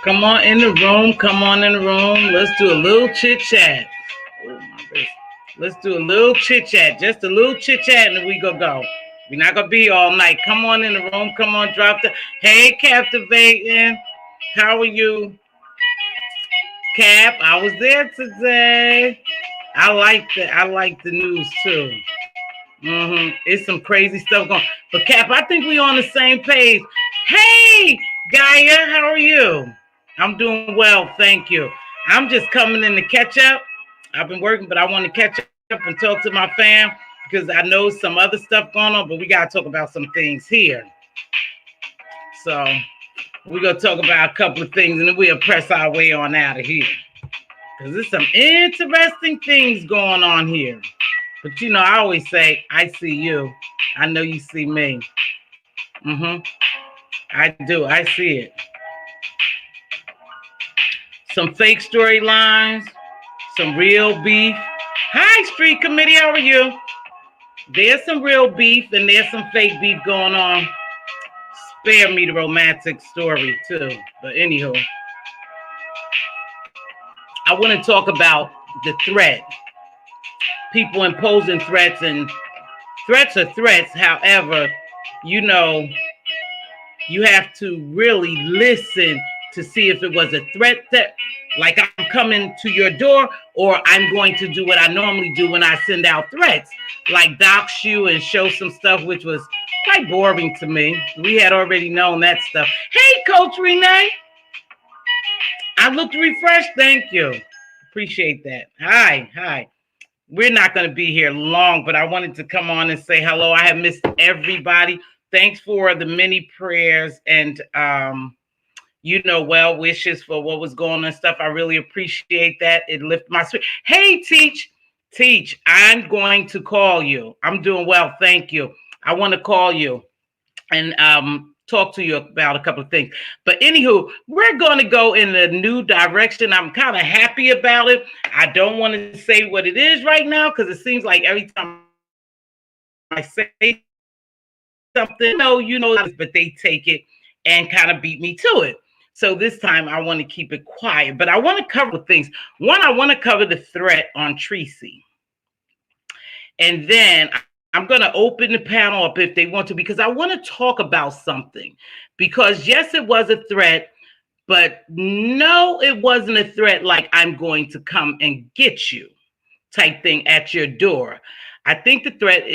Come on in the room. Come on in the room. Let's do a little chit chat. Oh my goodness. Let's do a little chit chat. Just a little chit chat, and then we go. We're not gonna be all night. Come on in the room. Come on, drop the. Hey, captivating. How are you, Cap? I was there today. I like the news too. It's some crazy stuff going. But Cap, I think we on the same page. Hey, Gaia, how are you? I'm doing well, thank you. I'm just coming in to catch up. I've been working, but I want to catch up and talk to my fam because I know some other stuff going on, but we got to talk about some things here. So we're going to talk about a couple of things, and then we'll press our way on out of here because there's some interesting things going on here. But you know, I always say, I see you. I know you see me. I do. I see it. Some fake storylines, some real beef. Hi, Street Committee. How are you? There's some real beef and there's some fake beef going on. Spare me the romantic story, too. But anywho, I want to talk about the threat. People imposing threats, and threats are threats. However, you know, you have to really listen to see if it was a threat that, like, I'm coming to your door, or I'm going to do what I normally do when I send out threats, like dox you and show some stuff, which was quite boring to me. We had already known that stuff. Hey, Coach Renee. I looked refreshed. Thank you. Appreciate that. Hi. We're not going to be here long, but I wanted to come on and say hello. I have missed everybody. Thanks for the many prayers and, well wishes for what was going on and stuff. I really appreciate that. It lifted my spirit. Hey, Teach, I'm going to call you. I'm doing well. Thank you. I want to call you and talk to you about a couple of things. But anywho, we're going to go in a new direction. I'm kind of happy about it. I don't want to say what it is right now because it seems like every time I say something, but they take it and kind of beat me to it. So this time I want to keep it quiet, but I want to cover things. One, I want to cover the threat on Tracy. And then I'm going to open the panel up if they want to, because I want to talk about something. Because yes, it was a threat, but no, it wasn't a threat like I'm going to come and get you type thing at your door. I think the threat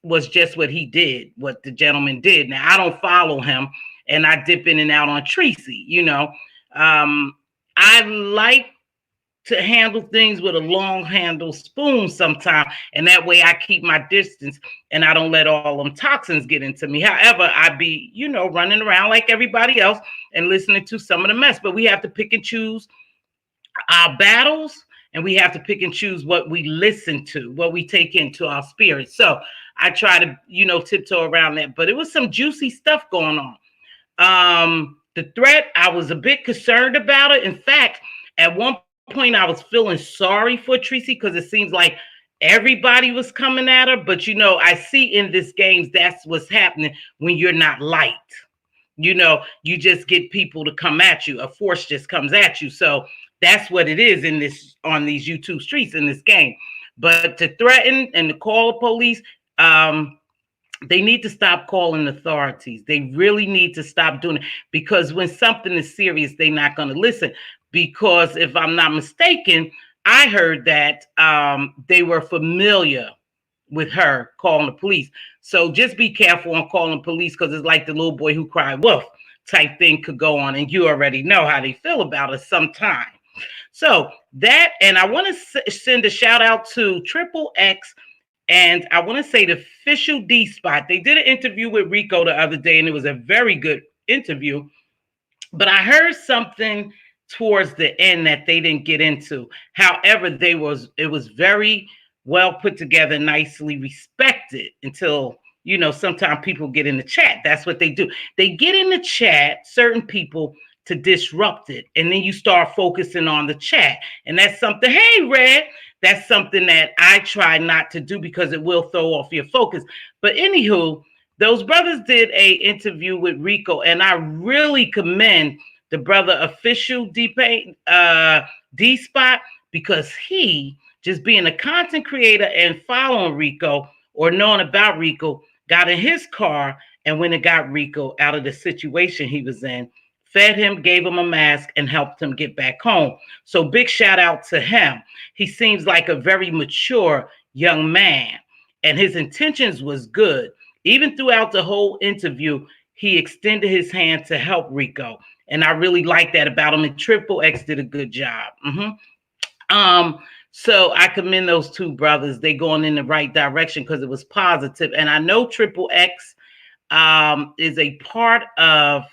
was just what he did, what the gentleman did. Now, I don't follow him. And I dip in and out on Tracy, I like to handle things with a long handle spoon sometimes. And that way I keep my distance and I don't let all them toxins get into me. However, I be, running around like everybody else and listening to some of the mess. But we have to pick and choose our battles, and we have to pick and choose what we listen to, what we take into our spirit. So I try to, tiptoe around that. But it was some juicy stuff going on. The threat, I was a bit concerned about it. In fact, at one point I was feeling sorry for Tracy because it seems like everybody was coming at her. But, I see in this game, that's what's happening when you're not liked. You just get people to come at you. A force just comes at you. So that's what it is on these YouTube streets in this game. But to threaten and to call the police, they need to stop calling authorities. They really need to stop doing it, because when something is serious, they're not going to listen. Because if I'm not mistaken, I heard that they were familiar with her calling the police. So just be careful on calling police, because it's like the little boy who cried wolf type thing could go on, and you already know how they feel about it sometime. So that, and I want to send a shout out to Triple X, and I want to say the official D Spot. They did an interview with Rico the other day, and it was a very good interview. But I heard something towards the end that they didn't get into. However, it was very well put together, nicely respected, until, you know, sometimes people get in the chat. That's what they do. They get in the chat, certain people, to disrupt it. And then you start focusing on the chat. And that's something, hey, Red, that's something that I try not to do because it will throw off your focus. But anywho, those brothers did a interview with Rico, and I really commend the brother official D Spot, because he, just being a content creator and following Rico or knowing about Rico, got in his car and went and got Rico out of the situation he was in, fed him, gave him a mask, and helped him get back home. So big shout out to him. He seems like a very mature young man, and his intentions was good. Even throughout the whole interview, he extended his hand to help Rico. And I really like that about him. And Triple X did a good job. So I commend those two brothers. They going in the right direction because it was positive. And I know Triple X is a part of,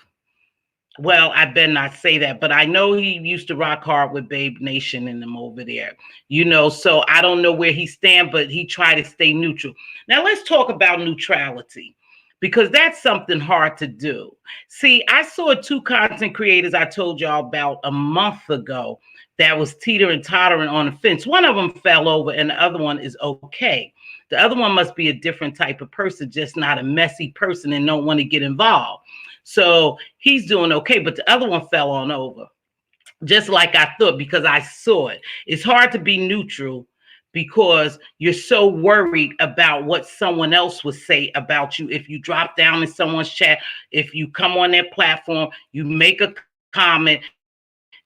well, I better not say that, but I know he used to rock hard with Babe Nation and them over there, you know, so I don't know where he stands, but he tried to stay neutral. Now let's talk about neutrality, because that's something hard to do. See, I saw two content creators I told y'all about a month ago that was teetering-tottering on the fence. One of them fell over and the other one is okay. The other one must be a different type of person, just not a messy person and don't want to get involved. So he's doing okay, but the other one fell on over, just like I thought, because I saw it. It's hard to be neutral because you're so worried about what someone else would say about you. If you drop down in someone's chat, if you come on their platform, you make a comment,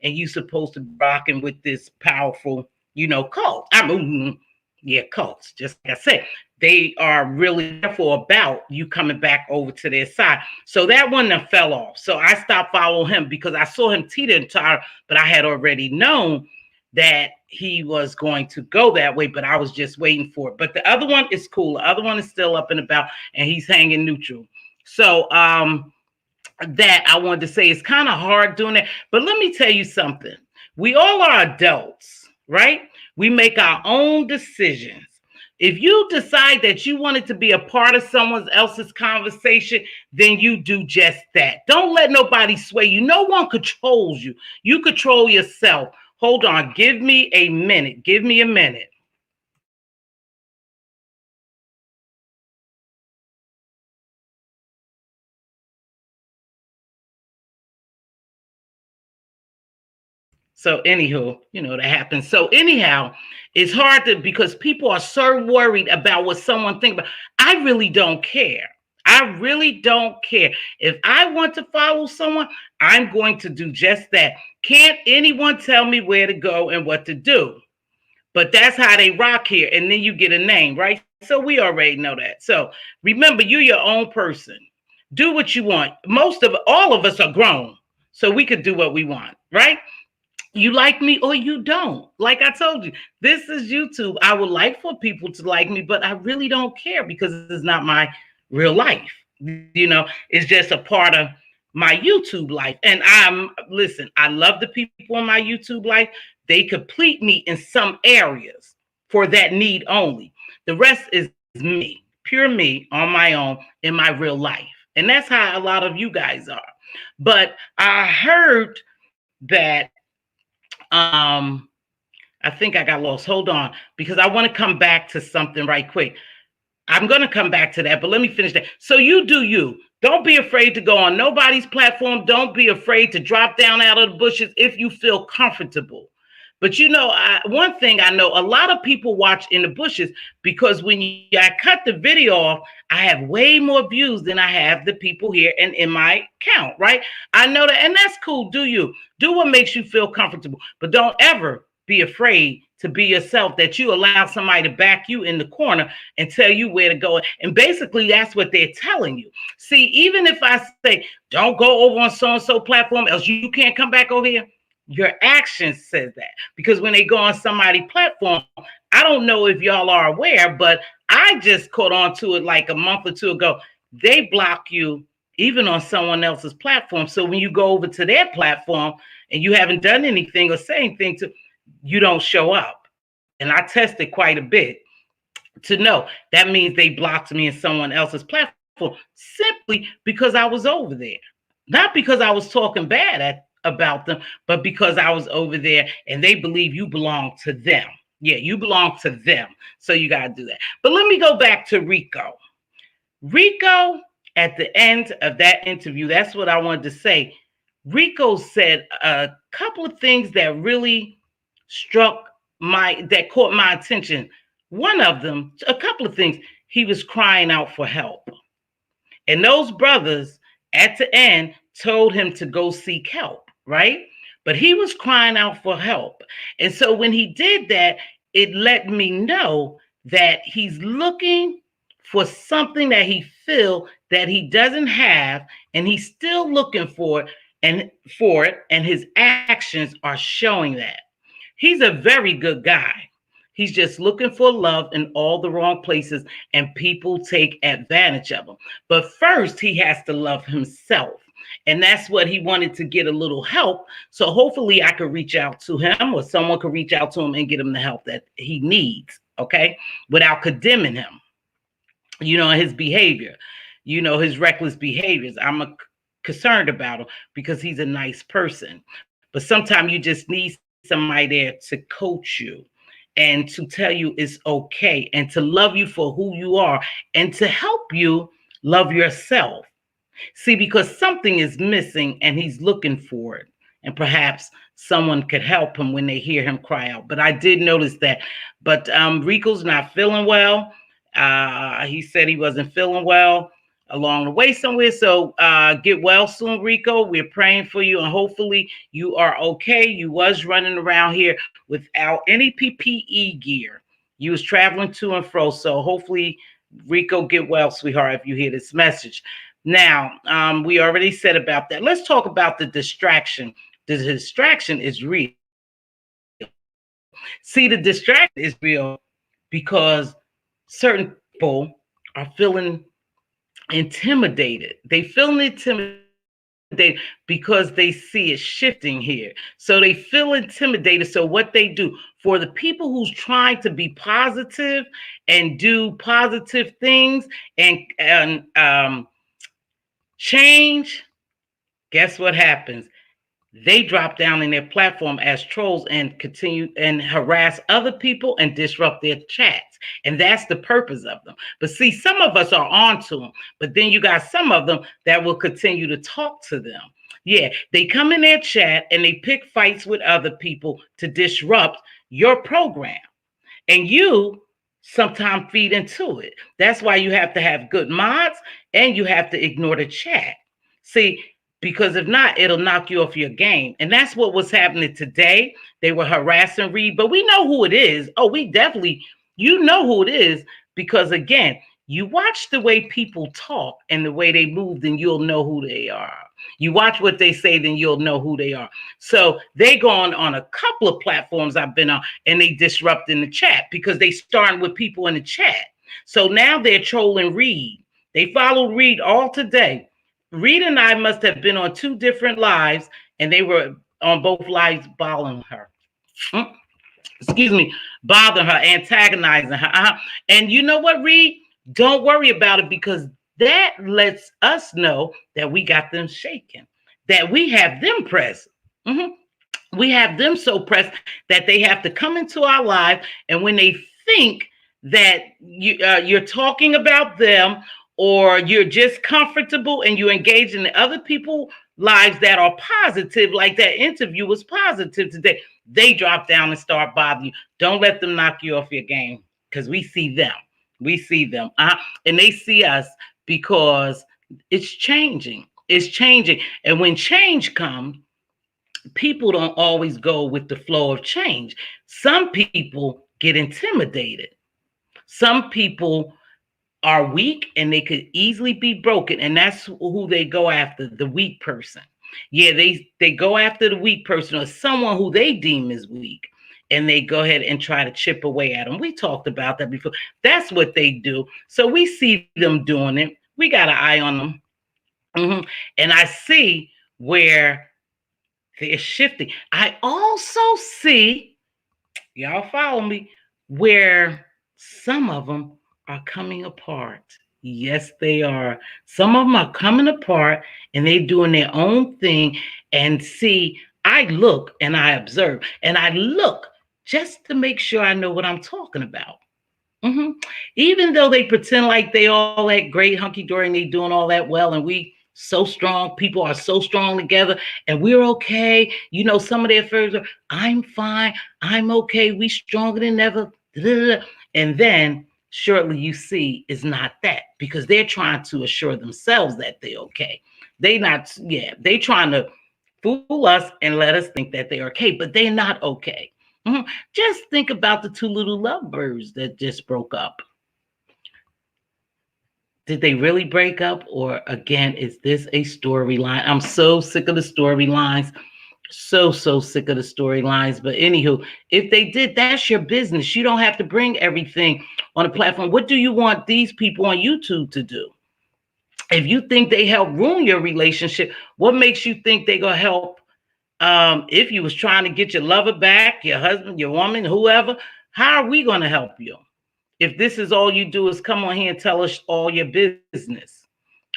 and you're supposed to be rocking with this powerful, you know, cult. I mean, yeah, cults, just like I said. They are really careful about you coming back over to their side. So that one that fell off. So I stopped following him because I saw him teeter-totter, but I had already known that he was going to go that way, but I was just waiting for it. But the other one is cool. The other one is still up and about, and he's hanging neutral. So that I wanted to say, it's kind of hard doing it. But let me tell you something. We all are adults, right? We make our own decisions. If you decide that you wanted to be a part of someone else's conversation, then you do just that. Don't let nobody sway you. No one controls you. You control yourself. Hold on. Give me a minute. Give me a minute. So anywho, you know, that happens. So anyhow, it's hard to, because people are so worried about what someone thinks about. I really don't care. I really don't care. If I want to follow someone, I'm going to do just that. Can't anyone tell me where to go and what to do? But that's how they rock here. And then you get a name, right? So we already know that. So remember, you're your own person. Do what you want. All of us are grown, so we could do what we want, right? You like me or you don't. Like I told you, this is YouTube. I would like for people to like me, but I really don't care because it's not my real life. You know, it's just a part of my YouTube life. And listen, I love the people in my YouTube life. They complete me in some areas for that need only. The rest is me, pure me on my own in my real life. And that's how a lot of you guys are. But I heard that I think I got lost. Hold on, because I want to come back to something right quick. I'm going to come back to that, but let me finish that. So you do you. Don't be afraid to go on nobody's platform. Don't be afraid to drop down out of the bushes if you feel comfortable. But you know, one thing I know, a lot of people watch in the bushes because when I cut the video off, I have way more views than I have the people here and in my account, right? I know that, and that's cool. Do you. Do what makes you feel comfortable, but don't ever be afraid to be yourself, that you allow somebody to back you in the corner and tell you where to go. And basically, that's what they're telling you. See, even if I say, don't go over on so-and-so platform, else you can't come back over here, your actions says that. Because when they go on somebody's platform, I don't know if y'all are aware, but I just caught on to it like a month or two ago. They block you even on someone else's platform. So when you go over to their platform and you haven't done anything or say anything to, you don't show up. And I tested quite a bit to know that means they blocked me in someone else's platform simply because I was over there. Not because I was talking bad about them, but because I was over there and they believe you belong to them. Yeah, you belong to them. So you got to do that. But let me go back to Rico. Rico, at the end of that interview, that's what I wanted to say. Rico said a couple of things that really that caught my attention. One of them, a couple of things, he was crying out for help. And those brothers at the end told him to go seek help, right? But he was crying out for help. And so when he did that, it let me know that he's looking for something that he feels that he doesn't have, and he's still looking for it, and his actions are showing that. He's a very good guy. He's just looking for love in all the wrong places, and people take advantage of him. But first, he has to love himself. And that's what he wanted, to get a little help. So hopefully I could reach out to him, or someone could reach out to him and get him the help that he needs, okay? Without condemning him, his behavior, his reckless behaviors. I'm concerned about him because he's a nice person. But sometimes you just need somebody there to coach you and to tell you it's okay, and to love you for who you are, and to help you love yourself. See, because something is missing and he's looking for it. And perhaps someone could help him when they hear him cry out. But I did notice that. But Rico's not feeling well. He said he wasn't feeling well along the way somewhere. So get well soon, Rico. We're praying for you, and hopefully you are okay. You was running around here without any PPE gear. You was traveling to and fro. So hopefully, Rico, get well, sweetheart, if you hear this message. Now, we already said about that. Let's talk about the distraction. The distraction is real. See, the distraction is real because certain people are feeling intimidated. They feel intimidated because they see it shifting here. So they feel intimidated. So what they do, for the people who's trying to be positive and do positive things and change, guess what happens? They drop down in their platform as trolls and continue and harass other people and disrupt their chats. And that's the purpose of them. But see, some of us are onto them, but then you got some of them that will continue to talk to them. Yeah, they come in their chat and they pick fights with other people to disrupt your program. And you sometimes feed into it. That's why you have to have good mods, and you have to ignore the chat. See, because if not, it'll knock you off your game. And that's what was happening today. They were harassing Reed, but we know who it is. Oh, we definitely, know who it is, because again, you watch the way people talk and the way they move, then you'll know who they are. You watch what they say, then you'll know who they are. So they go on a couple of platforms I've been on, and they disrupt in the chat because they starting with people in the chat. So now they're trolling Reed. They followed Reed all today. Reed and I must have been on 2 different lives, and they were on both lives bothering her. Bothering her, antagonizing her. And you know what, Reed? Don't worry about it, because that lets us know that we got them shaken, that we have them pressed. We have them so pressed that they have to come into our life, and when they think that you're talking about them, or you're just comfortable and you engage in the other people's lives that are positive, like that interview was positive today, they drop down and start bothering you. Don't let them knock you off your game, because we see them. We see them. And they see us, because it's changing. It's changing. And when change comes, people don't always go with the flow of change. Some people get intimidated. Some people are weak and they could easily be broken, and that's who they go after, the weak person. Yeah, they go after the weak person or someone who they deem is weak, and they go ahead and try to chip away at them. We talked about that before. That's what they do. So we see them doing it. We got an eye on them. And I see where they're shifting. I also see, y'all follow me, where some of them are coming apart. Yes, they are. Some of them are coming apart and they're doing their own thing. And see, I look and I observe and I look just to make sure I know what I'm talking about. hmm Even though they pretend like they all that great hunky dory and they doing all that well, and we so strong, people are so strong together, and we're okay. You know, some of their friends are, I'm fine, I'm okay, we stronger than ever. And then shortly you see it's not that because they're trying to assure themselves that they're okay. They not, yeah, they trying to fool us and let us think that they're okay, but they're not okay. Just think about the two little lovebirds that just broke up. Did they really break up? Or again, is this a storyline? I'm so sick of the storylines. So sick of the storylines. But anywho, if they did, that's your business. You don't have to bring everything on a platform. What do you want these people on YouTube to do? If you think they help ruin your relationship, what makes you think they're gonna help? If you was trying to get your lover back, your husband, your woman, whoever, how are we going to help you? If this is all you do is come on here and tell us all your business.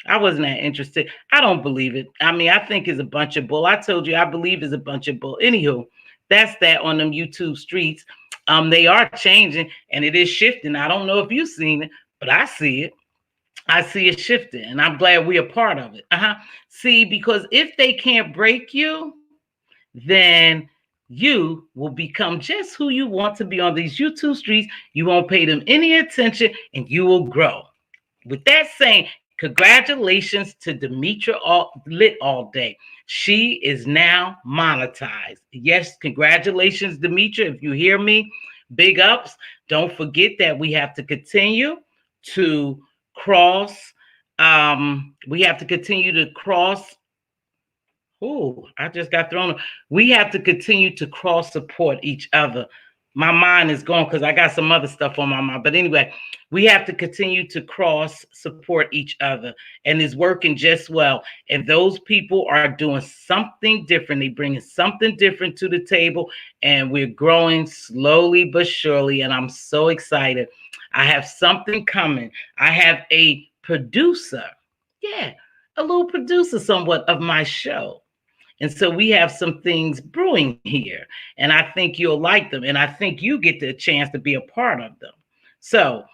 I wasn't that interested. I don't believe it. I mean, I think it's a bunch of bull. I told you, I believe it's a bunch of bull. Anywho, that's that on them YouTube streets. They are changing and it is shifting. I don't know if you've seen it, but I see it. I see it shifting, and I'm glad we're a part of it. See, because if they can't break you, then you will become just who you want to be on these YouTube streets. You won't pay them any attention and you will grow. With that saying, congratulations to Demetra Lit All Day. She is now monetized. Yes, congratulations, Demetra. If you hear me, big ups. Don't forget that we have to continue to cross. We have to continue to cross. Oh, I just got thrown. We have to continue to cross support each other. My mind is gone because I got some other stuff on my mind. But anyway, we have to continue to cross support each other. And it's working just well. And those people are doing something different. They bringing something different to the table. And we're growing slowly but surely. And I'm so excited. I have something coming. I have a producer. Yeah, a little producer somewhat of my show. And so we have some things brewing here, and I think you'll like them, and I think you get the chance to be a part of them. So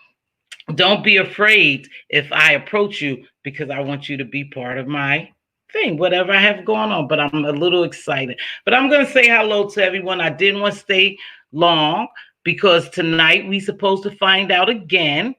don't be afraid if I approach you because I want you to be part of my thing, whatever I have going on. But I'm a little excited. But I'm going to say hello to everyone. I didn't want to stay long because tonight we supposed to find out again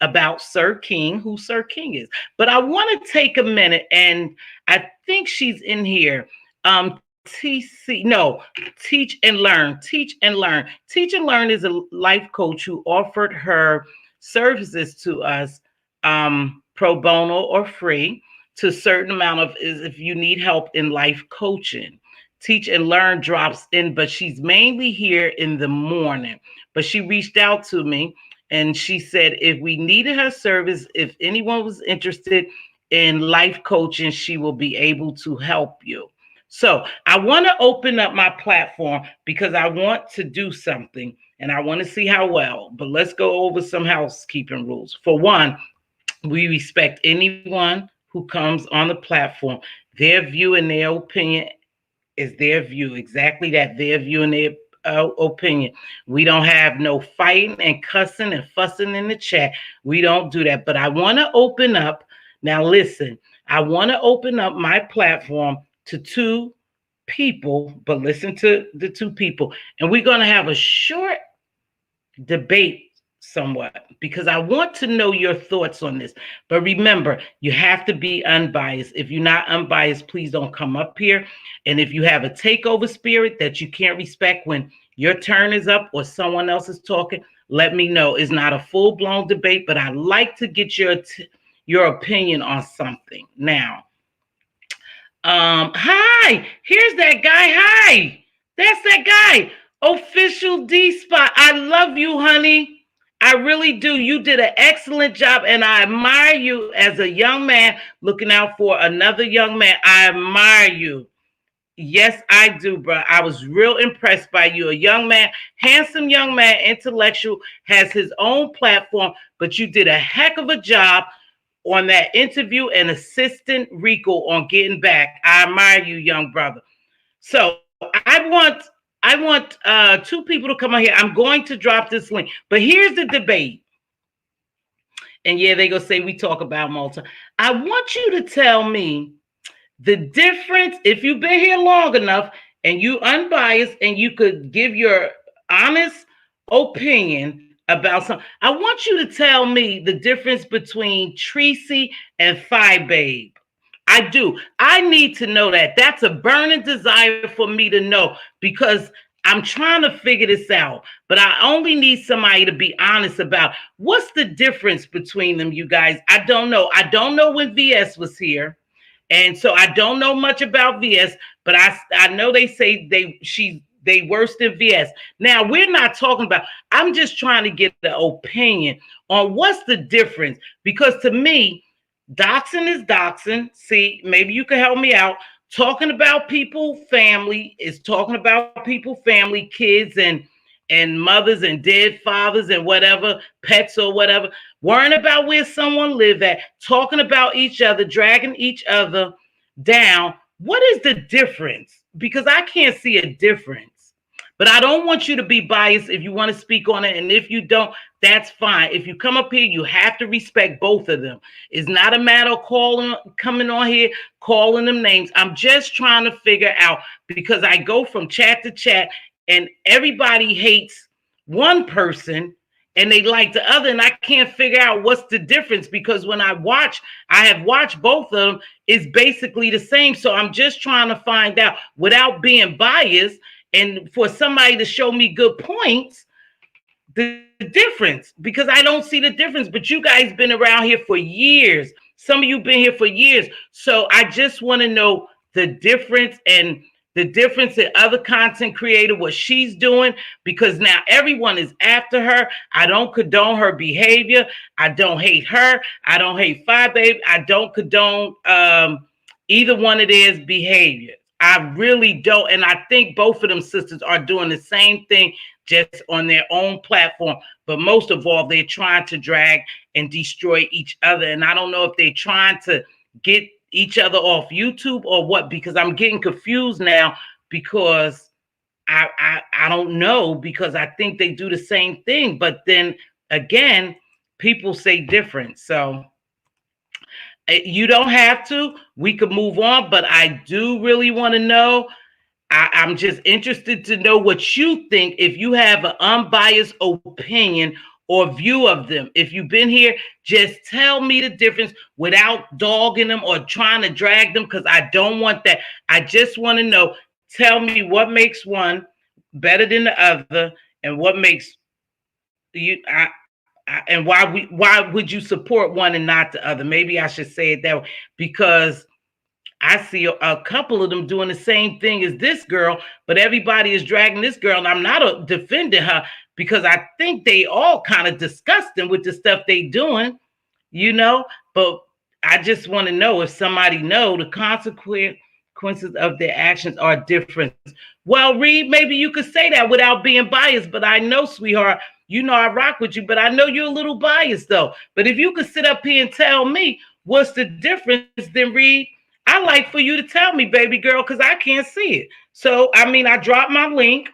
about Sir King, who Sir King is. But I want to take a minute, and I think she's in here. TC, no, Teach and Learn. Teach and Learn. Teach and Learn is a life coach who offered her services to us pro bono or free to a certain amount of if you need help in life coaching. Teach and Learn drops in, but she's mainly here in the morning. But she reached out to me and she said if we needed her service, if anyone was interested in life coaching, she will be able to help you. So I want to open up my platform because I want to do something and I want to see how well. But let's go over some housekeeping rules. For one, we respect anyone who comes on the platform. Their view and their opinion is their view. Exactly that, their view and their opinion. We don't have no fighting and cussing and fussing in the chat. We don't do that. But I want to open up. Now listen, I want to open up my platform to two people, but listen to the two people. And we're going to have a short debate somewhat because I want to know your thoughts on this. But remember, you have to be unbiased. If you're not unbiased, please don't come up here. And if you have a takeover spirit that you can't respect when your turn is up or someone else is talking, let me know. It's not a full-blown debate, but I like to get your opinion on something. Now, hi, here's that guy. Hi, that's that guy. Official D Spot. I love you, honey. I really do. You did an excellent job, and I admire you as a young man looking out for another young man. I admire you. Yes, I do, bro. I was real impressed by you. A young man, handsome young man, intellectual, has his own platform, but you did a heck of a job on that interview and assistant Rico on getting back. I admire you, young brother. So I want two people to come on here. I'm going to drop this link, but here's the debate. And yeah, they gonna say we talk about Malta. I want you to tell me the difference, if you've been here long enough and you unbiased and you could give your honest opinion about something. I want you to tell me the difference between Tracy and Phi Babe. I do. I need to know that. That's a burning desire for me to know because I'm trying to figure this out. But I only need somebody to be honest about what's the difference between them, you guys. I don't know. I don't know when VS was here. And so I don't know much about VS, but I know they say they worse than VS. Now we're not talking about, I'm just trying to get the opinion on what's the difference. Because to me, doxing is doxing. See, maybe you can help me out. Talking about people, family is talking about people, family, kids, and mothers and dead fathers and whatever, pets or whatever, worrying about where someone live at, talking about each other, dragging each other down. What is the difference? Because I can't see a difference. But I don't want you to be biased if you want to speak on it. And if you don't, that's fine. If you come up here, you have to respect both of them. It's not a matter of coming on here, calling them names. I'm just trying to figure out because I go from chat to chat and everybody hates one person and they like the other. And I can't figure out what's the difference because when I have watched both of them, it's basically the same. So I'm just trying to find out without being biased and for somebody to show me good points, the difference, because I don't see the difference. But you guys been around here for years. Some of you been here for years. So I just want to know the difference and the difference in other content creator, what she's doing, because now everyone is after her. I don't condone her behavior. I don't hate her. I don't hate Phi Babe. I don't condone either one of theirs behavior. I really don't. And I think both of them sisters are doing the same thing, just on their own platform. But most of all, they're trying to drag and destroy each other. And I don't know if they're trying to get each other off YouTube or what, because I'm getting confused now because I don't know, because I think they do the same thing. But then again, people say different. So you don't have to. We could move on, but I do really want to know. I'm just interested to know what you think, if you have an unbiased opinion or view of them. If you've been here, just tell me the difference without dogging them or trying to drag them, because I don't want that. I just want to know. Tell me what makes one better than the other, and what makes you. And why would you support one and not the other? Maybe I should say it that way, because I see a couple of them doing the same thing as this girl, but everybody is dragging this girl, and I'm not defending her because I think they all kind of disgusting with the stuff they doing, you know. But I just want to know if somebody know the consequences of their actions are different. Well, Reed, maybe you could say that without being biased, but I know, sweetheart, you know I rock with you, but I know you're a little biased though. But if you could sit up here and tell me what's the difference, then Reed, I like for you to tell me, baby girl, because I can't see it. So, I mean, I dropped my link.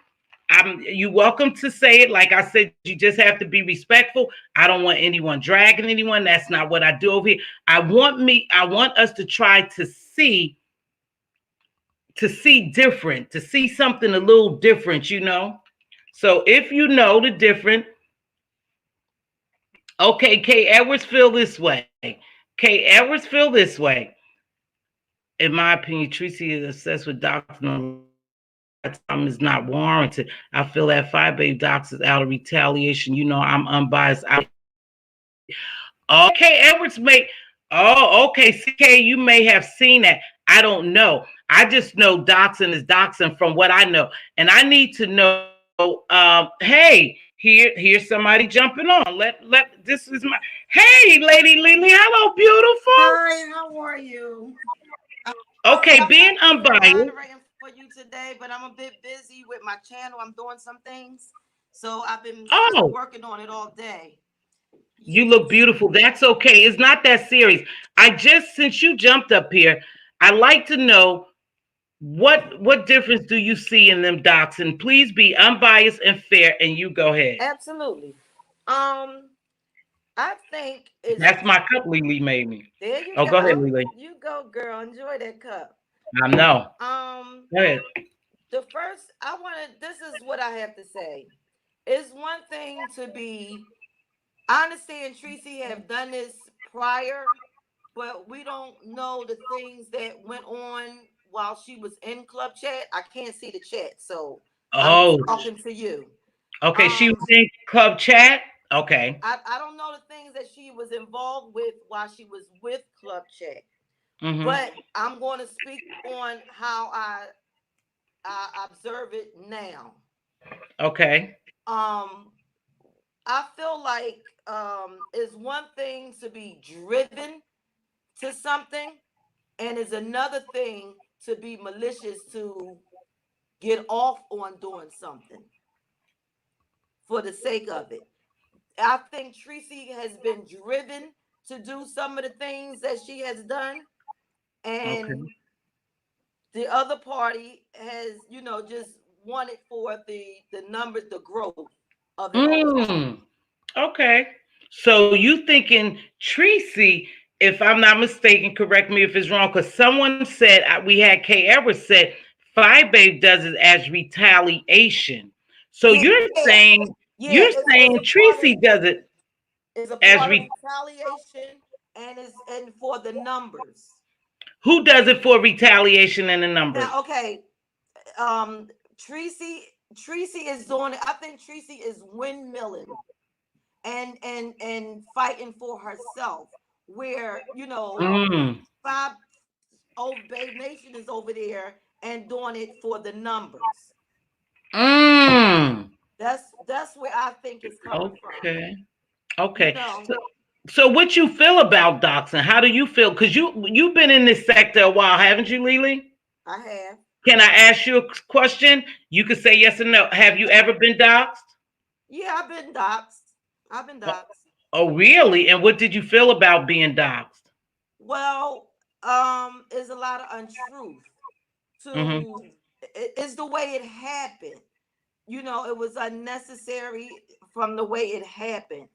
You're welcome to say it. Like I said, you just have to be respectful. I don't want anyone dragging anyone. That's not what I do over here. I want us to try to see different, to see something a little different, you know? So if you know the different, Okay, K. Edwards feel this way. K. Edwards feel this way. In my opinion, Tracy is obsessed with doctrine. Time is not warranted. I feel that Phi Babe Docs is out of retaliation. You know, I'm unbiased. Okay, Edwards may. Oh, okay, CK, you may have seen that. I don't know. I just know doxing is doxing from what I know, and I need to know. Hey, here's somebody jumping on. This is my. Hey, Lady Lily, hello, beautiful. Hi, how are you? Okay, I'm being unbiased. moderating for you today, but I'm a bit busy with my channel. I'm doing some things, so I've been Oh, working on it all day. you Yes. look beautiful. That's okay. It's not that serious. I just, since you jumped up here, I like to know what difference do you see in them docs? And please be unbiased and fair. And you go ahead. Absolutely. Um, I think it's That's my cup Lily made me. there. You Oh, go ahead, go. Lily. You go, girl. Enjoy that cup. I know. Um, Go ahead. the first I want to. This is what I have to say. It's one thing to be. I understand Tracy have done this prior, but we don't know the things that went on while she was in club chat. I can't see the chat, so I'm Oh, talking to you. okay. She Um, was in club chat. Okay. I don't know the things that she was involved with while she was with club chat, Mm-hmm. but I'm going to speak on how I observe it now. Okay. Um, I feel like it's one thing to be driven to something, and is another thing to be malicious to get off on doing something for the sake of it. I think Tracy has been driven to do some of the things that she has done, Okay. and the other party has, just wanted for the numbers, the growth of it all. Mm. Okay. So you thinking Tracy, if I'm not mistaken, correct me if it's wrong, because someone said we had K. Edwards said Phi Babe does it as retaliation. So Yeah, you're saying Tracy does it it's a as part of retaliation, and is and for the numbers. who does it for retaliation and the numbers? Now, okay, um, Tracy, Tracy is doing it. I think Tracy is windmilling and fighting for herself. Where Mm. five old Babe Nation is over there and doing it for the numbers. Mm. That's where I think it's coming from. Okay. You Okay. know, So what you feel about doxing? How do you feel? Because you've been in this sector a while, haven't you, Lily? I have. Can I ask you a question? You can say yes or no. Have you ever been doxxed? Yeah, I've been doxxed. I've been Oh, doxxed. oh, really? And what did you feel about being doxxed? Well, is a lot of untruth Mm-hmm. to it's the way it happened. It was unnecessary from the way it happened.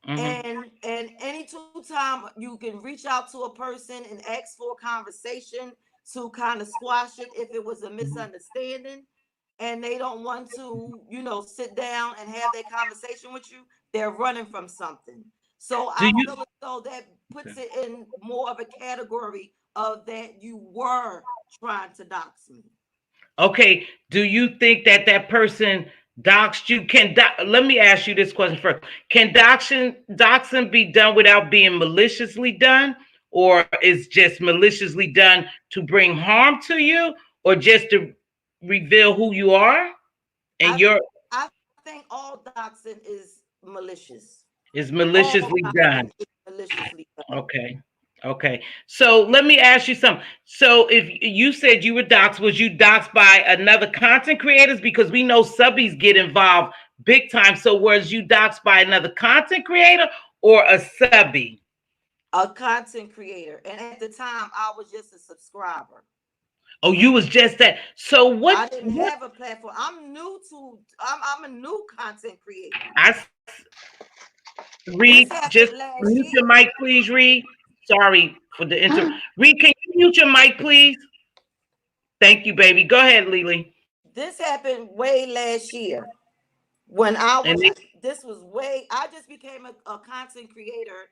Mm-hmm. And any two time you can reach out to a person and ask for a conversation to kind of squash it if it was a misunderstanding, and they don't want to sit down and have that conversation with you, they're running from something. So Do I you? feel as though that puts it in more of a category of that you were trying to dox me. Okay. Do you think that that person doxed you? Let me ask you this question first. Can doxing be done without being maliciously done, or is just maliciously done to bring harm to you, or just to reveal who you are and I your I think all doxing is malicious. is All maliciously doxing done? is maliciously done. Okay. Okay. So let me ask you something. So if you said you were doxxed, was you doxxed by another content creators? Because we know subbies get involved big time. So was you doxxed by another content creator or a subby? A content creator, and at the time I was just a subscriber. Oh, you was just that. So I what didn't what have a platform. I'm a new content creator. I This read happened just last mute your year. mic, please, Reed. Sorry for the inter. Reed, can you mute your mic, please? Thank you, baby. Go ahead, Lily. This happened way last year. When I was, And this was way, I just became a content creator.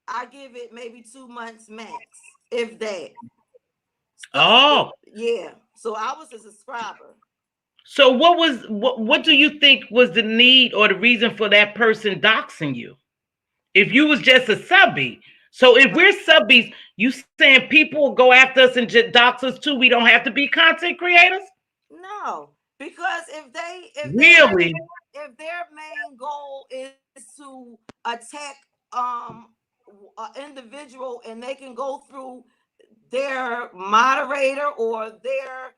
I give it maybe 2 months max, if that. So, oh, yeah. So I was a subscriber. so what do you think was the need or the reason for that person doxing you? If you was just a subby. So if we're subbies, you saying people go after us and just dox us too? We don't have to be content creators? No, because Really? if their main goal is to attack um an individual, and they can go through their moderator or their,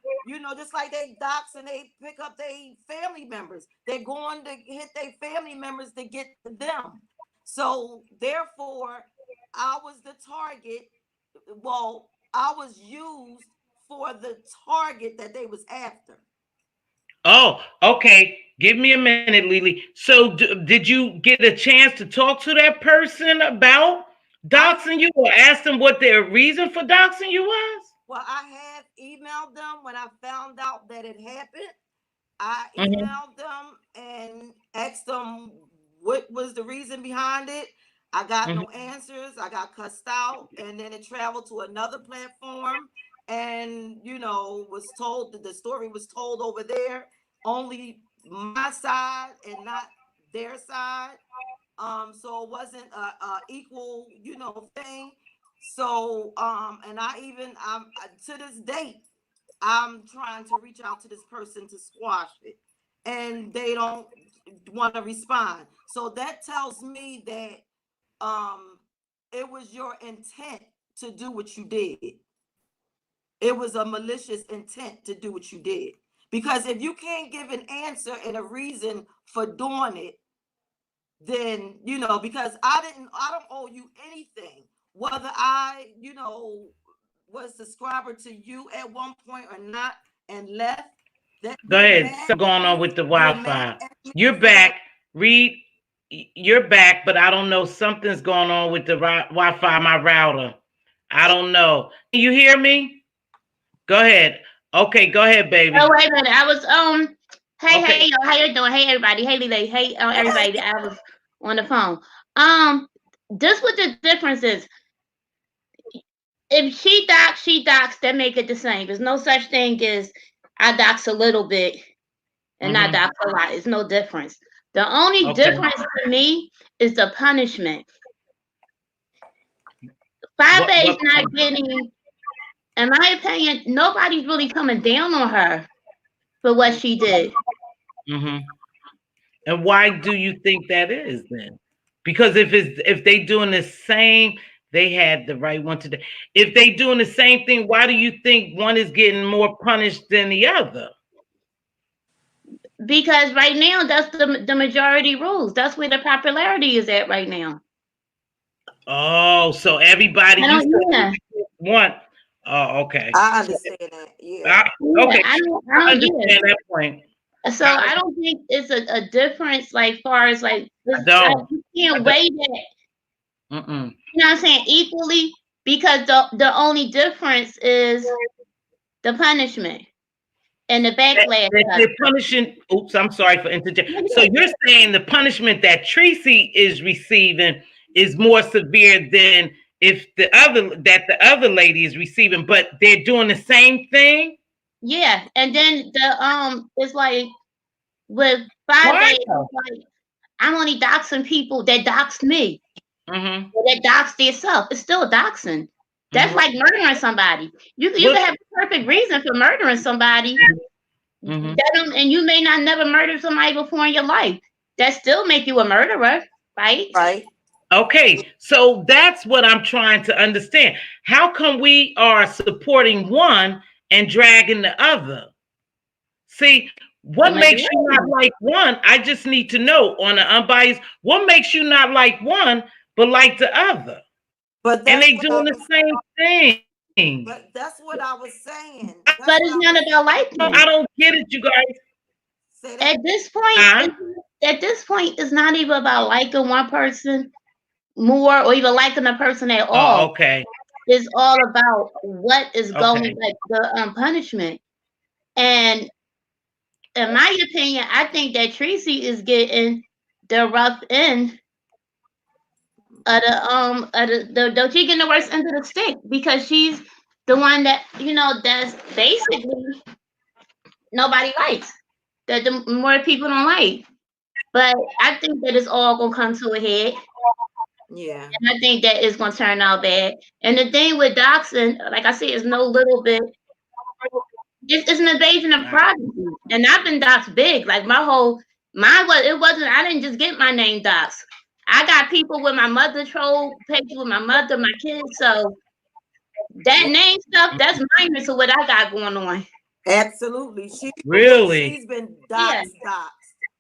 just like they dox and they pick up their family members, they're going to hit their family members to get to them. So therefore, I was the target. Well, I was used for the target that they was after. Oh, okay. Give me a minute, Lily. So, did you get a chance to talk to that person about doxing you, or ask them what their reason for doxing you was? Well, I have emailed them when I found out that it happened. I Mm-hmm. emailed them and asked them what was the reason behind it. I got Mm-hmm. no answers. I got cussed out, and then it traveled to another platform, and was told that the story was told over there, only my side and not their side. So it wasn't a equal, thing. So and I'm to this date, I'm trying to reach out to this person to squash it, and they don't want to respond. So that tells me that it was your intent to do what you did. It was a malicious intent to do what you did. Because if you can't give an answer and a reason for doing it, then because I don't owe you anything. Whether I, was subscriber to you at one point or not and left, that Go you're ahead. mad Something at going on me, with the you're mad Wi-Fi. at me You're for that. back. Read. You're back, but I don't know. Something's going on with the Wi-Fi. My router. I don't know. Can you hear me? Go ahead. Okay, go ahead, Oh, baby. wait a minute. I was hey, Okay. yo, how you doing? Hey, everybody. Hey, Lily. Hey, everybody. I was on the phone. This what the difference is. If she docs, that make it the same. There's no such thing as I dox a little bit and not Mm-hmm. dox a lot. It's no difference. The only Okay. difference to me is the punishment. Five What? A's not getting, in my opinion, nobody's really coming down on her for what she did. Mm-hmm. And why do you think that is then? Because if they doing the same, they had the right one today. If they doing the same thing, why do you think one is getting more punished than the other? Because right now that's the majority rules. That's where the popularity is at right now. Oh, so everybody I you don't, said yeah, want. Oh, okay. I understand that. Yeah. Okay, I I don't, understand that point. So I, I don't think it's a difference like far as like I don't. you I can't don't. weigh that. Mm-mm. You know what I'm saying? Equally, because the only difference is the punishment and the backlash. That they're punishing. Oops, I'm sorry for interjecting. So you're saying the punishment that Tracy is receiving is more severe than if the other lady is receiving, but they're doing the same thing. Yeah, and then it's like with five Why days, though? it's like I'm only doxing people that doxed me. Mm-hmm. Or that doxed yourself. It's still doxing. That's Mm-hmm. like murdering somebody. You What? can have a perfect reason for murdering somebody. Mm-hmm. And you may not never murdered somebody before in your life. That still make you a murderer, right? Right. Okay, so that's what I'm trying to understand. How come we are supporting one and dragging the other? See, The what makes you not majority. like one? I just need to know on an unbiased, what makes you not like one but like the other? But And that's they what I doing the was same thing. but that's what I was saying. That's But what it's I not was about I liking. don't get it, you guys. say that. At this point, Huh? it's not even about liking one person more or even liking a person at Oh, all. okay. It's all about what is going Okay. like the punishment. And in my opinion, I think that Tracy is getting the rough end of the she getting the worst end of the stick because she's the one that that's basically nobody likes. That the more people don't like. But I think that it's all gonna come to a head. Yeah. And I think that it's gonna turn out bad. And the thing with doxing, like I said, is no little bit. It's an invasion of privacy. And I've been doxed big. Like mine was it wasn't. I didn't just get my name doxed. I got people with my mother troll pictures with my mother, my kids. So that name stuff, that's minor to what I got going on. Absolutely. Really? She's been Yeah. doxed.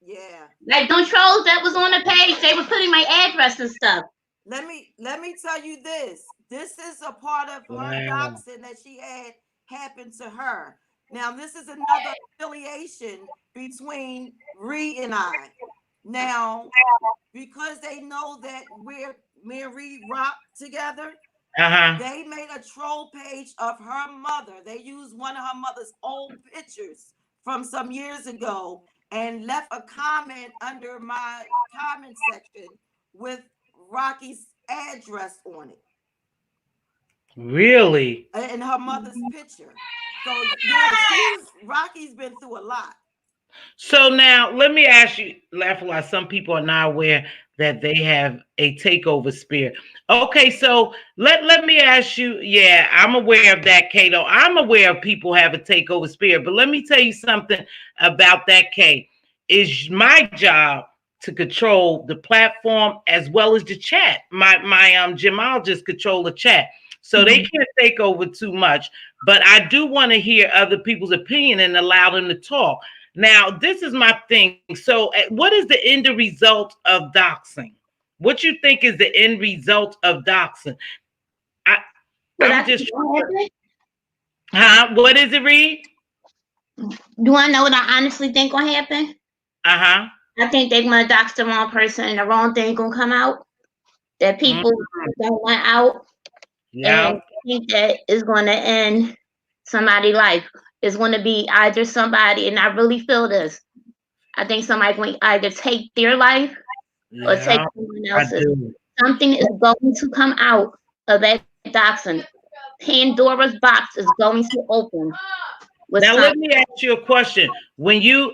Yeah. Like those trolls that was on the page, they were putting my address and stuff. Let me tell you this. This is a part of her doxing that she had happen to her. Now, this is another affiliation between Ree and I. Now, because they know that me and Ree rock together, they made a troll page of her mother. They used one of her mother's old pictures from some years ago and left a comment under my comment section with Rocky's address on it. Really? And her mother's picture. So yeah, Rocky's been through a lot. So now let me ask you, Lafayette, some people are not aware that they have a takeover spirit. Okay, so let me ask you, yeah, I'm aware of that, Kato. I'm aware of people have a takeover spirit, but let me tell you something about that, Kay. It's my job to control the platform as well as the chat. My gemologists control the chat. So they can't take over too much, but I do want to hear other people's opinion and allow them to talk. Now, this is my thing. So, what is the end result of doxing? What you think is the end result of doxing? I'm just. What is it, Reed? Do I know what I honestly think gonna happen? I think they're gonna dox the wrong person, and the wrong thing gonna come out that people don't want out. Yeah. And I think that is gonna end somebody's life. It's gonna be either somebody, and I really feel this. I think somebody's going to either take their life or take someone else's. Something is going to come out of that doxing. Pandora's box is going to open. Now let me ask you a question. When you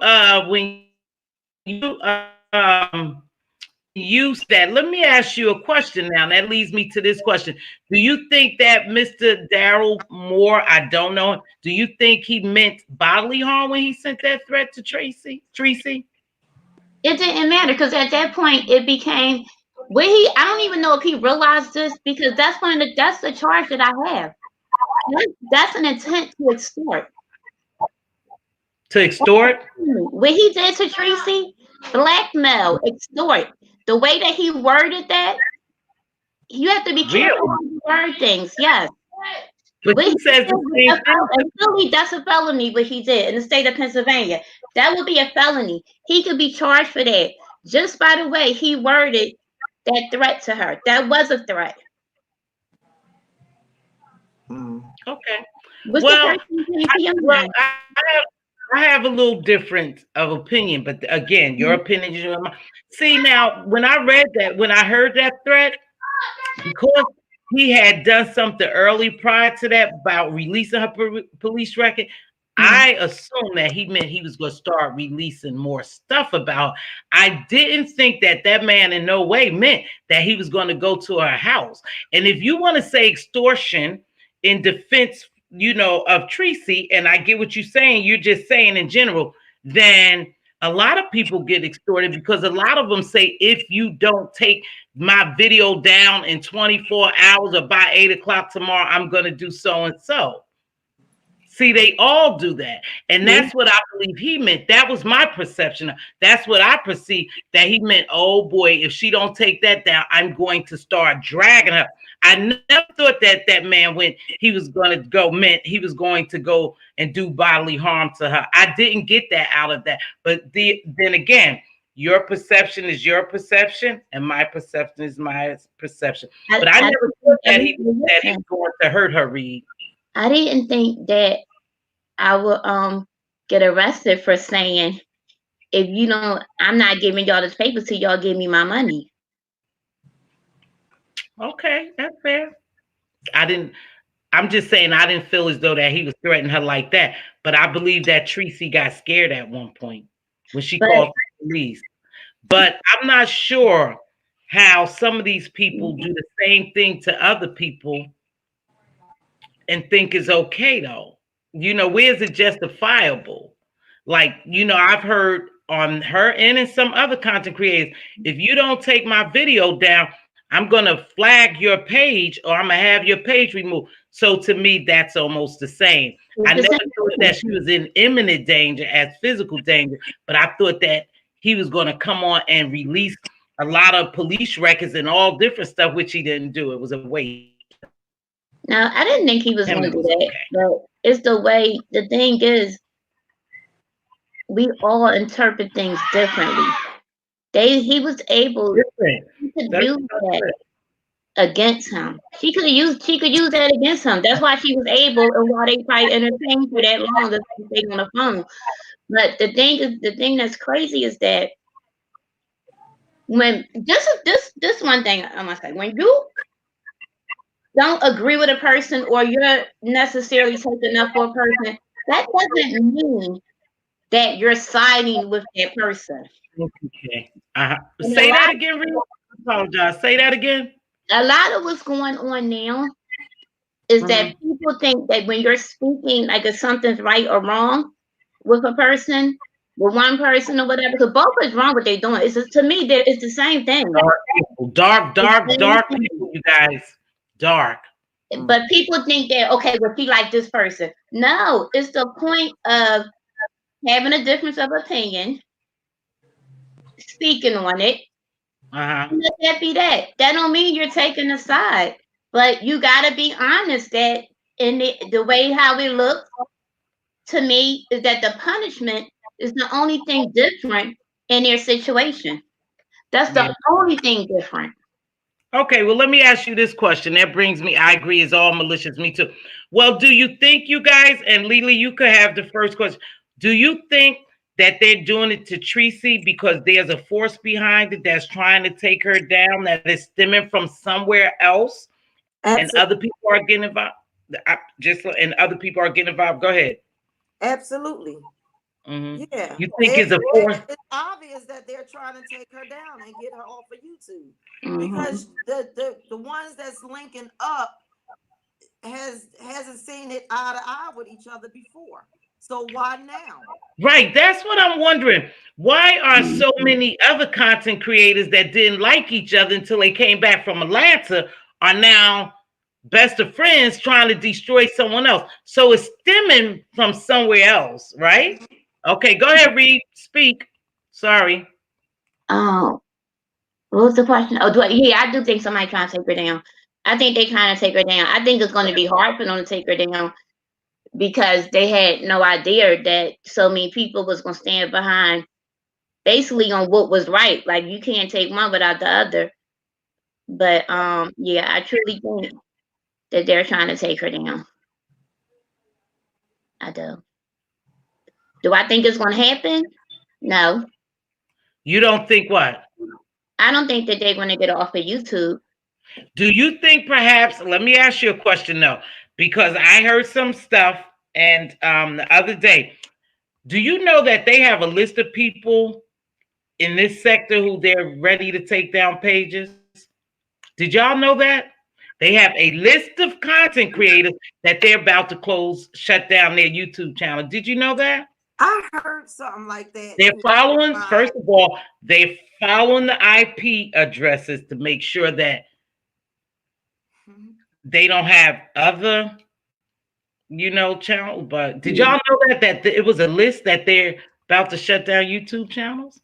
use that, let me ask you a question now. That leads me to this question. Do you think that Mr. Daryl Moore, I don't know, do you think he meant bodily harm when he sent that threat to Tracy? It didn't matter because at that point it became I don't even know if he realized this because that's the charge that I have. That's an intent to extort. To extort? What he did to Tracy, blackmail, extort. The way that he worded that, you have to be careful when you word things. Yes. But he says that's a felony what he did in the state of Pennsylvania. That would be a felony. He could be charged for that just by the way he worded that threat to her. That was a threat. Okay. Well, I have a little different of opinion, but again, your opinion is your mind. See, now, when I heard that threat, because he had done something early prior to that about releasing her police record, I assumed that he meant he was going to start releasing more stuff about her. I didn't think that man in no way meant that he was going to go to her house. And if you want to say extortion in defense, of Tracy, and I get what you're saying, you're just saying in general, then a lot of people get extorted because a lot of them say, if you don't take my video down in 24 hours or by 8 o'clock tomorrow, I'm going to do so and so. See, they all do that. And that's what I believe he meant. That was my perception. That's what I perceived, that he meant, oh boy, if she don't take that down, I'm going to start dragging her. I never thought that man, when he was going to go, meant he was going to go and do bodily harm to her. I didn't get that out of that. But then again, your perception is your perception, and my perception is my perception. But I never thought that he was going to hurt her, Reed. I didn't think that I would get arrested for saying, if you don't, I'm not giving y'all this paper till y'all give me my money. Okay, that's fair. I'm just saying I didn't feel as though that he was threatening her like that. But I believe that Tracy got scared at one point when she called the police. But I'm not sure how some of these people do the same thing to other people and think it's okay though. Where is it justifiable? Like, I've heard on her end and some other content creators, if you don't take my video down, I'm gonna flag your page or I'm gonna have your page removed. So to me, that's almost the same. I never thought that she was in imminent danger as physical danger, but I thought that he was gonna come on and release a lot of police records and all different stuff, which he didn't do. It was a waste. Now, I didn't think he was going to do that, but it's the way, the thing is, we all interpret things differently. He was able to use that against him. She could use that against him. That's why she was able, and why they probably entertained for that long, to stay on the phone. But the thing that's crazy is that when this one thing I must say, when you don't agree with a person or you're necessarily taking up for a person, that doesn't mean that you're siding with that person. Okay. Say that again, Rico. I apologize. Say that again. A lot of what's going on now is that people think that when you're speaking, like if something's right or wrong with a person, with one person or whatever, because both is wrong what they're doing. To me, it's the same thing. Dark people, you guys. Dark. But people think that, okay, well, be like this person. No, it's the point of having a difference of opinion, speaking on it. Let that be that. That don't mean you're taking a side, but you got to be honest that in the way how it looks to me is that the punishment is the only thing different in their situation. That's the only thing different. Okay, well, let me ask you this question. That brings me, I agree, it's all malicious. Me too. Well, do you think, you guys, and Lily, you could have the first question. Do you think that they're doing it to Tracy because there's a force behind it that's trying to take her down, that is stemming from somewhere else, and other people are getting involved? And other people are getting involved. Go ahead. Absolutely. Yeah. You think it's a force? It's obvious that they're trying to take her down and get her off of YouTube because the ones that's linking up hasn't seen it eye to eye with each other before. So why now? Right. That's what I'm wondering. Why are so many other content creators that didn't like each other until they came back from Atlanta are now best of friends trying to destroy someone else? So it's stemming from somewhere else, right? Okay, go ahead, Reed. Speak. Sorry. Oh, what was the question? Oh, I do think somebody trying to take her down. I think they trying to take her down. I think it's going to be hard for them to take her down because they had no idea that so many people was going to stand behind basically on what was right. Like, you can't take one without the other. But yeah, I truly think that they're trying to take her down. I do. Do I think it's going to happen? No. You don't think what? I don't think that they're going to get off of YouTube. Do you think perhaps, let me ask you a question though, because I heard some stuff and the other day, do you know that they have a list of people in this sector who they're ready to take down pages? Did y'all know that? They have a list of content creators that they're about to shut down their YouTube channel. Did you know that? I heard something like that. They're following, first of all, they're following the IP addresses to make sure that they don't have other, channels. But did y'all know that it was a list that they're about to shut down YouTube channels?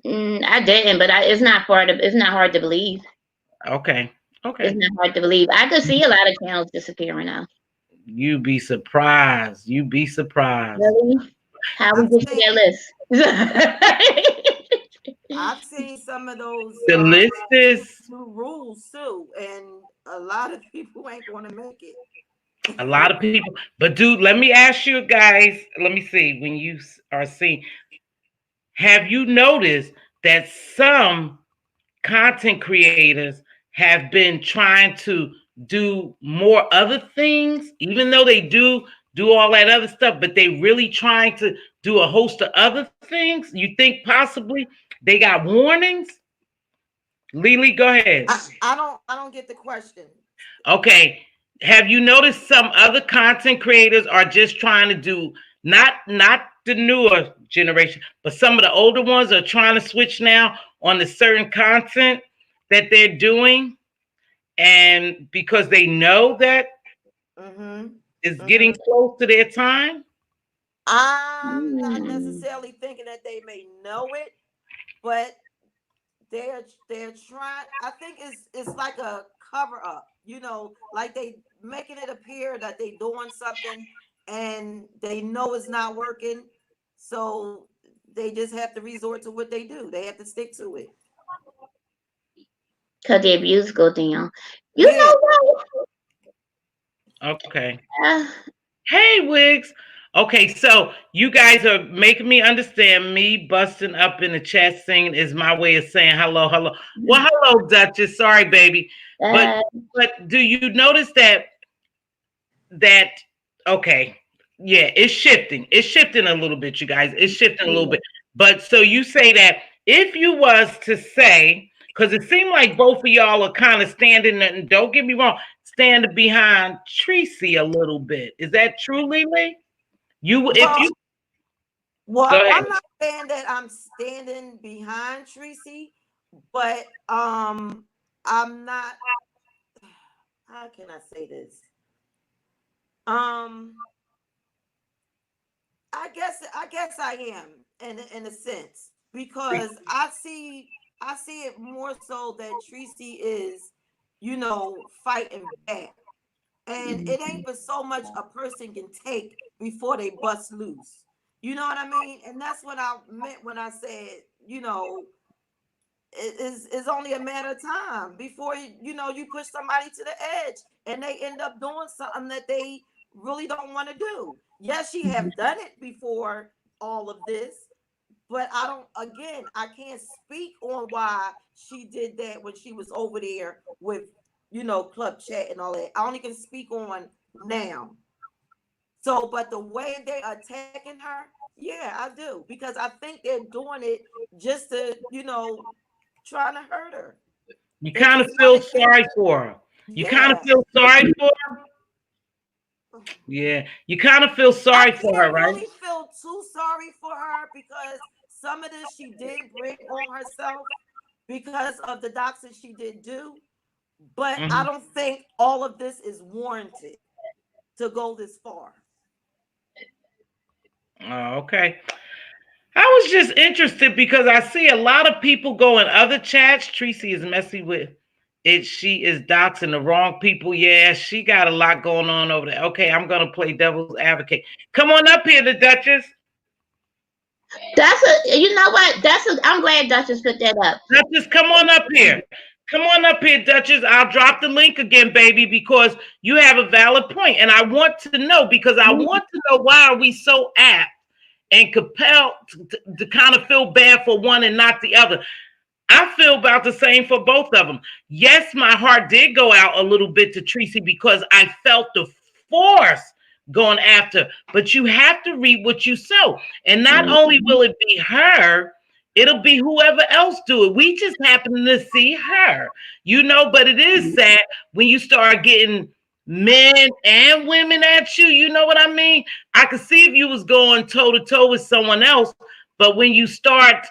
I didn't, but it's not hard to believe. Okay. It's not hard to believe. I could see a lot of channels disappearing now. You'd be surprised. Really? How we get to that list? I've seen some of those. The list is rules too, and a lot of people ain't going to make it. A lot of people. But dude, let me ask you guys. Let me see. When you are seeing, have you noticed that some content creators have been trying to do more other things, even though they do all that other stuff, but they really trying to do a host of other things? You think possibly they got warnings? Lily, go ahead. I don't get the question. Okay. Have you noticed some other content creators are just trying to do not the newer generation, but some of the older ones are trying to switch now on the certain content that they're doing, and because they know that Mm-hmm. it's Mm-hmm. getting close to their time. I'm not Mm. necessarily thinking that they may know it, but they're trying. I think it's like a cover up, like they making it appear that they doing something and they know it's not working, so they just have to resort to what they do. They have to stick to it. Cause their views go down. You Yeah. know what? Okay. Uh, Hey, Wigs. Okay, so you guys are making me understand. Me busting up in the chat singing is my way of saying hello, hello. Well, hello, Duchess. Sorry, baby, but uh, do you notice that okay, yeah, it's shifting. It's shifting a little bit, you guys. It's shifting a little bit. But so you say that if you was to say, because it seemed like both of y'all are kind of standing, and don't get me wrong, standing behind Tracy a little bit. Is that true, Lily? You, if Well, you go well, ahead. I'm not saying that I'm standing behind Tracy, but I'm not. How can I say this? Um, I guess I am in a sense, because I see it more so that Tracy is, fighting back. And it ain't but so much a person can take before they bust loose. You know what I mean? And that's what I meant when I said, it's only a matter of time before you push somebody to the edge and they end up doing something that they really don't want to do. Yes, she have done it before all of this, but I can't speak on why she did that when she was over there with club chat and all that. I only can speak on now. So, but the way they attacking her, yeah, I do, because I think they're doing it just to trying to hurt her. You They kind just of want feel to get. sorry for her. You kind of Yeah. feel sorry for her. Yeah, you kind of feel I sorry for her, can't right? really feel too sorry for her because some of this she did bring on herself because of the doxing she did do. But I Mhm. don't think all of this is warranted to go this far. Oh, okay. I was just interested because I see a lot of people go in other chats. Tracy is messy with it. She is doxing the wrong people. Yeah, she got a lot going on over there. Okay, I'm gonna play devil's advocate. Come on up here, the Duchess. that's a. You know what? That's a. I'm glad Duchess put that up. Duchess, come on up here. Come on up here, Duchess. I'll drop the link again, baby, because you have a valid point, and I want to know because I want to know why are we so apt and compelled to kind of feel bad for one and not the other. I feel about the same for both of them. Yes, my heart did go out a little bit to Tracy because I felt the force going after, but you have to reap what you sow. And not only Mhm. will it be her, it'll be whoever else do it. We just happen to see her, but it is sad when you start getting men and women at you. You know what I mean? I could see if you was going toe to toe with someone else, but when you start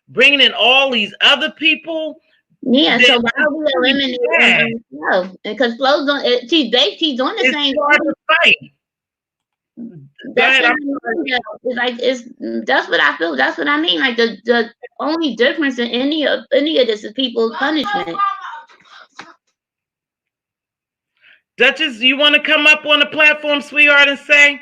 bringing in all these other people, Yeah. then So why are we yeah, eliminating Flo? Because Flo's doing. She's doing the it's same hard thing. to fight. Go That's ahead. what I I'm mean. sorry. It's like that's what I feel. That's what I mean. Like the only difference in any of this is people's punishment. Duchess, you want to come up on the platform, sweetheart, and say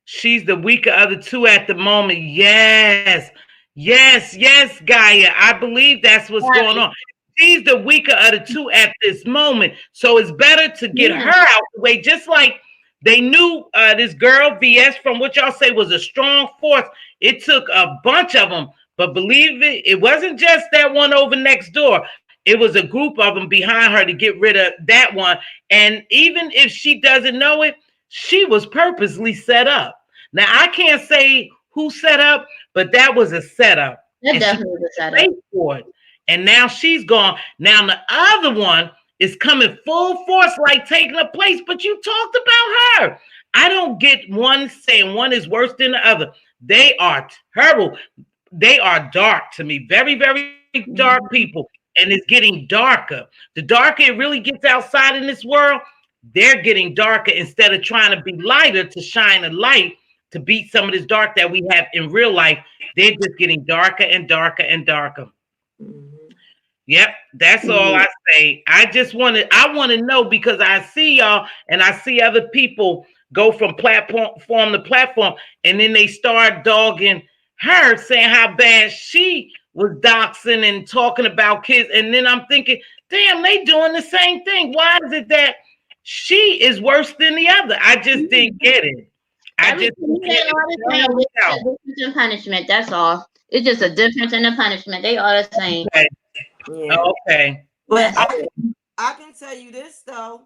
she's the weaker of the two at the moment? Yes, yes, yes, Gaia. I believe that's what's going on. she's the weaker of the two at this moment. So it's better to get her out the way. Just like they knew this girl VS from what y'all say was a strong force. It took a bunch of them, but believe it, it wasn't just that one over next door. It was a group of them behind her to get rid of that one. And even if she doesn't know it, she was purposely set up. Now I can't say who set up, but that was a setup. That definitely was a setup. For it. And now she's gone. Now the other one is coming full force, like taking a place. But you talked about her. I don't get one saying one is worse than the other. They are terrible. They are dark to me. Very, very dark people. And it's getting darker. The darker it really gets outside in this world, they're getting darker instead of trying to be lighter to shine a light to beat some of this dark that we have in real life. They're just getting darker and darker and darker. Yep, that's all I say. I want to know because I see y'all and I see other people go from platform to platform and then they start dogging her, saying how bad she was doxing and talking about kids. And then I'm thinking, damn, they doing the same thing. Why is it that she is worse than the other? I just didn't get it. Difference in punishment. That's all. It's just a difference in the punishment. They are the same. Okay. Yeah. Okay. But I can tell you this though,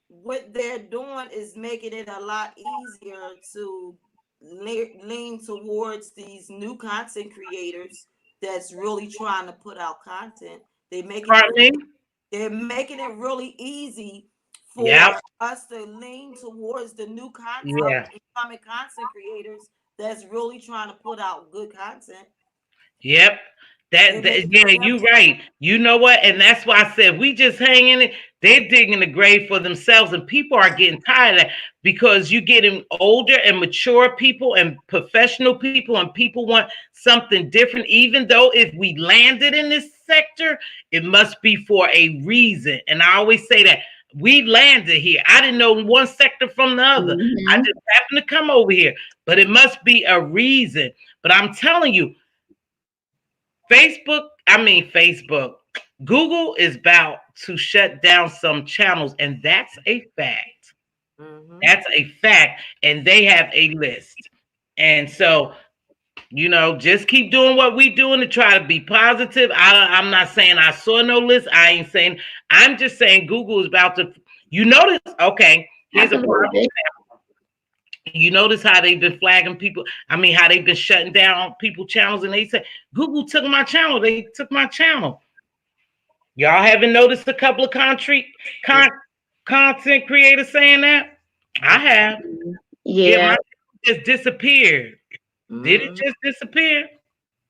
what they're doing is making it a lot easier to lean towards these new content creators that's really trying to put out content. They're making it really easy for us to lean towards the new content, becoming content creators that's really trying to put out good content. Yep. You're right. You know what? And that's why I said we just hang in it. They're digging the grave for themselves, and people are getting tired of that because you're getting older and mature people and professional people, and people want something different. Even though if we landed in this sector, it must be for a reason. And I always say that we landed here. I didn't know one sector from the other. I just happened to come over here, but it must be a reason. But I'm telling you, Facebook, Google is about to shut down some channels, and that's a fact. That's a fact, and they have a list. And so, just keep doing what we doing to try to be positive. I'm not saying I saw no list. I ain't saying. I'm just saying Google is about to. You notice? Okay, here's a problem. You notice how they've been flagging people. How they've been shutting down people channels, and they say Google took my channel. They took my channel. Y'all haven't noticed a couple of content creators saying that? I have. Yeah, my just disappeared. Did it just disappear?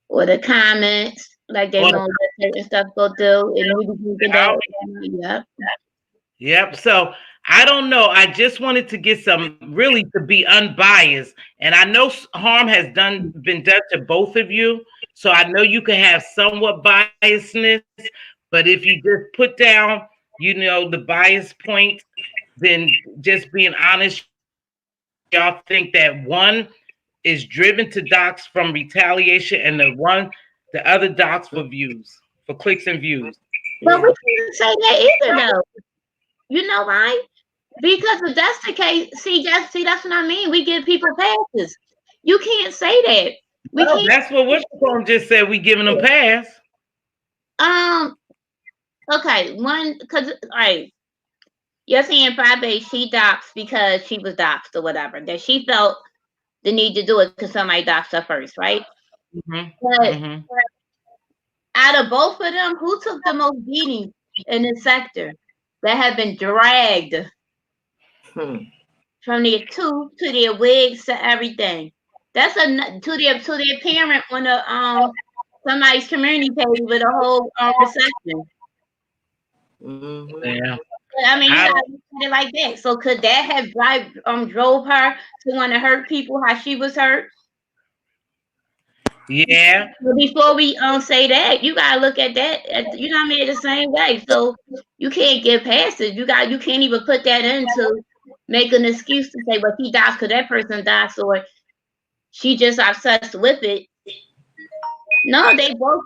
Or the comments, like they won't let certain stuff go through, and Yep. So I don't know. I just wanted to get to be unbiased. And I know harm has been done to both of you. So I know you can have somewhat biasness, but if you just put down, the bias point, then just being honest, y'all think that one is driven to dox from retaliation and the other dox for views, for clicks and views. But we can't say that either though. You know why? Because if that's the case, see, that's what I mean. We give people passes. You can't say that. That's what Wishbone just said. We giving them pass. Okay. Because you're saying probably she doxed because she was doxed or whatever. That she felt the need to do it because somebody doxed her first, right? But out of both of them, who took the most beating in this sector that have been dragged from their tooth to their wigs to everything? That's to their parent on somebody's community page with a whole reception. Yeah. You gotta look at it like that. So could that have drove her to want to hurt people how she was hurt? Yeah. Before we say that, you gotta look at that. The same way. So you can't get past it. You can't even put that into make an excuse to say, well, he dies because that person dies, or she just obsessed with it. No, they both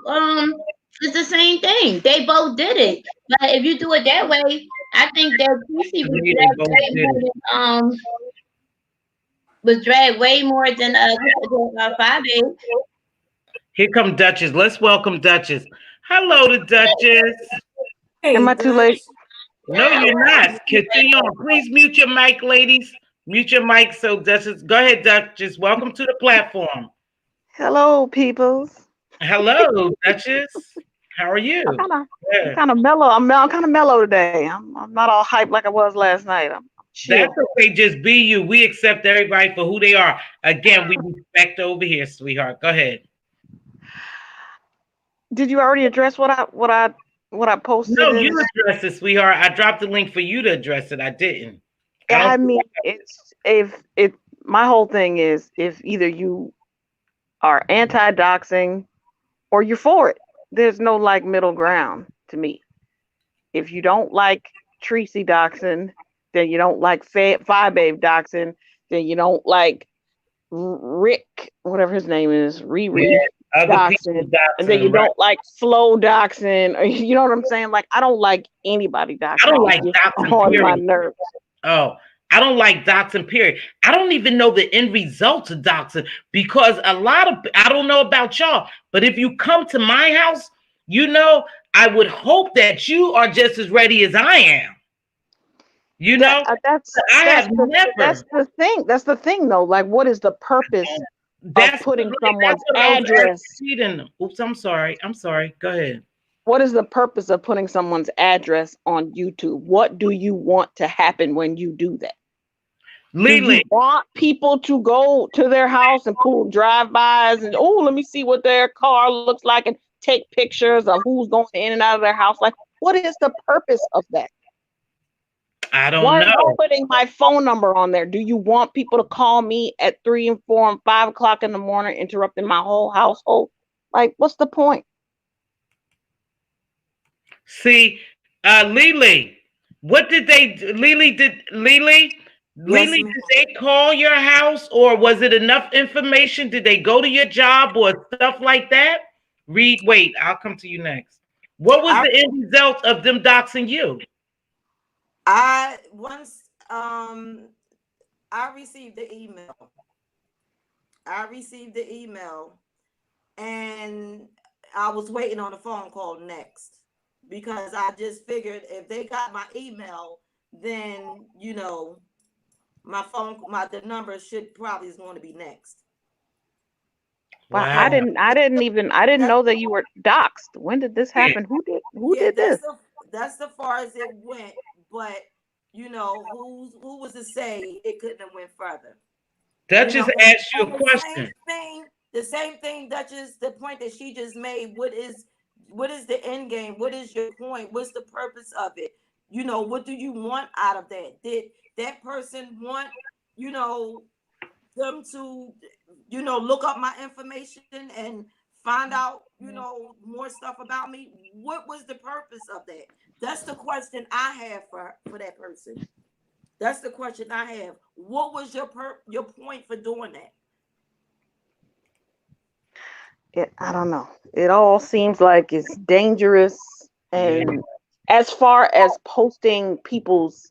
It's the same thing. They both did it. But if you do it that way, I think that Lucy To me, they both did it. was dragged way more than 5A. Here come Duchess. Let's welcome Duchess. Hello to Duchess. Am I too late? No, you're not. Continue on. Please mute your mic, ladies. Mute your mic so Duchess. Go ahead, Duchess. Welcome to the platform. Hello, peoples. Hello, Duchess. How are you? I'm kind of mellow. I'm kind of mellow today. I'm not all hyped like I was last night. I'm chill. That's okay. Just be you. We accept everybody for who they are. Again, we respect over here, sweetheart. Go ahead. Did you already address what I posted? No, you addressed it, sweetheart. I dropped the link for you to address it. I didn't. I mean, my whole thing is if either you are anti-doxing or you're for it. There's no like middle ground to me. If you don't like Tracy doxing, then you don't like Five-Babe doxing, then you don't like Rick, whatever his name is, Riri doxing, and then you don't like Flo doxing, or you know what I'm saying? Like, I don't like anybody doxing. I don't like doxing on my nerves. Oh, I don't like doxing, period. I don't even know the end result of doxing because I don't know about y'all, but if you come to my house, you know, I would hope that you are just as ready as I am. You know, that's the thing. That's the thing, though. Like, what is the purpose of putting someone's address? Oops, I'm sorry. Go ahead. What is the purpose of putting someone's address on YouTube? What do you want to happen when you do that? Do you want people to go to their house and pull drive-bys and let me see what their car looks like and take pictures of who's going in and out of their house? Like, what is the purpose of that? I don't know. Why are you putting my phone number on there? Do you want people to call me at 3 and 4 and 5 o'clock in the morning, interrupting my whole household? Like, what's the point? See, Lily, what did they? Lily, did they call your house, or was it enough information? Did they go to your job or stuff like that? Wait, I'll come to you next. What was the end result of them doxing you? I received the email. And I was waiting on a phone call next because I just figured if they got my email, then the number should probably is going to be next. Wow. I didn't know that you were doxxed. When did this happen? Who did this? That's the far as it went, but who was to say it couldn't have went further? Duchess asked you a question. The same thing, Duchess, the point that she just made. What is the end game? What is your point? What's the purpose of it? What do you want out of that? Did that person want, them to, look up my information and find out, more stuff about me? What was the purpose of that? That's the question I have for that person. That's the question I have. What was your point for doing that? I don't know. It all seems like it's dangerous. And as far as posting people's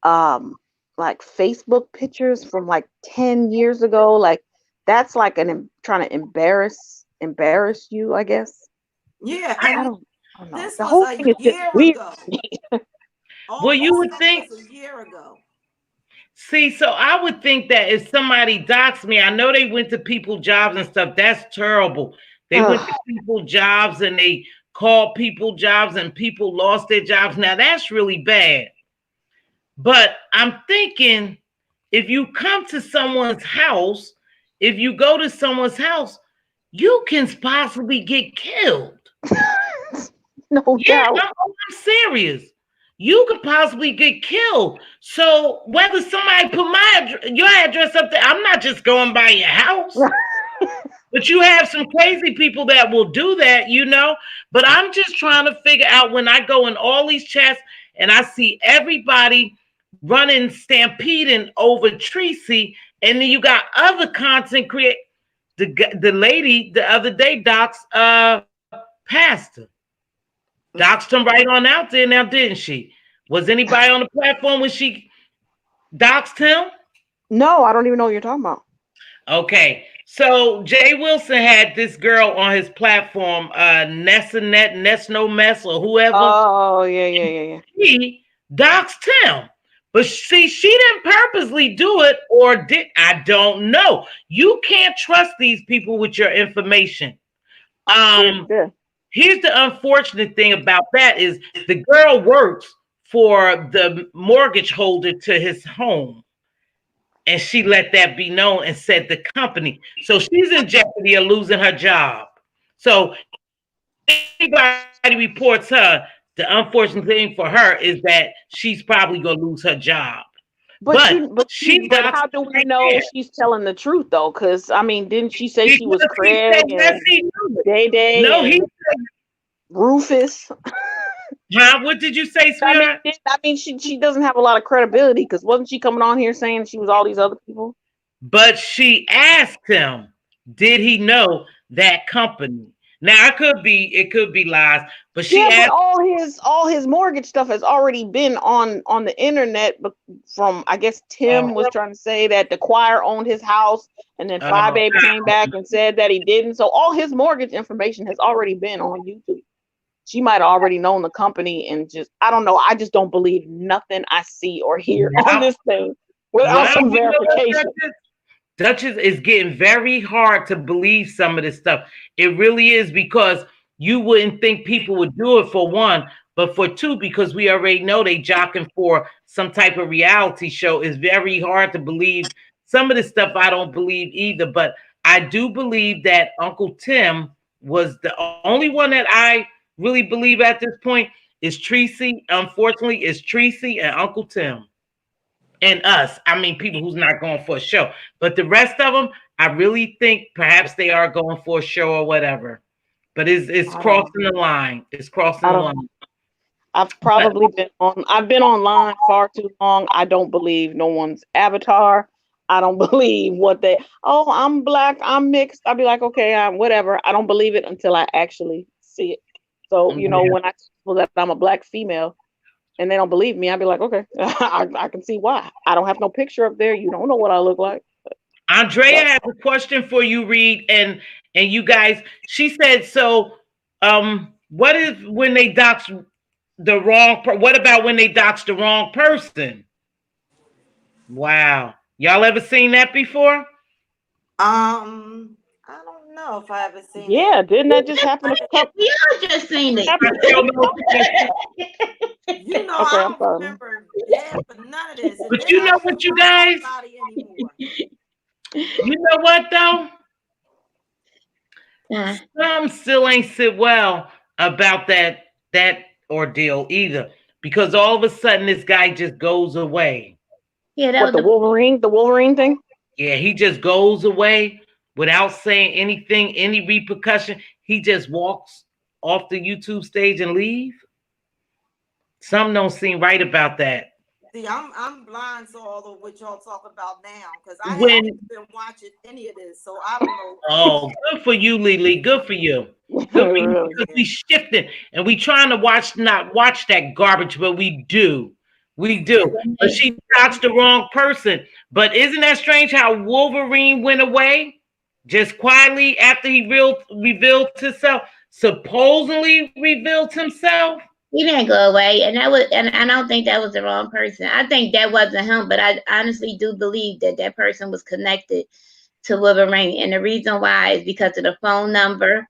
like Facebook pictures from like 10 years ago, like that's like trying to embarrass you, I guess. Yeah, I don't know. This the was whole a thing is year just weird. ago. Well, you would think a year ago. See, so I would think that if somebody doxed me, I know they went to people's jobs and stuff. That's terrible. They went to people's jobs and they called people jobs and people lost their jobs. Now that's really bad. But I'm thinking if you come to someone's house, if you go to someone's house, you can possibly get killed. No doubt. I'm serious. You could possibly get killed. So whether somebody put your address up there, I'm not just going by your house. But you have some crazy people that will do that, But I'm just trying to figure out when I go in all these chats and I see everybody running, stampeding over Tracy, and then you got other content create. The lady the other day doxed Pastor. Doxed him right on out there now, didn't she? Was anybody on the platform when she doxed him? No, I don't even know what you're talking about. Okay. So Jay Wilson had this girl on his platform, Ness No Mess or whoever. Oh, yeah. He doxed him. But see, she didn't purposely do it, or did I don't know. You can't trust these people with your information. Yeah. Here's the unfortunate thing about that is the girl works for the mortgage holder to his home. And she let that be known and said the company. So she's in jeopardy of losing her job. So anybody reports her, the unfortunate thing for her is that she's probably gonna lose her job. But how do we know she's telling the truth though? Because I mean, didn't she say she was Craig and Day Day? No, he said Rufus. Huh? What did you say, sweetheart? I mean, she doesn't have a lot of credibility because wasn't she coming on here saying she was all these other people? But she asked him, did he know that company? Now it could be lies, but she asked. But all his mortgage stuff has already been on the internet. From I guess Tim was trying to say that the choir owned his house, and then Phi Babe came back and said that he didn't. So all his mortgage information has already been on YouTube. She might have already known the company and just, I don't know. I just don't believe nothing I see or hear on this thing without some verification. Duchess, is getting very hard to believe some of this stuff. It really is, because you wouldn't think people would do it, for one, but for two, because we already know they jockeying for some type of reality show. It's very hard to believe some of this stuff. I don't believe either, but I do believe that Uncle Tim was the only one that I really believe at this point is Tracy. Unfortunately, it's Tracy and Uncle Tim and us. I mean, people who's not going for a show, but the rest of them, I really think perhaps they are going for a show or whatever. But it's crossing the line. It's crossing the line. I've been online far too long. I don't believe no one's avatar. I don't believe I'm black, I'm mixed. I'll be like, okay, I'm whatever. I don't believe it until I actually see it. So, when I tell that I'm a black female and they don't believe me, I'd be like, okay, I can see why. I don't have no picture up there. You don't know what I look like. Andrea has a question for you, Reed, and you guys. She said, so what if when they dox the wrong what about when they dox the wrong person? Wow. Y'all ever seen that before? I don't know if I ever seen that. Didn't that just happen? We all just seen it. I don't remember for none of this. But you know what, you guys? You know what though? Some still ain't sit well about that ordeal either, because all of a sudden this guy just goes away. Yeah, that was the Wolverine thing. Yeah, he just goes away without saying anything, any repercussion. He just walks off the YouTube stage and leave. Some don't seem right about that. See, I'm blind to all of what y'all talking about now, because I haven't been watching any of this, so I don't know. Oh, good for you, Lily. Good for you. Good for you, because we shifted and we trying to not watch that garbage, but we do. We do. But she doxed the wrong person. But isn't that strange how Wolverine went away just quietly after he revealed himself? Supposedly revealed himself. He didn't go away, and I don't think that was the wrong person. I think that wasn't him, but I honestly do believe that person was connected to Wolverine, and the reason why is because of the phone number.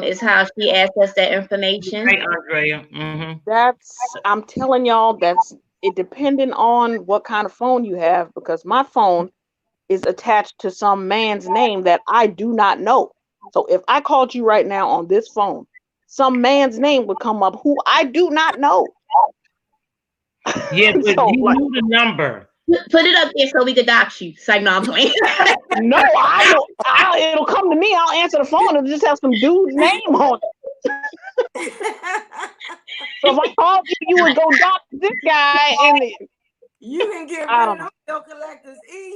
Is how she asked us that information. Right, Andrea. Mm-hmm. I'm telling y'all, that's it, depending on what kind of phone you have, because my phone is attached to some man's name that I do not know. So if I called you right now on this phone, some man's name would come up who I do not know. Yeah, but he knew the number. Put it up there so we could dox you. It's like, no, I'm playing. No, it'll come to me. I'll answer the phone. It'll just have some dude's name on it. So if I called you, you would go dox this guy, and you can get rid of bill collectors easy.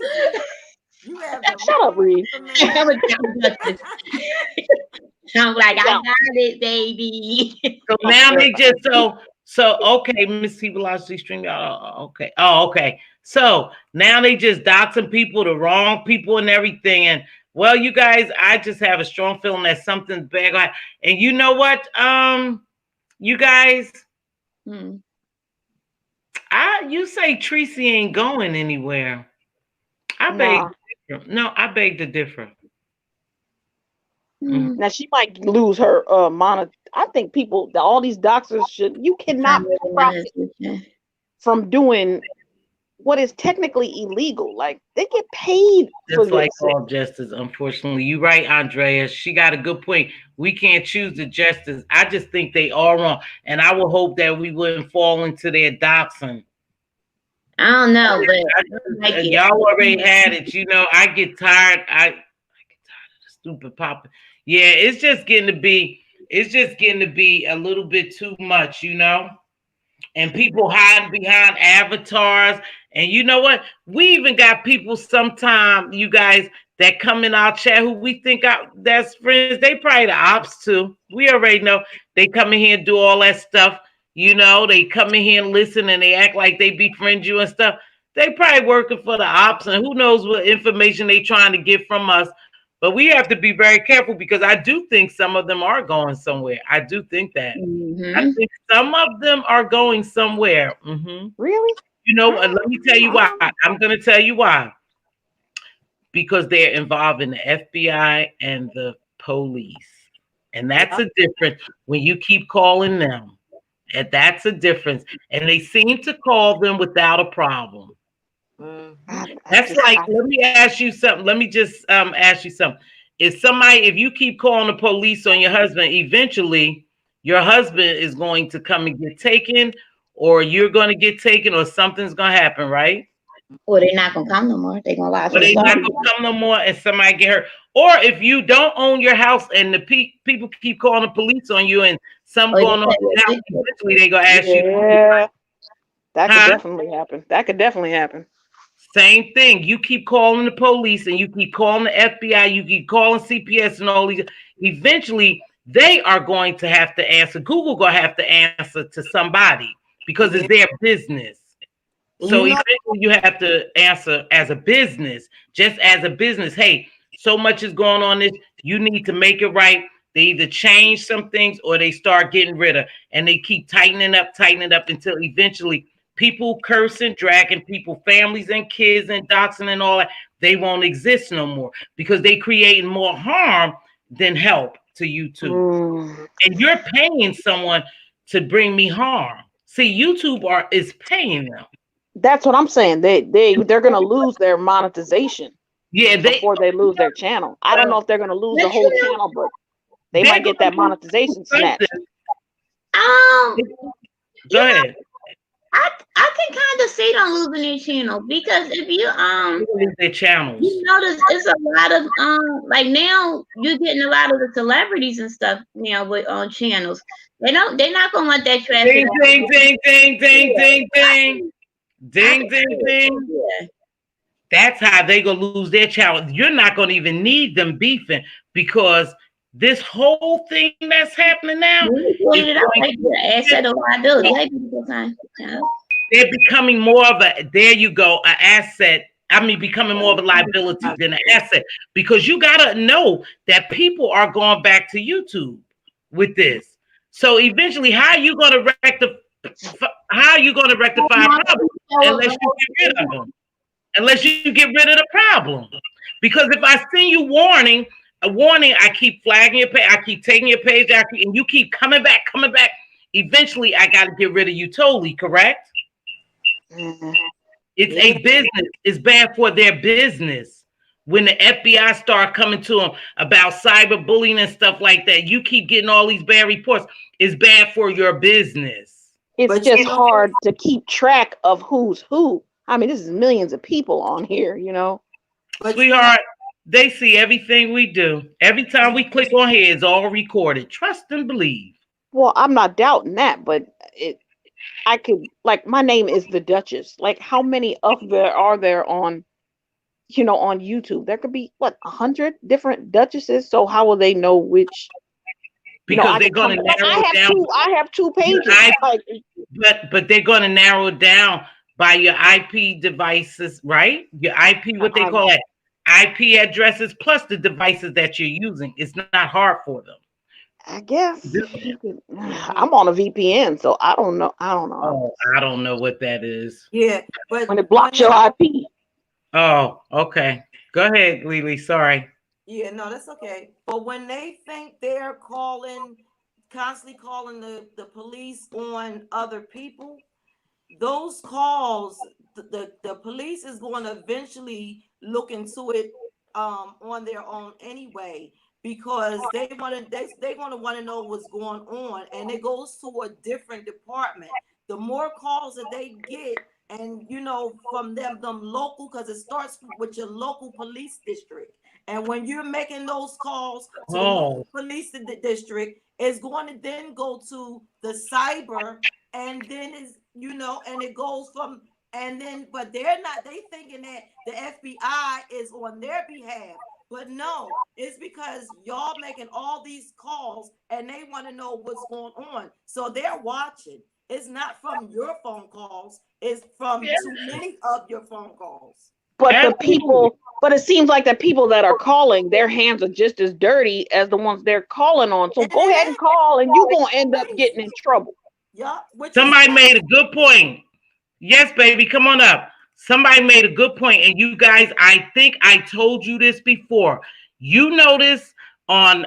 You have shut up, Reed. I'm like, I got it, baby. So now they just so okay, Mz.Teavalocity stream. Okay. Oh, okay. So now they just doxing people, the wrong people and everything. And well, you guys, I just have a strong feeling that something's bad. And you know what? You guys, you say Tracy ain't going anywhere. I beg to differ. No, I beg to differ. Now she might lose her I think all these doxers you cannot profit from doing what is technically illegal. Like they get paid for Just like this. all justice, unfortunately. You're right, Andrea. She got a good point. We can't choose the justice. I just think they are wrong. And I would hope that we wouldn't fall into their doxing. I don't know, but y'all already had it. You know, I get tired. I get tired of the stupid pop. Yeah, it's just getting to be a little bit too much, you know. And people hiding behind avatars. And you know what? We even got people sometimes, you guys, that come in our chat who we think that's friends. They probably the ops too. We already know they come in here and do all that stuff. You know, they come in here and listen and they act like they befriend you and stuff. They probably working for the ops and who knows what information they trying to get from us. But we have to be very careful because I do think some of them are going somewhere. I do think that. I think some of them are going somewhere. Really? You know, let me tell you why. I'm going to tell you why. Because they're involved in the FBI and the police. And that's a difference when you keep calling them. And that's a difference. And they seem to call them without a problem. That's like, let me ask you something. Let me just ask you something. If you keep calling the police on your husband, eventually your husband is going to come and get taken, or you're going to get taken, or something's going to happen, right? Or they're not going to come no more. They're going to lie. Or they're not going to come no more and somebody get hurt. Or if you don't own your house and the people keep calling the police on you and something going on in the house, eventually they're going to ask you. Yeah, that could definitely happen. That could definitely happen. Same thing. You keep calling the police and you keep calling the FBI, you keep calling CPS and all these. Eventually, they are going to have to answer. Google going to have to answer to somebody because it's their business. So eventually you have to answer as a business, just as a business. Hey, so much is going on this. You need to make it right. They either change some things or they start getting rid of, and they keep tightening up until eventually people cursing, dragging people, families and kids and doxing and all that, they won't exist no more because they creating more harm than help to YouTube. And you're paying someone to bring me harm. See, YouTube is paying them. That's what I'm saying. They're gonna lose their monetization. Yeah, before they lose their channel. I don't know if they're gonna lose the whole channel, but they might get that monetization snatched. Go ahead. I can kind of see them losing their channel because if you lose their channels, you notice it's a lot of like now you're getting a lot of the celebrities and stuff now with on channels. They're not gonna want that traffic. Ding ding ding ding ding ding ding ding ding ding. Yeah. That's how they gonna lose their channel. You're not gonna even need them beefing because this whole thing that's happening now, they're becoming more of an asset. I mean, becoming more of a liability than an asset because you gotta know that people are going back to YouTube with this. So eventually, how are you gonna rectify a problem unless you get rid of them? Unless you get rid of the problem. Because if I send you a warning, I keep flagging your page, I keep taking your page out, and you keep coming back. Eventually, I got to get rid of you totally, correct? It's a business. It's bad for their business. When the FBI start coming to them about cyberbullying and stuff like that, you keep getting all these bad reports. It's bad for your business. It's just hard to keep track of who's who. I mean, this is millions of people on here, you know. But sweetheart, they see everything we do. Every time we click on here, it's all recorded. Trust and believe. Well, I'm not doubting that, but I could, like, my name is the Duchess. Like, how many are there on, on YouTube? There could be 100 different Duchesses. So how will they know which because they're going to narrow it down. I have 2 pages. But they're going to narrow it down by your IP devices, right? Your IP, what they call it, IP addresses plus the devices that you're using. It's not hard for them. I guess I'm on a VPN, so I don't know. Oh, I don't know what that is. Yeah, but when it blocks your IP. Oh, okay. Go ahead, Lily. Sorry. Yeah, no, that's okay. But when they think they're constantly calling the police on other people, those calls, the police is going to eventually look into it on their own anyway, because they're going to want to know what's going on, and it goes to a different department. The more calls that they get, and from them local, because it starts with your local police district, and when you're making those calls to the local police district, it's going to then go to the cyber, and then and it goes from, and then, but they thinking that the FBI is on their behalf. But no, it's because y'all making all these calls and they want to know what's going on. So they're watching. It's not from your phone calls. It's from too many of your phone calls. But but it seems like the people that are calling, their hands are just as dirty as the ones they're calling on. So go ahead and call, and you're going to end up getting in trouble. Yeah. Somebody made a good point. Yes, baby, come on up. Somebody made a good point, and you guys, I think I told you this before. You notice on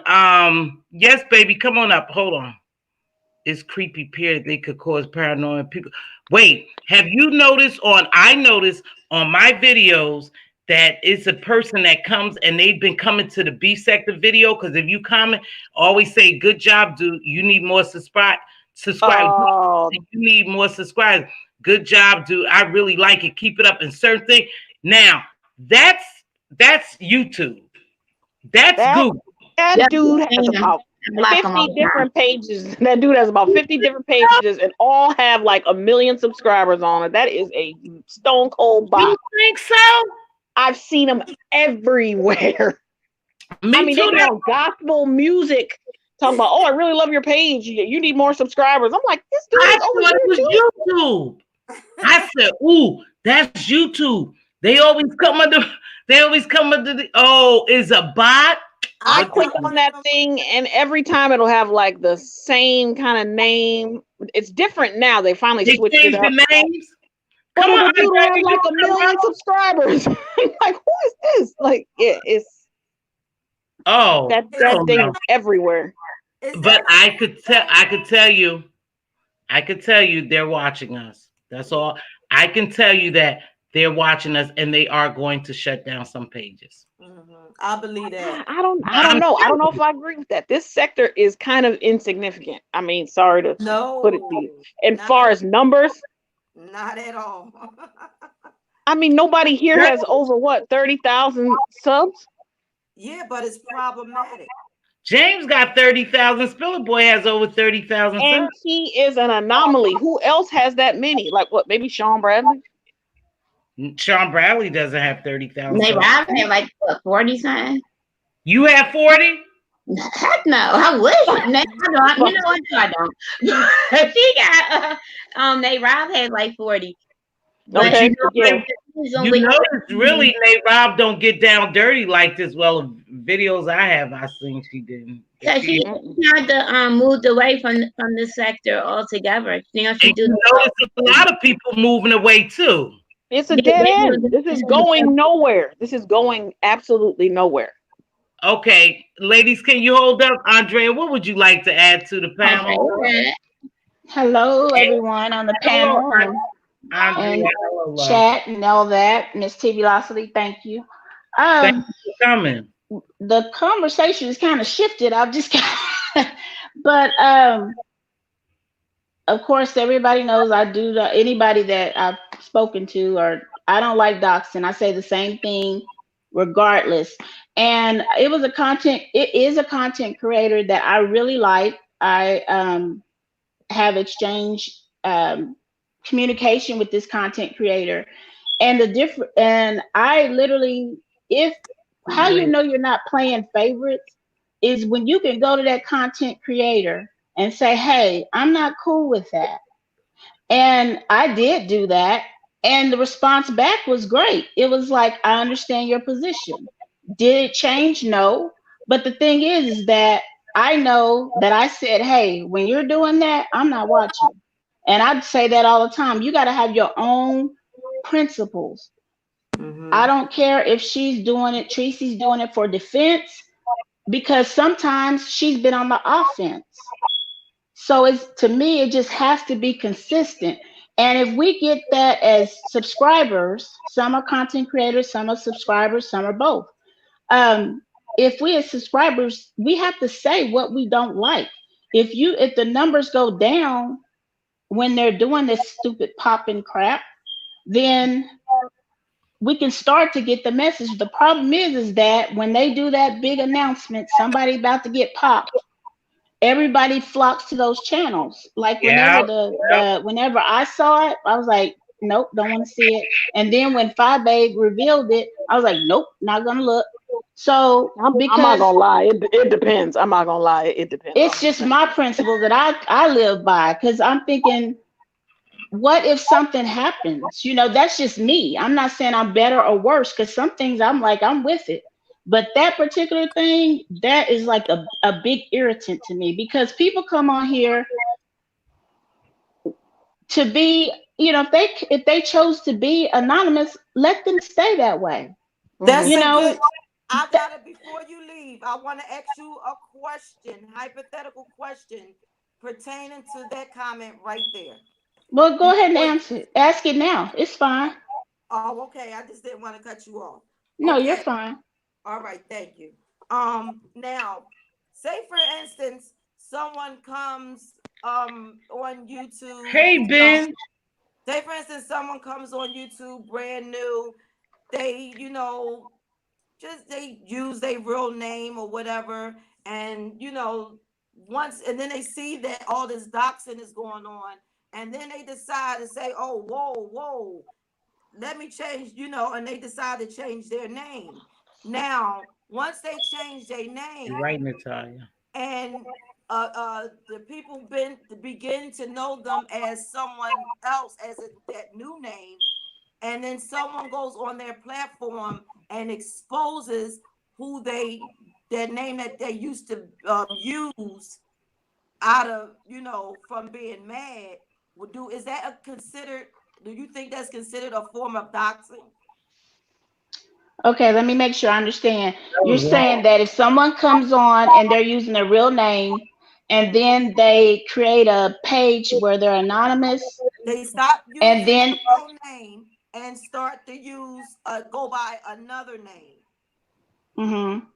yes, baby, come on up. Hold on. It's creepy period. They could cause paranoia. People. Wait, have you noticed I noticed on my videos that it's a person that comes, and they've been coming to the B sector video, because if you comment, always say, good job, dude. You need more subscribe. Oh. You need more subscribers. Good job, dude. I really like it. Keep it up. And certain thing. Now, that's YouTube. That's Google. That dude has about 50 different pages. That dude has about 50 different pages, and all have like 1 million subscribers on it. That is a stone cold bot. You think so? I've seen them everywhere. They get on gospel music talking about, I really love your page. You need more subscribers. I'm like, this dude is over YouTube. I said, ooh, that's YouTube. They always come under the, is a bot. I click on that thing, and every time it'll have like the same kind of name. It's different now. They finally switched it up. The names. Come on, dude, have like 1 million subscribers. I'm like, who is this? Like, it's that thing is everywhere. But I could tell you they're watching us. That's all. I can tell you that they're watching us, and they are going to shut down some pages. Mm-hmm. I believe that. I don't know. I don't know if I agree with that. This sector is kind of insignificant. I mean, sorry to put it to you. As far as numbers, not at all. I mean, nobody here has over 30,000 subs. Yeah, but it's problematic. James got 30,000. Spiller Boy has over 30,000 subs. And he is an anomaly. Who else has that many? Like what? Maybe Sean Bradley? Sean Bradley doesn't have 30,000. Maybe I have like 40 something. You have 40? Heck no, I wish. No, I don't. You know what? No, I don't. She got Nate Rob had like 40. But okay, you notice really Nate Rob don't get down dirty like this. Well, videos I seen she didn't. Because she had to moved away from this sector altogether. She notice a lot of people moving away too. It's a dead end. This is going nowhere. This is going absolutely nowhere. Okay, ladies, can you hold up? Andrea, what would you like to add to the panel? Okay. Hello, everyone on the panel and chat and all that. Mz.Teavalocity, thank you. Thank you for coming. The conversation has kind of shifted. I've just but of course, everybody knows I do. Anybody that I've spoken to, or I don't like doxing. I say the same thing regardless. And it is a content creator that I really like. I have exchanged communication with this content creator, and I literally, how you know you're not playing favorites is when you can go to that content creator and say, hey, I'm not cool with that. And I did do that. And the response back was great. It was like, I understand your position. Did it change? No. But the thing is that I know that I said, hey, when you're doing that, I'm not watching. And I'd say that all the time. You got to have your own principles. I don't care if she's doing it, Tracy's doing it for defense, because sometimes she's been on the offense. So it's, to me, it just has to be consistent. And if we get that as subscribers, some are content creators, some are subscribers, some are both. If we as subscribers, we have to say what we don't like. If the numbers go down when they're doing this stupid popping crap, then we can start to get the message. The problem is that when they do that big announcement, somebody about to get popped, everybody flocks to those channels. Like whenever whenever I saw it, I was like, nope, don't want to see it. And then when Five Babe revealed it, I was like, nope, not gonna look. So I'm not gonna lie, it depends. I'm not gonna lie, it depends. It's just my principle that I live by, because I'm thinking, what if something happens? That's just me. I'm not saying I'm better or worse, because some things I'm like, I'm with it. But that particular thing, that is like a big irritant to me, because people come on here to be, if they chose to be anonymous, let them stay that way. That's good. I got it. Before you leave, I want to ask you a question, hypothetical question pertaining to that comment right there. Well, go ahead and answer it. Ask it now. It's fine. Oh, okay. I just didn't want to cut you off. No, okay. You're fine. All right, thank you. Now, say for instance, someone comes on YouTube. Hey, Ben. Say for instance, someone comes on YouTube brand new. They, just they use their real name or whatever, and and then they see that all this doxing is going on, and then they decide to say, oh, whoa, let me change, and they decide to change their name. Now, once they change their name, you're right, Natalia, and the people begin to know them as someone else, as that new name, and then someone goes on their platform and exposes their name that they used to use out of, from being mad. Is that considered? Do you think that's considered a form of doxing? Okay, let me make sure I understand. You're saying that if someone comes on and they're using a real name, and then they create a page where they're anonymous, they stop using and then their real name and start to go by another name. Mm-hmm.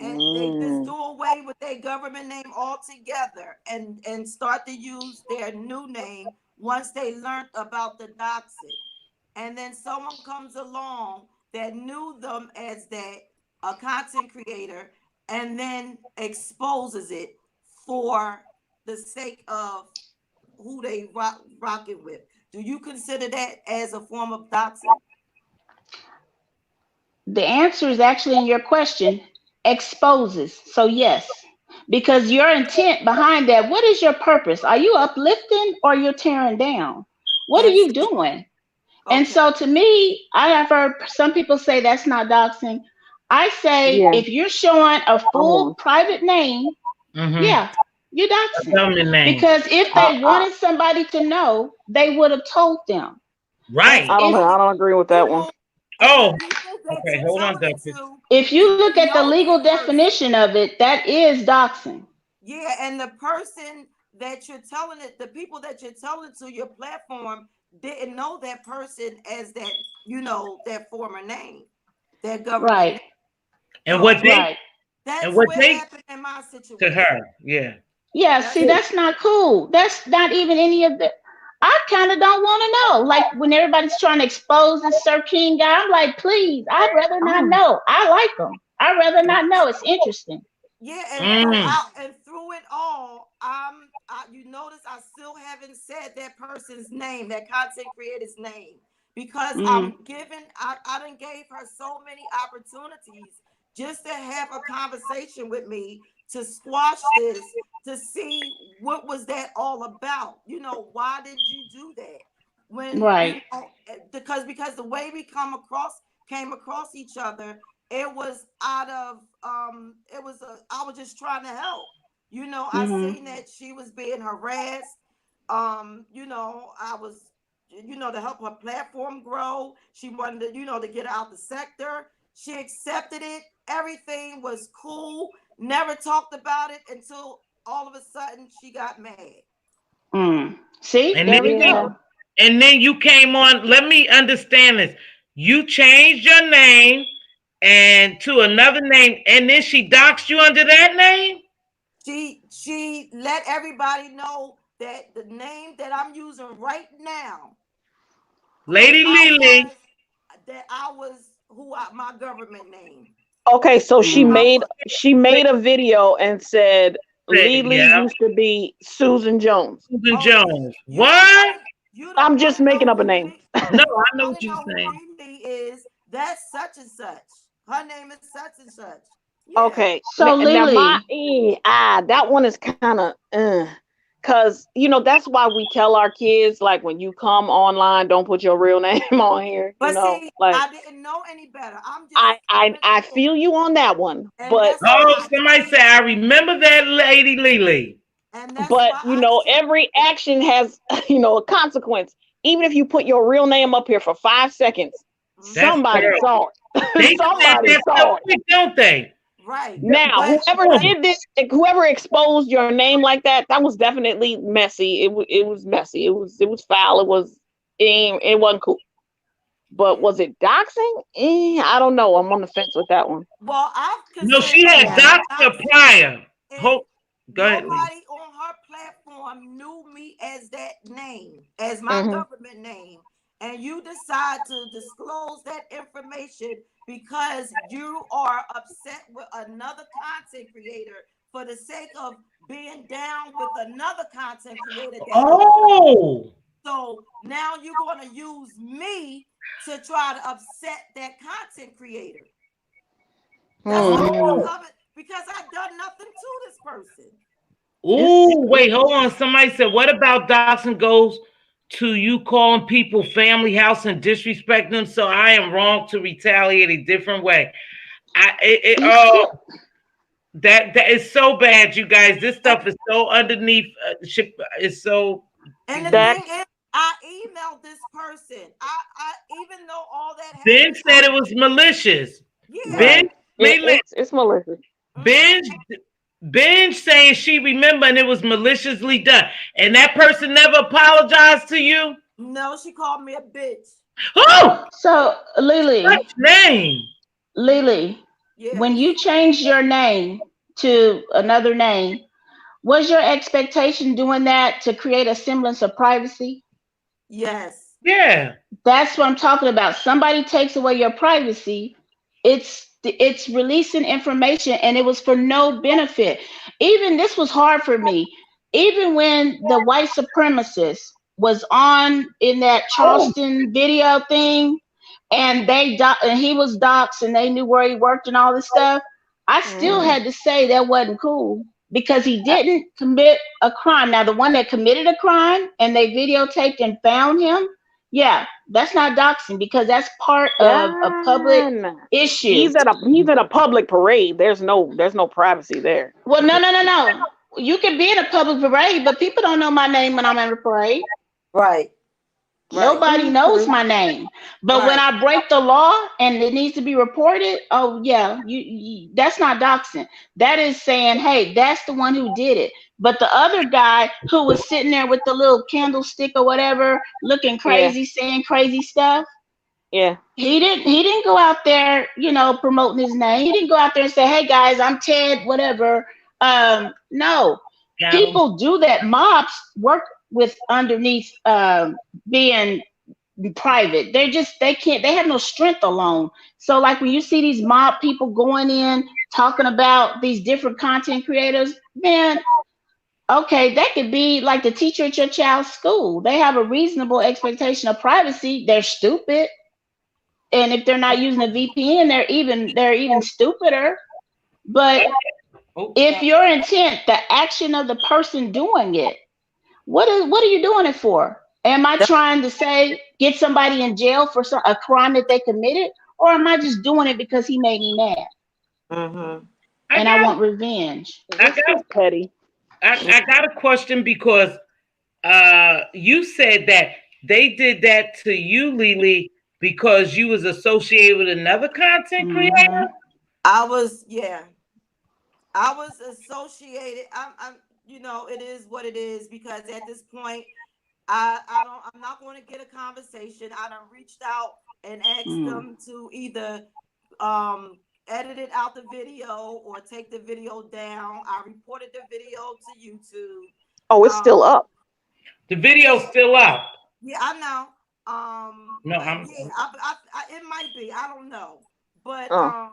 And they just do away with their government name altogether and start to use their new name once they learned about the doxing. And then someone comes along that knew them as a content creator, and then exposes it for the sake of who they rocking with. Do you consider that as a form of doxing? The answer is actually in your question, exposes. So yes, because your intent behind that, what is your purpose? Are you uplifting or you're tearing down? What are you doing? Okay. And so to me, I have heard some people say that's not doxing. I say if you're showing a full private name, yeah, you're doxing. Because if they wanted somebody to know, they would have told them. Right. I don't agree with that one. Oh, okay, hold on, if you look at the legal definition of it, that is doxing. Yeah, and the person that you're telling it, the people that you're telling to your platform didn't know that person as that, that former name, that government. Right. Name. And what they happened in my situation. To her, yeah. Yeah, see, that's not cool. That's not even any of the. I kind of don't want to know. Like when everybody's trying to expose this Sir King guy, I'm like, please, I'd rather not know. I like him. I'd rather not know. It's interesting. Yeah, and through it all, you notice I still haven't said that person's name, that content creator's name, because I done gave her so many opportunities just to have a conversation with me to squash this, to see what was that all about. You know, why did you do that? When Right. you know, because the way we came across each other, it was out of I was just trying to help. You know, I Mhm. seen that she was being harassed. You know, I was, you know, to help her platform grow. She wanted to, you know, to get out the sector. She accepted it. Everything was cool. Never talked about it until all of a sudden she got mad. Mm. See, And there we then go. and then you came on. Let me understand this. You changed your name and to another name, and then she doxed you under that name? She let everybody know that the name that I'm using right now, Lady I Lily. was I was my government name. Okay, so Mm. she made a video and said Lily Yeah, used to be Susan Jones. Susan Oh, Jones. you don't want What? to you I'm don't want just to making know up a who name. No, you don't I know want what to you're know who saying. Lily is. That's such and such. Her name is such and such. Yeah. Okay, So now Lily, that one is kind of because that's why we tell our kids, like, when you come online, don't put your real name on here. But see, Like, I didn't know any better. I'm I just I coming I in, feel you on that one, and but that's Oh, why somebody said I remember that Lady Lily. I every action has a consequence. Even if you put your real name up here for 5 seconds, That's Mhm. somebody true. saw They it. said Somebody that stuff saw it. quick, don't they? Right. Now, whoever But did this, whoever exposed your name like that, that was definitely messy. It was messy. It was foul. It wasn't cool. But yeah. was it doxing? I don't know. I'm on the fence with that one. Well, I've No, considered she had yeah. Dr. Prior. if Hope. Go ahead, Lee. nobody on her platform knew me as that name, as my Hmm. government name, and you decide to disclose that information because you are upset with another content creator for the sake of being down with another content creator that don't like you. Oh, So now you're going to use me to try to upset that content creator. That's Hmm. all oh, because I've done nothing to this person. It's ooh, wait, hold on. Somebody said, what about doxing goes to you calling people family house and disrespecting them? So I am wrong to retaliate a different way. That is so bad, you guys. This And, stuff is so underneath. It's so. and the that. thing is, I emailed this person. I even though all that Ben happened, said it was malicious. yeah. Ben, Right. It's malicious. Mhm. Ben, Ben saying she remember and it was maliciously done, and that person never apologized to you. No, she called me a bitch. Oh, So such name. Lily, when Yes. you changed your name to another name, was your expectation doing that to create a semblance of privacy? Yes. Yeah. That's what I'm talking about. Somebody takes away your privacy. It's releasing information, and it was for no benefit. Even this was hard for me. Even when the white supremacist was on in that Oh, Charleston video thing, and and he was doxxed, and they knew where he worked and all this stuff, I still Hmm. had to say that wasn't cool because he I, didn't commit a crime. Now, the one that committed a crime and they videotaped and found him, yeah, that's not doxing because that's part of a public yeah, issue. he's at a public parade. There's no privacy there. Well, no. You can be in a public parade, but people don't know my name when I'm in a parade. Right. Right. Nobody knows True. my name. But when Right. I break the law and it needs to be reported, oh yeah, that's not doxing. That is saying, hey, that's the one who did it. But the other guy who was sitting there with the little candlestick or whatever, looking Yeah, crazy, saying crazy stuff, yeah, he didn't go out there, promoting his name. He didn't go out there and say, "Hey guys, I'm Ted, whatever." No, got him. people do that. Mobs work with underneath being private. They have no strength alone. So like when you see these mob people going in talking about these different content creators, man, okay, that could be like the teacher at your child's school. They have a reasonable expectation of privacy. They're stupid. And if they're not using a VPN, they're even stupider. But if your intent, the action of the person doing it, what are you doing it for? Am I trying to say get somebody in jail for a crime that they committed, or am I just doing it because he made me mad and I want revenge? This is petty. I got a question because you said that they did that to you, Lily, because you was associated with another content creator. I was associated. I'm it is what it is, because at this point I'm not going to get a conversation. I done reached out and asked them to either edit it out the video or take the video down. I reported the video to YouTube. Oh, it's still up. The video's still up. Yeah, I know. No, I'm. It might be. I don't know, but I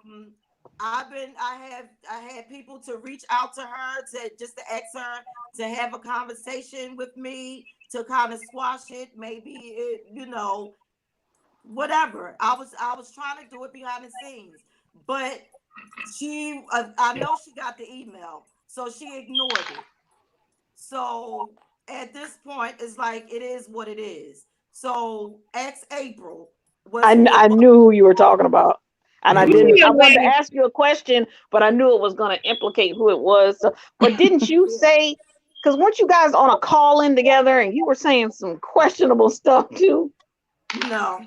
had people to reach out to her to ask her to have a conversation with me to kind of squash it. Maybe whatever. I was trying to do it behind the scenes, but I know she got the email, so she ignored it. So at this point, it's like it is what it is. So ex April was. I knew who you were talking about. And I wanted to ask you a question, but I knew it was going to implicate who it was. So, but didn't you say, because weren't you guys on a call in together and you were saying some questionable stuff too? No.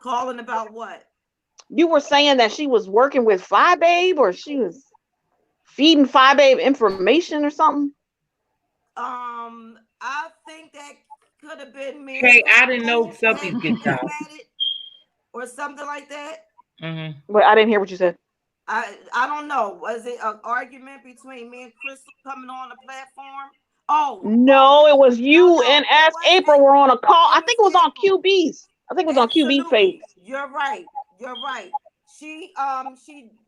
Calling about what? You were saying that she was working with Phi Babe, or she was feeding Phi Babe information or something? I think that could have been me. Hey, I didn't know something get done. Or something like that. But I didn't hear what you said. I don't know. Was it an argument between me and Crystal coming on the platform? Oh no, it was you and Ask April were on a call. I think it was on QB's. I think it was on QB's page. You're right. She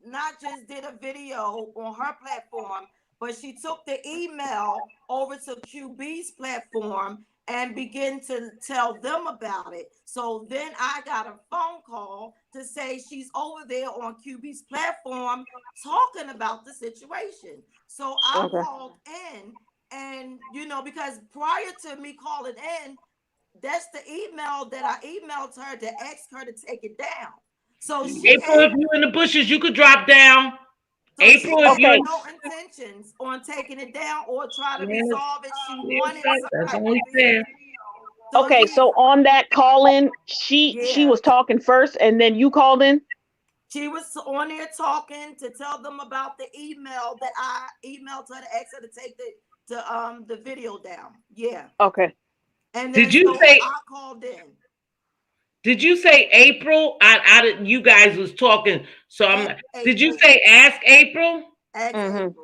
not just did a video on her platform, but she took the email over to QB's platform and begin to tell them about it. So then I got a phone call to say she's over there on QB's platform talking about the situation. So I called in, and because prior to me calling in, that's the email that I emailed her to ask her to take it down. So April, if you're in the bushes, you could drop down. So April, if you had no intentions on taking it down or try to resolve it, she wanted something. Okay, so on that call in, she was talking first, and then you called in. She was on there talking to tell them about the email that I emailed her to ask her to take the video down. Yeah. Okay. And then I called in. Did you say April? I didn't. You guys was talking. So did you say ask April? Ask April.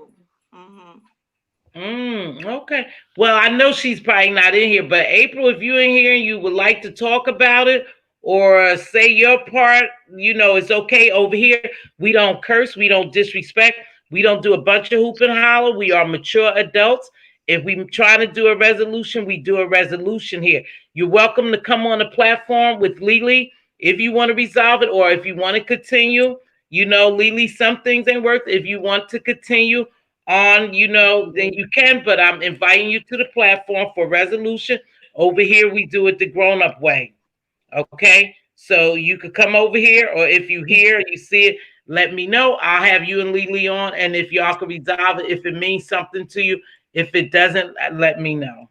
Okay. Well, I know she's probably not in here, but April, if you're in here and you would like to talk about it or say your part, it's okay. Over here, we don't curse, we don't disrespect, we don't do a bunch of hoop and holler. We are mature adults. If we try to do a resolution, we do a resolution here. You're welcome to come on the platform with Lily if you want to resolve it, or if you want to continue. Lily, some things ain't worth it. If you want to continue on, then you can, but I'm inviting you to the platform for resolution. Over here, we do it the grown-up way. Okay? So you could come over here, or if you hear and you see it, let me know. I'll have you and Lily on, and if y'all can resolve it, if it means something to you. If it doesn't, let me know.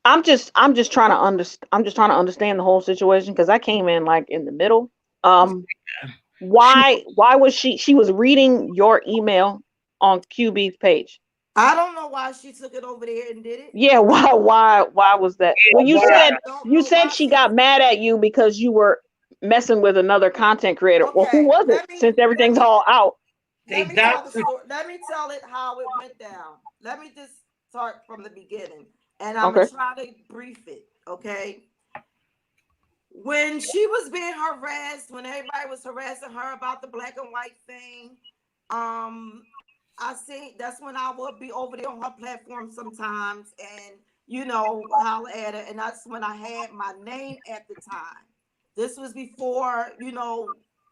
I'm just trying to understand the whole situation, because I came in like in the middle. Why was she was reading your email on QB's page? I don't know why she took it over there and did it. Yeah, why was that? Well, you said she got mad at you because you were messing with another content creator. Okay, well, who was it? Since everything's all out. Let me tell it how it went down. Let me just start from the beginning, and I'm gonna try to brief it. Okay. When she was being harassed, when everybody was harassing her about the black and white thing, I see that's when I would be over there on her platform sometimes, and holler at her, and that's when I had my name at the time. This was before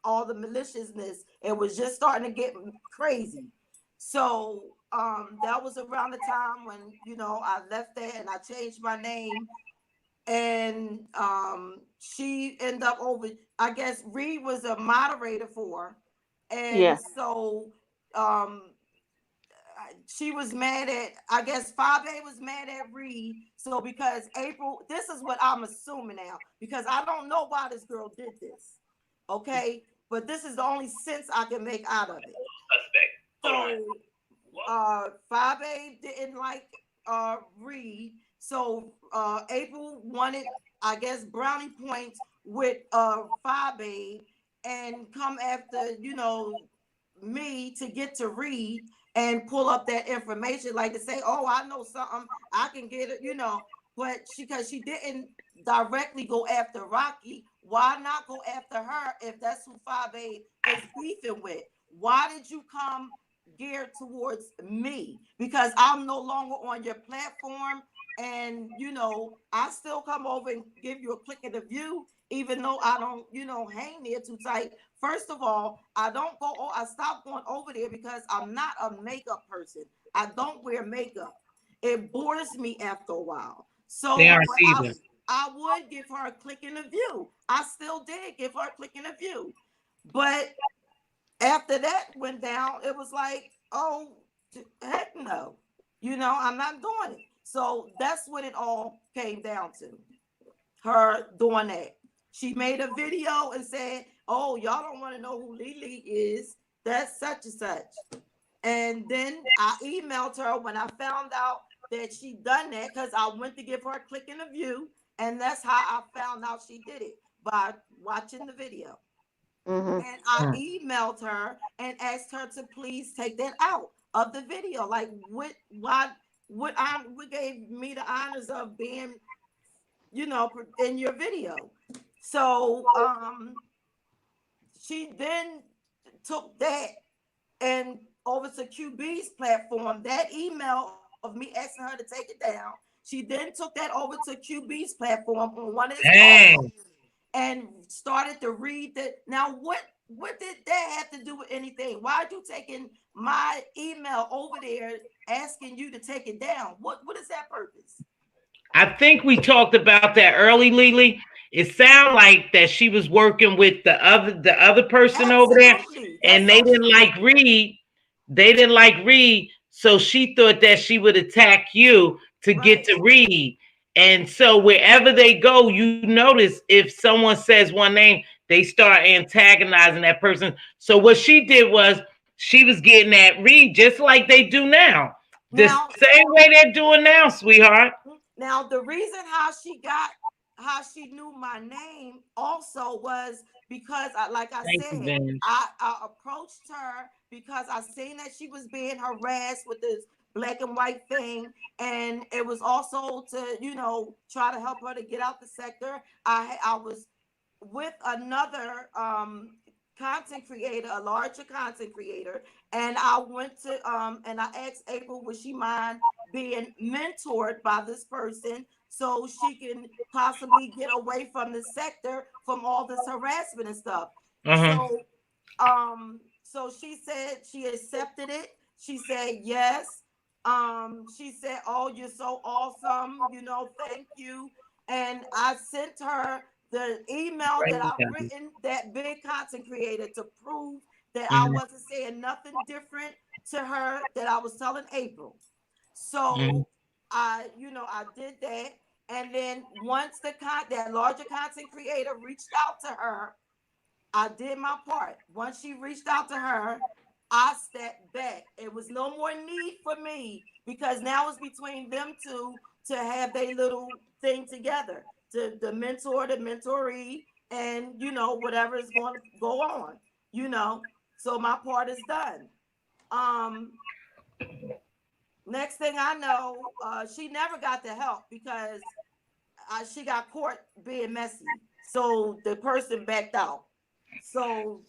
all the maliciousness. It was just starting to get crazy. So that was around the time when, you know, I left there and I changed my name. And she ended up over, I guess Reed was a moderator for her. And Yeah. so um she was mad at, I guess 5A was mad at Reed. So because April, this is what I'm assuming now, because I don't know why this girl did this. Okay. But this is the only sense I can make out of it. So 5A didn't like Reed. So April wanted, I guess, brownie points with 5A and come after, you know, me to get to Reed and pull up that information, like to say, oh, I know something, I can get it, you know. But because she didn't directly go after Rocky, why not go after her if that's who 5A is beefing with? Why did you come geared towards me? Because I'm no longer on your platform. And, you know, I still come over and give you a click of the view, even though I don't, you know, hang there too tight. First of all, I don't go, I stopped going over there because I'm not a makeup person. I don't wear makeup. It bores me after a while. They So, aren't but either. I would give her a click in the view. I still did give her a click in the view. But after that went down, it was like, oh, heck no. You know, I'm not doing it. So that's what it all came down to. Her doing that. She made a video and said, oh, y'all don't want to know who Lily is. That's such and such. And then I emailed her when I found out that she done that, because I went to give her a click in the view. And that's how I found out she did it, by watching the video. Mm-hmm. And I emailed her and asked her to please take that out of the video. Like, what gave me the honors of being, you know, in your video. So she then took that and over to QB's platform, that email of me asking her to take it down. She then took that over to QB's platform on one of his calls Dang. and started to read that. Now, what did that have to do with anything? Why are you taking my email over there asking you to take it down? What is that purpose? I think we talked about that early, Lily. It sounded like that she was working with the other person over there, Absolutely. That's and they something didn't like Reed. They didn't like Reed, so she thought that she would attack you to get right. to Reed. And so wherever they go, you notice if someone says one name, they start antagonizing that person. So what she did was she was getting at Reed just like they do now. The Now, same way they're doing now, sweetheart. now the reason how she knew my name also was because like I Thank you, said, Ben. I approached her because I seen that she was being harassed with this black and white thing, and it was also to, you know, try to help her to get out the sector. I was with another content creator, a larger content creator, and I went to and I asked April, would she mind being mentored by this person so she can possibly get away from the sector, from all this harassment and stuff. Uh-huh. So she said she accepted it. She said yes. She said, oh, you're so awesome, you know, thank you. And I sent her the email Right that I've down. written, that big content creator, to prove that I Mhm, wasn't saying nothing different to her that I was telling April. mhm. So I did that. And then once that larger content creator reached out to her, I did my part. Once she reached out to her, I stepped back. It was no more need for me, because now it's between them two to have their little thing together, to the mentor, the mentoree, and whatever is going to go on. You know, so my part is done. Um, Next thing I know, she never got the help because she got caught being messy. So the person backed out. So,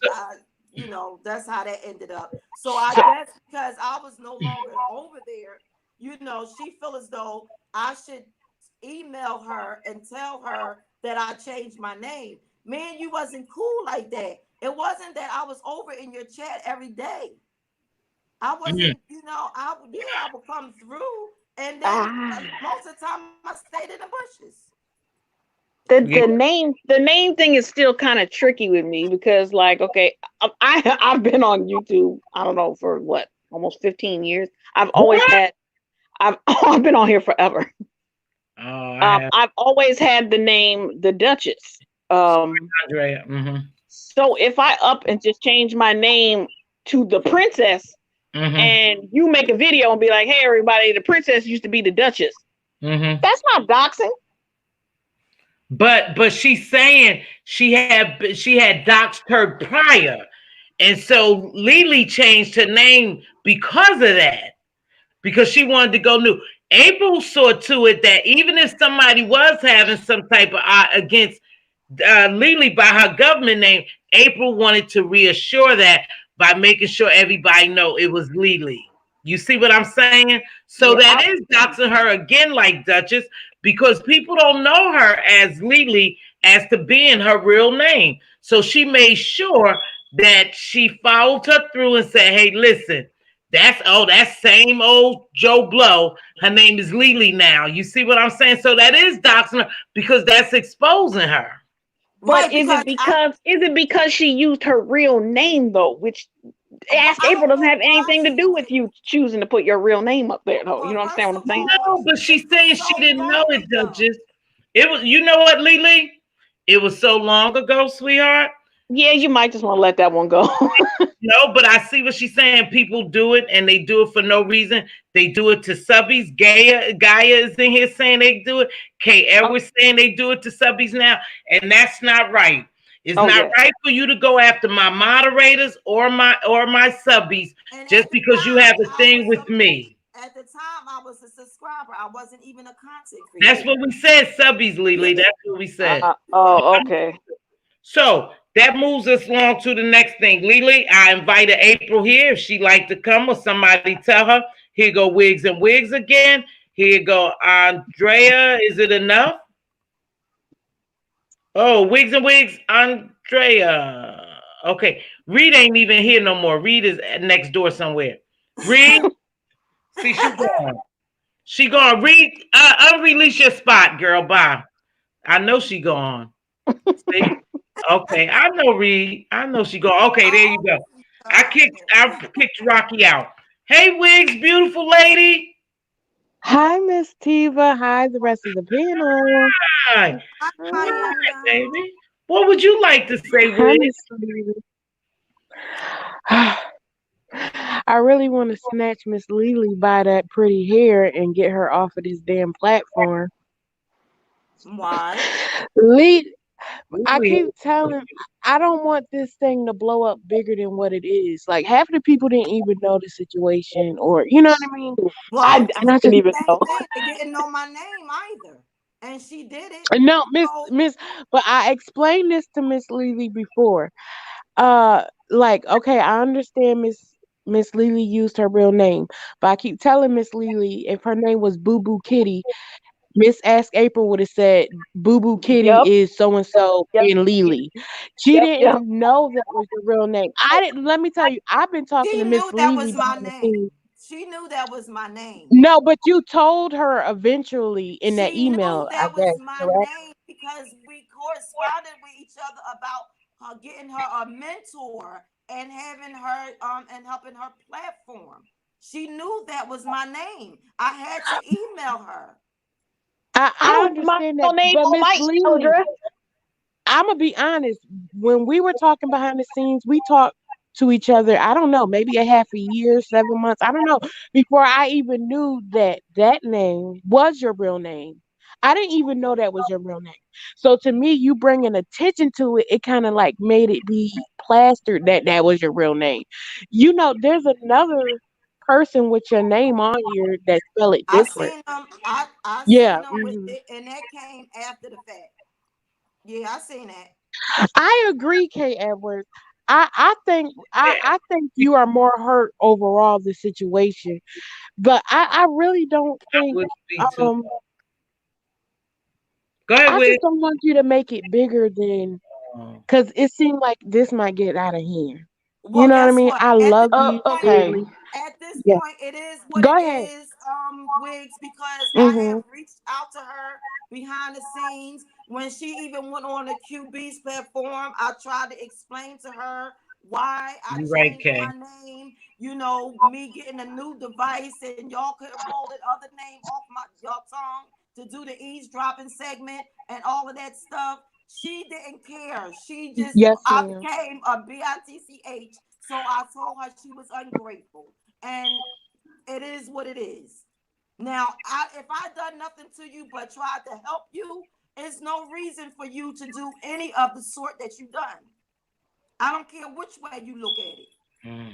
that's how that ended up. So I So, guess because I was no longer over there, she feel as though I should email her and tell her that I changed my name. Man, you wasn't cool like that. It wasn't that I was over in your chat every day. I Mm. wasn't, I would come through, and then Ah, most of the time I stayed in the bushes. Yeah. the name thing is still kind of tricky with me because, like, okay, I've been on YouTube. I don't know for what, almost 15 years. I've always What? had. I've been on here forever. Oh, I have I've always had the name the Duchess. Um, Andrea. Mm-hmm. so if I up and just change my name to the Princess, Mm-hmm. and you make a video and be like, "Hey, everybody, the Princess used to be the Duchess," Mm-hmm. that's not doxing. But she's saying she had doxed her prior, and so Lily changed her name because of that, because she wanted to go new. April saw to it that even if somebody was having some type of against Lily by her government name, April wanted to reassure that by making sure everybody know it was Lily. You see what I'm saying? So Yeah, that is doxing her again, like Duchess, because people don't know her as Lily as to being her real name. So she made sure that she followed her through and said, "Hey, listen, that same old Joe Blow. Her name is Lily now." You see what I'm saying? So that is doxing her because that's exposing her. but Right, because is it because she used her real name though? Which well, Ask I April don't doesn't know have why anything to she do with did. you choosing to put your real name up there though. You Well, know what I'm saying? first What of I'm saying? all, No, but this she's was saying she so didn't know long it, ago. Duchess. It was, you know what, Lily? It was so long ago, sweetheart. Yeah, you might just want to let that one go. No, but I see what she's saying. People do it and they do it for no reason. They do it to subbies. Gaia is in here saying they do it. K. Oh, Edwards saying they do it to subbies now. And that's not right. It's oh not yeah. right for you to go after my moderators or my subbies And just at the because you time, have a thing with me. I was a subscriber. I wasn't even a content That's creator. what we said, subbies, Lily. Yeah. That's what we said. Oh, okay. So that moves us along to the next thing. Lily, I invited April here if she'd like to come or somebody tell her. Here go Wigs and Wigs again. Here go Andrea. Is it enough? Oh, Wigs and Wigs, Andrea. Okay. Reed ain't even here no more. Reed is next door somewhere. Reed, see, she gone. She gone. Reed, unrelease your spot, girl. Bye. I know she gone. See? Okay, I know Reed. I know she go. Okay, there you Oh, go. I kicked Rocky out. Hey, Wigs, beautiful lady. Hi, Miss Tiva. Hi, the rest of the panel. Hi, hi, hi, young, young. baby. What would you like to say, Hi, Wigs? Miss Lily. I really want to snatch Miss Lily by that pretty hair and get her off of this damn platform. Why? Le- I Lily, keep telling, I don't want this thing to blow up bigger than what it is. Like half the people didn't even know the situation, or you know what I mean. Well, I And I didn't just even same know. thing. They didn't know my name either, and she did it. no, So Miss, but I explained this to Miss Lily before. Like, okay, I understand Miss Lily used her real name, but I keep telling Miss Lily if her name was Boo Boo Kitty, Miss Ask April would have said Boo Boo Kitty Yep, is so and so yep, and Lily. She yep, yep. didn't know that was your real name. I didn't. Let me tell you, I've been talking she to Miss knew that Lily was my behind the name. scenes. She knew that was my name. No, but you told her eventually in that She knew email, I that was guess, my correct? name because we corresponded with each other about her getting her a mentor and having her and helping her platform. She knew that was my name. I had to email her. I I don't put my understand that, real name but on Miss my email Lily, address. I'm gonna be honest. When we were talking behind the scenes, we talked to each other. I don't know, maybe a half a year, 7 months. I don't know. Before I even knew that that name was your real name, I didn't even know that was your real name. So to me, you bringing attention to it, it kind of like made it be plastered that that was your real name. You know, there's another person with your name on here that spell it I different. seen them. I Yeah. seen them with it, and that came after the fact. Yeah, I seen that. I agree, Kay Edwards. I think you are more hurt overall the situation, but I really don't I think would be too. um Go ahead, I just Wigs. don't want you to make it bigger than because it seemed like this might get out of hand. You Well, know what I guess mean? what? I At love this you, point, Okay. Lily. at this Yeah. point, it is what Go it ahead. is, Wiggs, because I Mm-hmm. have reached out to her behind the scenes. When she even went on the QB's platform, I tried to explain to her why I You right, changed Kay. my name. You know, me getting a new device, and y'all could roll that other name off y'all tongue to do the eavesdropping segment and all of that stuff. She didn't care. She just, Yes, I ma'am. became a bitch. So I told her she was ungrateful. And it is what it is. Now, if I done nothing to you but tried to help you, it's no reason for you to do any of the sort that you done. I don't care which way you look at it. Mm.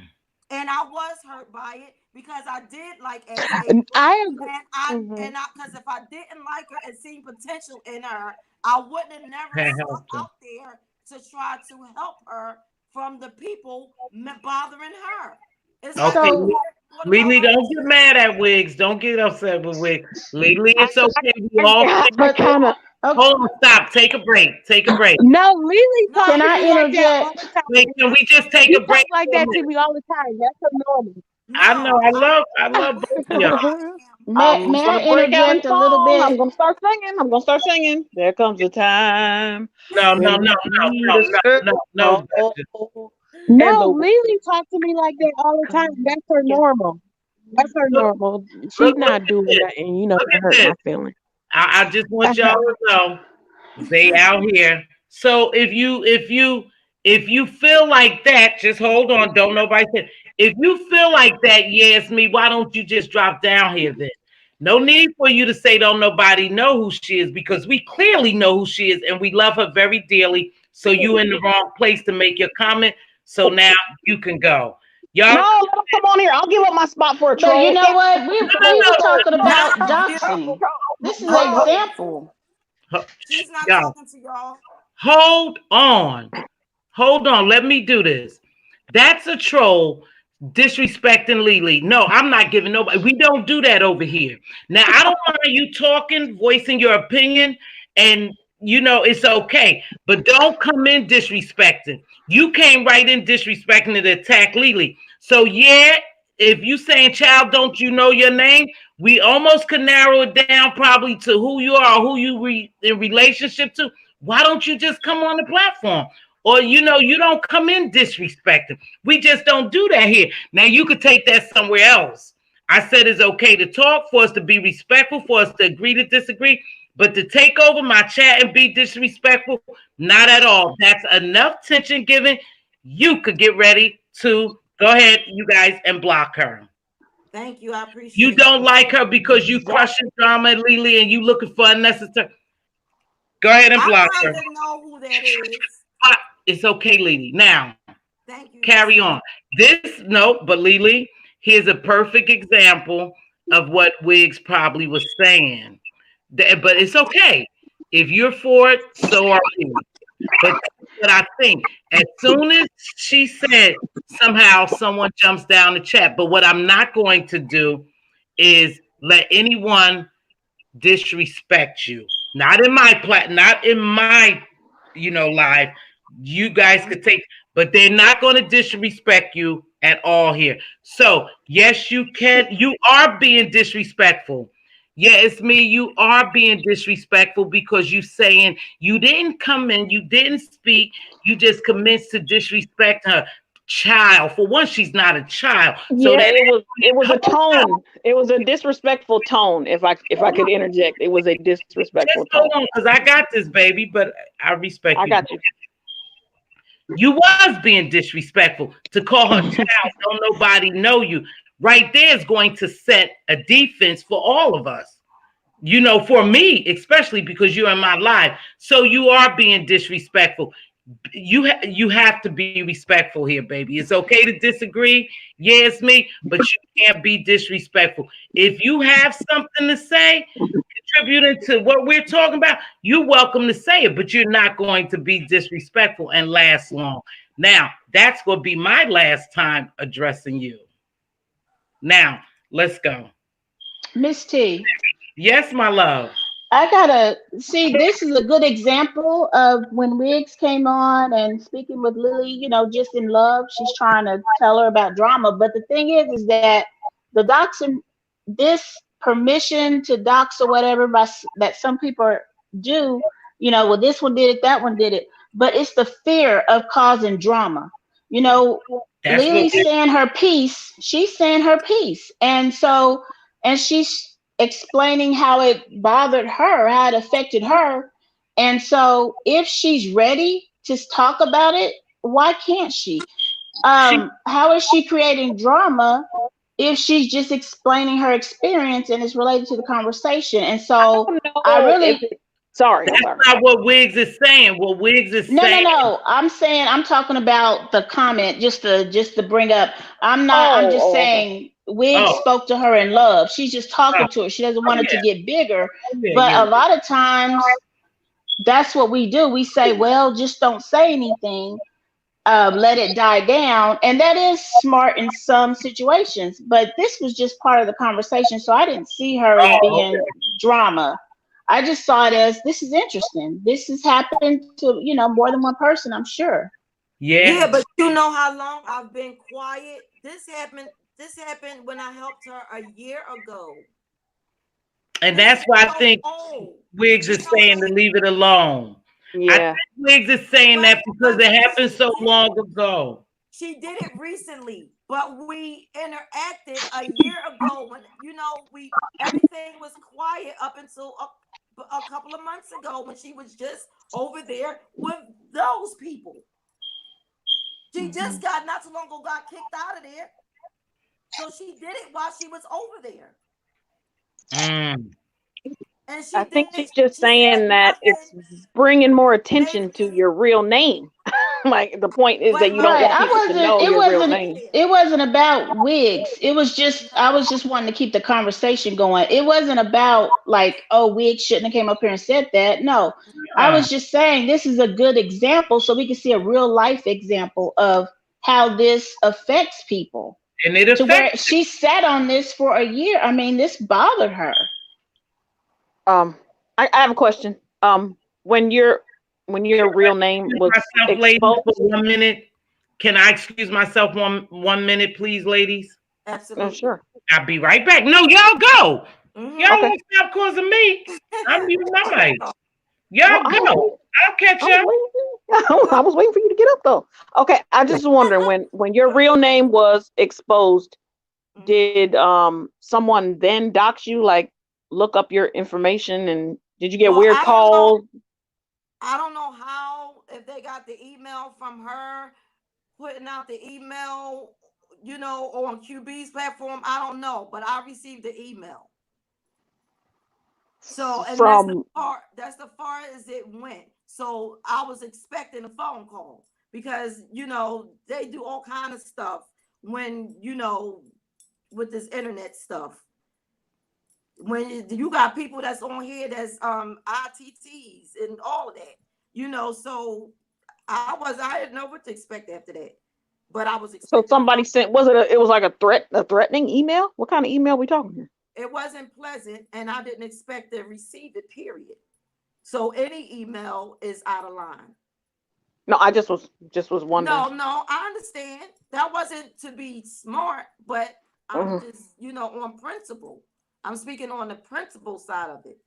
And I was hurt by it because I did like X And April, I agree. and I Mm-hmm. and I because if I didn't like her and seen potential in her, I wouldn't have never Can't stuck help it. out there to try to help her from the people bothering her. It's like Okay, I So thought about Lily, her don't get children. mad at Wigs. Don't get upset with Wigs. Lily, I, it's okay. We all I but kind of. okay, hold on. Stop. Take a break. Take a break. No, Lily No, talk can to I me like that all interject? the time. Wait, can we just take She a break talk like for a that to minute? me all the time. That's her normal. I know. no, I I'm love both with of you y'all. where I am. May I'm I gonna break out in interject a little song. I'm bit? gonna start singing. I'm gonna start singing. There comes a time No, no, when no, we no, need no, a no, no, no, Duchess. circle and No, the Lily talk to me like that all the time. come That's her together. normal. That's her Look, normal. She's look not at doing this. nothing, Look to at hurt this. my feelings. I just want y'all to know they out here. So if you feel like that, just hold on. Don't nobody say. If you feel like that, yeah, it's me. Why don't you just drop down here then? No need for you to say don't nobody know who she is because we clearly know who she is and we love her very dearly. So you in the wrong place to make your comment. So now you can go. Y'all, No, let them come on here. I'll give up my spot for a But you troll. know what? We no, we were talking no, No, about you doxing. This is an no. example. She's not y'all, talking to y'all. hold on. Hold on, let me do this. That's a troll disrespecting Lily. No, I'm not giving nobody. We don't do that over here. Now, I don't mind you talking, voicing your opinion, and it's okay. But don't come in disrespecting. You came right in disrespecting to attack Lily. So yeah, if you saying child, don't you know your name? We almost could narrow it down probably to who you are, who you in relationship to. Why don't you just come on the platform? Or you don't come in disrespecting. We just don't do that here. Now you could take that somewhere else. I said it's okay to talk, for us to be respectful, for us to agree to disagree, but to take over my chat and be disrespectful, not at all. That's enough tension given. You could get ready to go ahead, you guys, and block her. Thank you. I You appreciate don't that. like her because you crushing drama, Lily, and you looking for unnecessary. Go ahead and I block her. kind of know who that is. It's okay, Lily. Now, Thank you. Yes, carry sir. on. But Lily, here's a perfect example of what Wiggs probably was saying. But it's okay. If you're for it, so are we. But I think as soon as she said, somehow someone jumps down the chat. But what I'm not going to do is let anyone disrespect you. Not in my live. You guys could take, but they're not going to disrespect you at all here. So yes, you can. You are being disrespectful. Yeah, it's me. You are being disrespectful because you saying you didn't come in, you didn't speak, you just commenced to disrespect her child. For one, she's not a child. So Yeah, that it was a tone. It was a disrespectful tone. If I could interject, it was a disrespectful just hold tone. on, because I got this, baby, but I respect I you. got you. You was being disrespectful to call her child. Don't nobody know you. Right there is going to set a defense for all of us. For me, especially because you're in my life. So you are being disrespectful. You have to be respectful here, baby. It's okay to disagree. Yeah, it's me, but you can't be disrespectful. If you have something to say, contributing to what we're talking about, you're welcome to say it, but you're not going to be disrespectful and last long. Now, that's going to be my last time addressing you. Now, let's go. Miss T, Yes, my love. I gotta see. This is a good example of when Wiggs came on and speaking with Lily. Just in love, she's trying to tell her about drama. But the thing is that the doxing, this permission to dox or whatever, that some people do. Well, this one did it, that one did it. But it's the fear of causing drama. You know, That's what Lily's saying her piece. She's saying her piece, and she's explaining how it bothered her, how it affected her. And so if she's ready to talk about it, why can't she? she How is she creating drama if she's just explaining her experience and it's related to the conversation? And I so don't I know if really, it, sorry, I'm that's sorry. not what Wiggs is saying. What Wiggs is no, no, saying, no. I'm talking about the comment, just to bring up. I'm Oh, just oh, okay. saying Wig oh, spoke to her in love. She's just oh, talking to her. She doesn't oh want it to yeah, get bigger. oh yeah, But yeah. a lot of times that's what we do. We say, well, just don't say anything. Let it die down. And that is smart in some situations. But this was just part of the conversation. So I didn't see her as Oh, being okay. drama. I just saw it as this is interesting. This has happened to, more than one person, I'm sure. Yeah, Yeah, but you know how long I've been quiet? This happened when I helped her a year ago. and This that's is why I so think old. Wiggs You is know, saying to leave it alone. I think Yeah. Wiggs is saying but that because it happened so long ago. she did it recently, but we interacted a year ago when we everything was quiet up until a couple of months ago when she was just over there with those people. She just got not too long ago got kicked out of there. So she did it while she was over there. Mm. And I she think didn't, she's just she said saying that nothing, it's bringing more attention to basically. your real name. Like the point is But that you don't Right. want I people to wasn't know it your real wasn't name. it wasn't about wigs. It was just I no, was just wanting to keep the conversation going. It wasn't about like, oh, wigs shouldn't have came up here and said that. No. I Uh, was just saying this is a good example so we can see a real life example of how this affects people. and it To where affects. she sat on this for a year. I mean, this bothered her. Um, I have a question. When your real name Excuse was myself, ladies, for exposed. 1 minute. Can I excuse myself one minute, please, ladies? Oh, absolutely. sure. I'll be right back. No, y'all go. Y'all Okay. won't stop causing me. I'm muting my mic. Well, Y'all I was go. waiting. I'll catch I was up. waiting. I was waiting for you to get up though. Okay, I just was wondering when your Go real ahead. name was exposed, Mhm. did someone then dox you, like look up your information, and did you get Well, weird I don't know. calls? I don't know how if they got the email from her putting out the email, on QB's platform. I don't know, but I received the email. So, and From that's the far as it went. So I was expecting a phone call because they do all kind of stuff when with this internet stuff. When you got people that's on here that's ITTs and all of that, so I didn't know what to expect after that, but I was So expecting a somebody phone. sent, was it was like a threatening email? What kind of email we talking here? It wasn't pleasant, and I didn't expect to receive it. Period. So any email is out of line. No, I just was wondering. No, no, I understand. That wasn't to be smart, but I'm Mhm. just, on principle. I'm speaking on the principle side of it.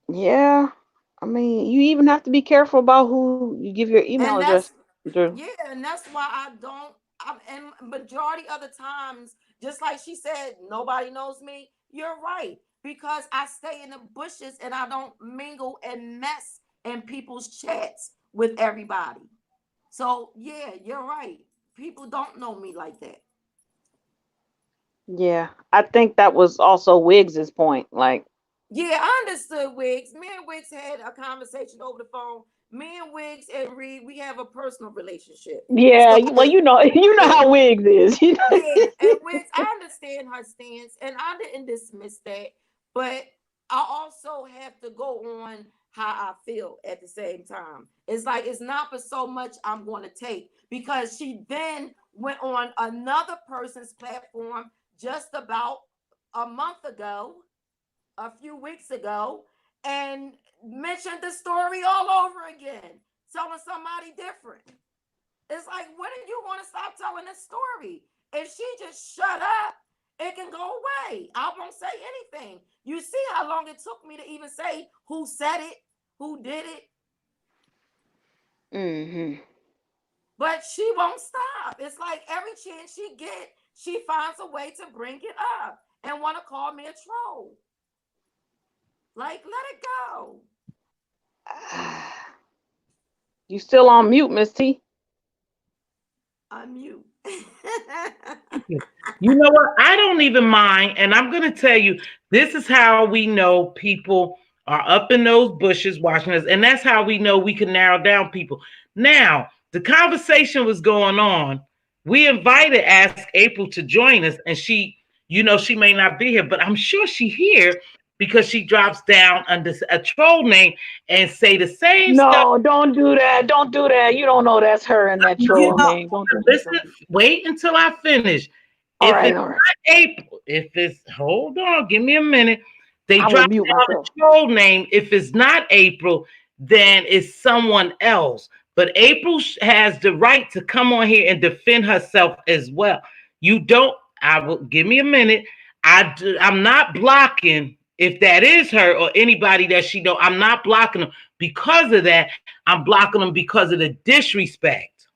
Yeah, I mean, you even have to be careful about who you give your email And address that's to. Yeah, and that's why I don't. And majority of the times, just like she said, nobody knows me. You're right because I stay in the bushes and I don't mingle and mess in people's chats with everybody. So yeah, you're right. People don't know me like that. Yeah, I think that was also Wiggs's point. Like, Yeah, I understood Wiggs. Me and Wiggs had a conversation over the phone. Me and Wiggs and Reed, we have a personal relationship. yeah, So well, you know yeah, how Wiggs is. You know? yeah, and Wiggs, I understand her stance, and I didn't dismiss that, but I also have to go on how I feel at the same time. It's like it's not for so much I'm going to take because she then went on another person's platform just about a month ago a few weeks ago and mentioned the story all over again, telling somebody different. It's like, when do you want to stop telling this story? If she just shut up, it can go away. I won't say anything. You see how long it took me to even say who said it, who did it. Mm-hmm. But she won't stop. It's like every chance she get, she finds a way to bring it up and want to call me a troll. Like, let it go. You still on mute, Miss T? Unmute. You know what? I don't even mind. And I'm going to tell you, this is how we know people are up in those bushes watching us. And that's how we know we can narrow down people. Now, the conversation was going on. We invited Ask April to join us. And she, you know, she may not be here, but I'm sure she's here because she drops down under a troll name and say the same stuff. No, don't do that. Don't do that. You don't know that's her in that troll name. Don't do Listen, that. wait until I finish. All If right, it's all right. not April, if it's, hold on, give me a minute. They I will drop mute down myself. the troll name. If it's not April, then it's someone else. But April has the right to come on here and defend herself as well. You don't. I will give me a minute. I'm not blocking if that is her or anybody that she know. I'm not blocking them because of that. I'm blocking them because of the disrespect.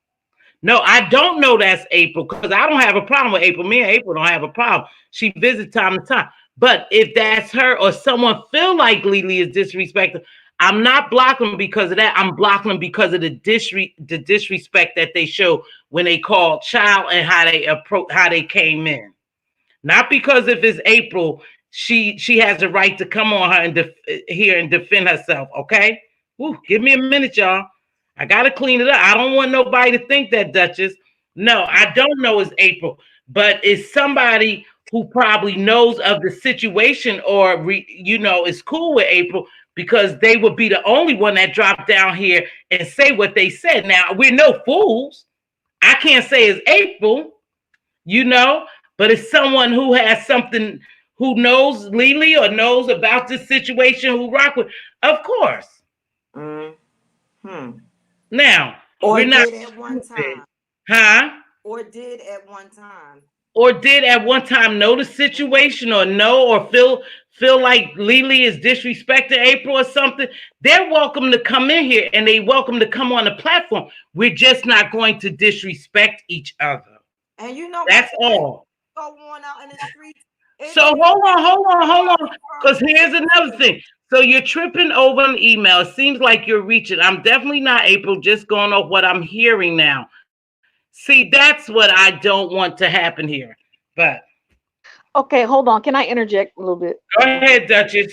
No, I don't know that's April because I don't have a problem with April. Me and April don't have a problem. She visits time to time. But if that's her or someone feel like Lily is disrespected, I'm not blocking them because of that. I'm blocking them because of the disrespect that they show when they call child and how they came in. Not because if it's April, she has a right to come on her and here and defend herself. Okay, give me a minute, y'all. I gotta clean it up. I don't want nobody to think that, Duchess. No, I don't know it's April, but it's somebody who probably knows of the situation or is cool with April because they would be the only one that dropped down here and say what they said. Now we're no fools. I can't say it's April, but it's someone who has something, who knows Lily or knows about this situation, who rock with, of course. Mm-hmm. Now, or we're not did at one time. Huh? Or did at one time. Or did at one time know the situation or know or feel like Lily is disrespecting April or something. They're welcome to come in here and they welcome to come on the platform. We're just not going to disrespect each other. And you know that's all. Go on out in the streets. So hold on. Because here's another thing. So you're tripping over an email. It seems like you're reaching. I'm definitely not April, just going off what I'm hearing now. See, that's what I don't want to happen here. But okay, hold on. Can I interject a little bit? Go ahead, Duchess.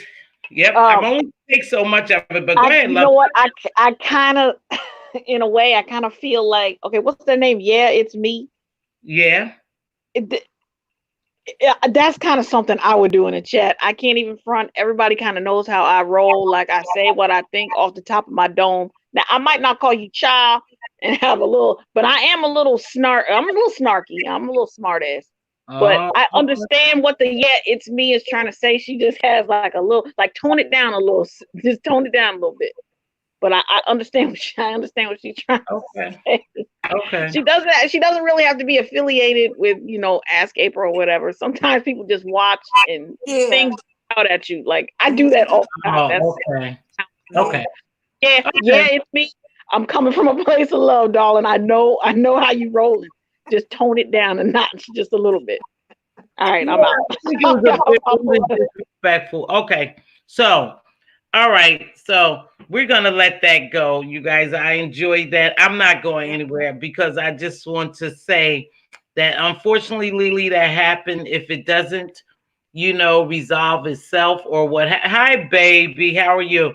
Yep, I'm only take so much of it, but go ahead. You know what? I kind of, in a way, I kind of feel like, okay, what's their name? Yeah, it's me. Yeah. That's kind of something I would do in a chat. I can't even front. Everybody kind of knows how I roll. Like I say what I think off the top of my dome. Now I might not call you child and have a little, but I am a little I'm a little snarky. I'm a little smart ass. But I understand what the it's me is trying to say. She just has like a little, like tone it down a little, just tone it down a little bit. But I understand what she's trying to say. Okay. She doesn't really have to be affiliated with, Ask April or whatever. Sometimes people just watch and things out at you. Like I do that all the time. Okay. Yeah, it's me. I'm coming from a place of love, darling. I know how you rolling. Just tone it down a notch just a little bit. All right, I'm out. I think it was a bit disrespectful. Okay. So all right, so we're going to let that go, you guys. I enjoyed that. I'm not going anywhere because I just want to say that unfortunately, Lily, that happened. If it doesn't, resolve itself or what. Hi, baby. How are you?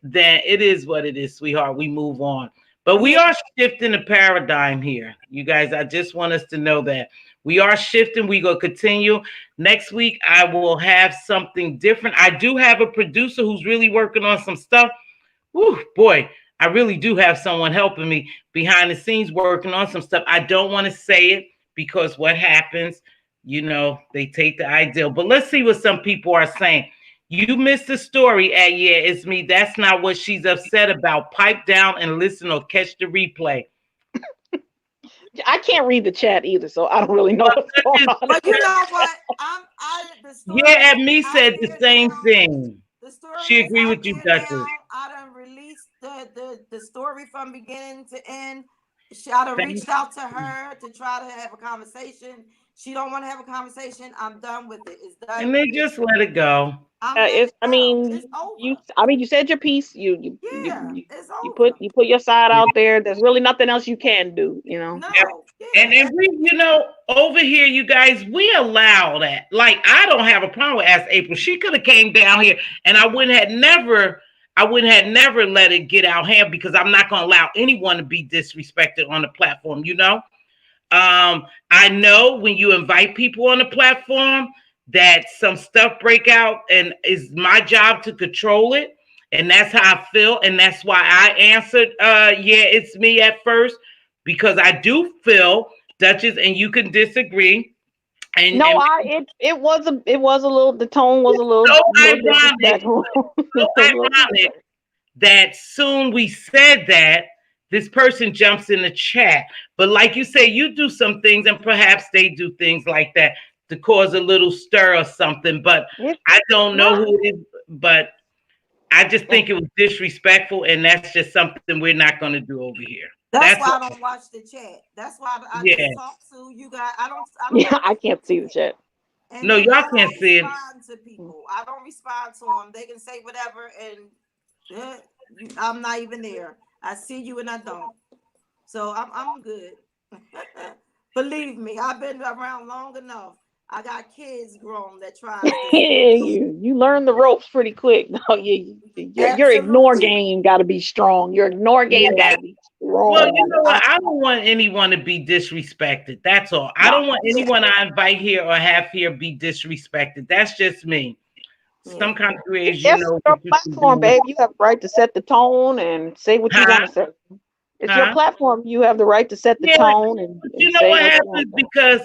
Then it is what it is, sweetheart. We move on. But we are shifting the paradigm here, you guys. I just want us to know that. We are shifting. We're going to continue. Next week, I will have something different. I do have a producer who's really working on some stuff. Whew, boy, I really do have someone helping me behind the scenes working on some stuff. I don't want to say it because what happens, they take the ideal. But let's see what some people are saying. You missed the story at Yeah, It's Me. That's not what she's upset about. Pipe down and listen or catch the replay. I can't read the chat either, so I don't really know what's going on. But you know what? The story. Yeah, at me said the same thing. The story She is agreed out with you, there Duchess. now. I done released the story from beginning to end. I done reached out to her to try to have a conversation. She don't want to have a conversation. I'm done with it. It's done. And they just let it go. It's over. You said your piece. It's you over. put your side out there. There's really nothing else you can do, you know. No. And we, you know, over here, you guys, we allow that. Like, I don't have a problem with Ask April. She could have came down here, and I wouldn't have never let it get out hand, because I'm not going to allow anyone to be disrespected on the platform. You know, I know when you invite people on the platform that some stuff break out, and it's my job to control it. And that's how I feel. And that's why I answered, yeah, it's me at first, because I do feel, Duchess, and you can disagree. And it was a little, the tone was a little, so ironic that soon we said that this person jumps in the chat. But like you say, you do some things, and perhaps they do things like that to cause a little stir or something. But I don't know who it is, but I just think it was disrespectful, and that's just something we're not going to do over here. That's why I don't watch the chat. That's why I just talk to you guys. I don't. I can't see the chat. And no, y'all can't see it. To people. I don't respond to them. They can say whatever, and I'm not even there. I see you and I don't. So I'm good. Believe me, I've been around long enough. I got kids grown that try. You learn the ropes pretty quick. No, your ignore game got to be strong. Your ignore game got to be strong. Well, you know what? I don't want anyone to be disrespected. That's all. I don't want anyone I invite here or have here be disrespected. That's just me. Some kind of creation. It's your platform, babe. You have the right to set the tone and say what you want to say. It's your platform. You have the right to set the tone and you know what happens, because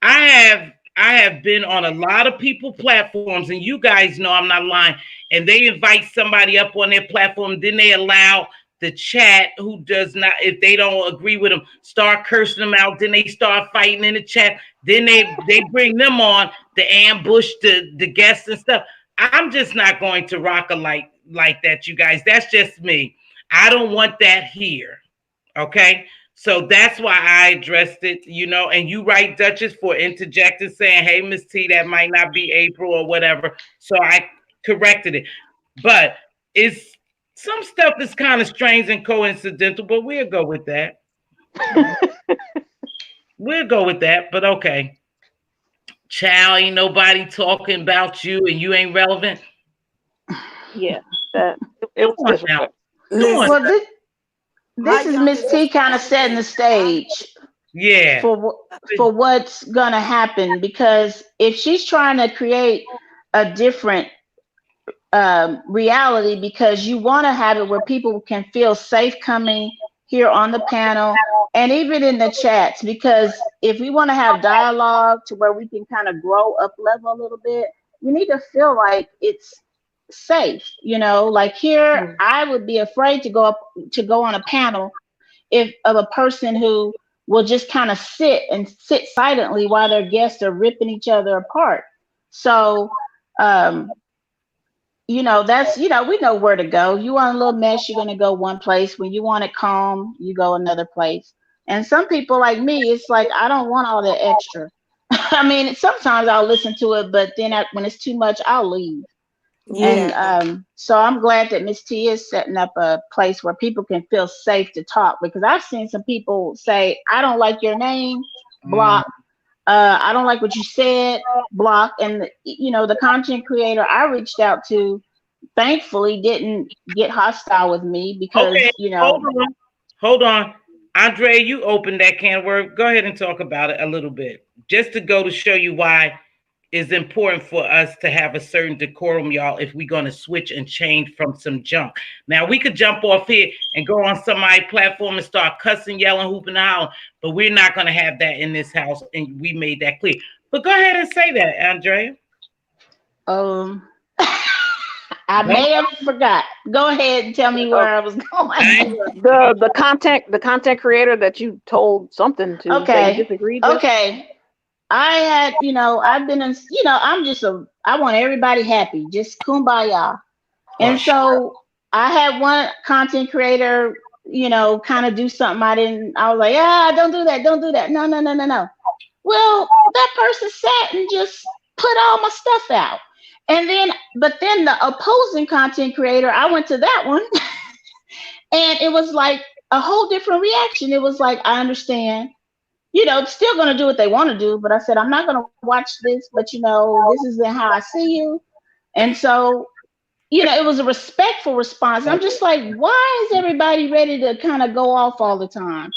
I have been on a lot of people platforms, and you guys know I'm not lying, and they invite somebody up on their platform, then they allow the chat who does not, if they don't agree with them, start cursing them out, then they start fighting in the chat, then they bring them on to ambush the guests and stuff. I'm just not going to rock a light like that, you guys. That's just me. I don't want that here. Okay. So that's why I addressed it, you know, and you right, Duchess, for interjecting, saying, hey, Miss T, that might not be April or whatever. So I corrected it. But some stuff is kind of strange and coincidental, but we'll go with that. We'll go with that, but okay. Child, ain't nobody talking about you and you ain't relevant. Yeah, it was disrespectful. Well, this is Miss T kind of setting the stage. Yeah. For what's gonna happen, because if she's trying to create a different reality, because you want to have it where people can feel safe coming here on the panel and even in the chats, because if we want to have dialogue to where we can kind of grow up level a little bit, you need to feel like it's safe, you know. Like here, I would be afraid to go on a panel of a person who will just kind of sit silently while their guests are ripping each other apart. So you know, that's, you know, we know where to go. You want a little mess, you're going to go one place. When you want it calm, you go another place. And some people like me, it's like, I don't want all that extra. I mean, sometimes I'll listen to it, but then when it's too much, I'll leave. Yeah. And so I'm glad that Miss T is setting up a place where people can feel safe to talk, because I've seen some people say, I don't like your name, block. I don't like what you said, block. And, you know, the content creator I reached out to, thankfully, didn't get hostile with me because, you know. Hold on. Andre, you opened that can of worms. Go ahead and talk about it a little bit, just to go to show you why it's important for us to have a certain decorum, y'all, if we're going to switch and change from some junk. Now, we could jump off here and go on somebody's platform and start cussing, yelling, hooping, howling, but we're not going to have that in this house, and we made that clear. But go ahead and say that, Andrea. I may have forgot. Go ahead and tell me where I was going. The content creator that you told something to that Okay. you disagreed with. Okay. I had, I've been in, I want everybody happy, just kumbaya. And so I had one content creator, kind of do something I was like, don't do that. Don't do that. No, no, no, no, no. Well, that person sat and just put all my stuff out. But then the opposing content creator, I went to that one and it was like a whole different reaction. It was like, I understand, still going to do what they want to do. But I said, I'm not going to watch this, but this isn't how I see you. And so, it was a respectful response. I'm just like, why is everybody ready to kind of go off all the time?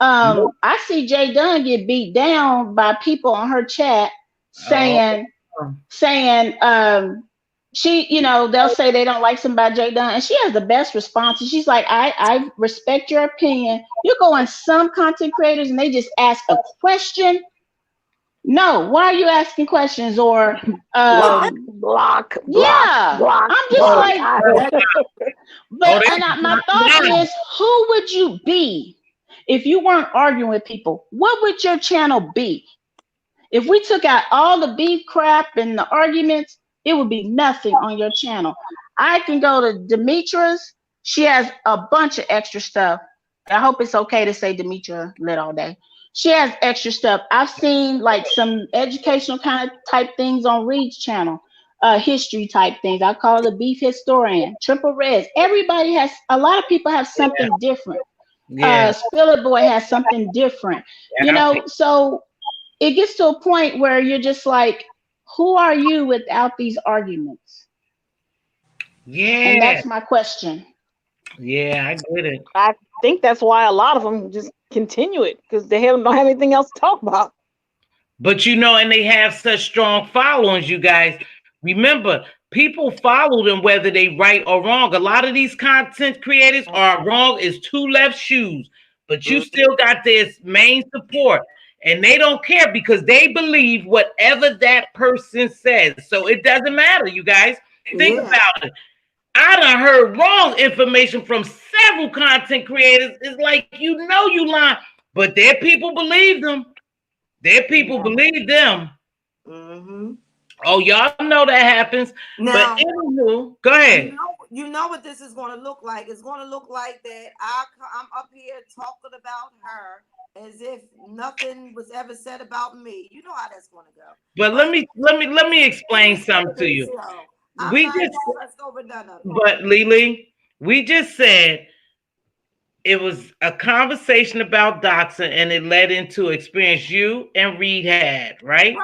I see Jay Dunn get beat down by people on her chat saying, she, they'll say they don't like somebody Jay Dunn, and she has the best response. And she's like, I respect your opinion. You go on some content creators and they just ask a question. No, why are you asking questions? Or block. Yeah, block, I'm just block. My thought is, who would you be if you weren't arguing with people? What would your channel be? If we took out all the beef crap and the arguments, it would be nothing on your channel. I can go to Demetra's. She has a bunch of extra stuff. I hope it's okay to say Demetra lit all day. She has extra stuff. I've seen like some educational kind of type things on Reed's channel, history type things. I call it a beef historian, triple reds. Everybody has, a lot of people have something different. Spiller Boy has something different, so it gets to a point where you're just like, who are you without these arguments? Yeah. And that's my question. Yeah, I get it. I think that's why a lot of them just continue it, because they don't have anything else to talk about. But and they have such strong followings, you guys. Remember, people follow them whether they right or wrong. A lot of these content creators are wrong as two left shoes, but you still got their main support. And they don't care because they believe whatever that person says. So it doesn't matter, you guys. Think about it. I done heard wrong information from several content creators. It's like, you lying, but their people believe them. Their people believe them. Mm-hmm. Oh, y'all know that happens. Now, but anywho, go ahead. You know what this is going to look like. It's going to look like that I'm up here talking about her as if nothing was ever said about me. You know how that's going to go. But let me explain something to you. Let's go over none of it. But Lily, we just said it was a conversation about doxing, and it led into experience you and Reed had, right?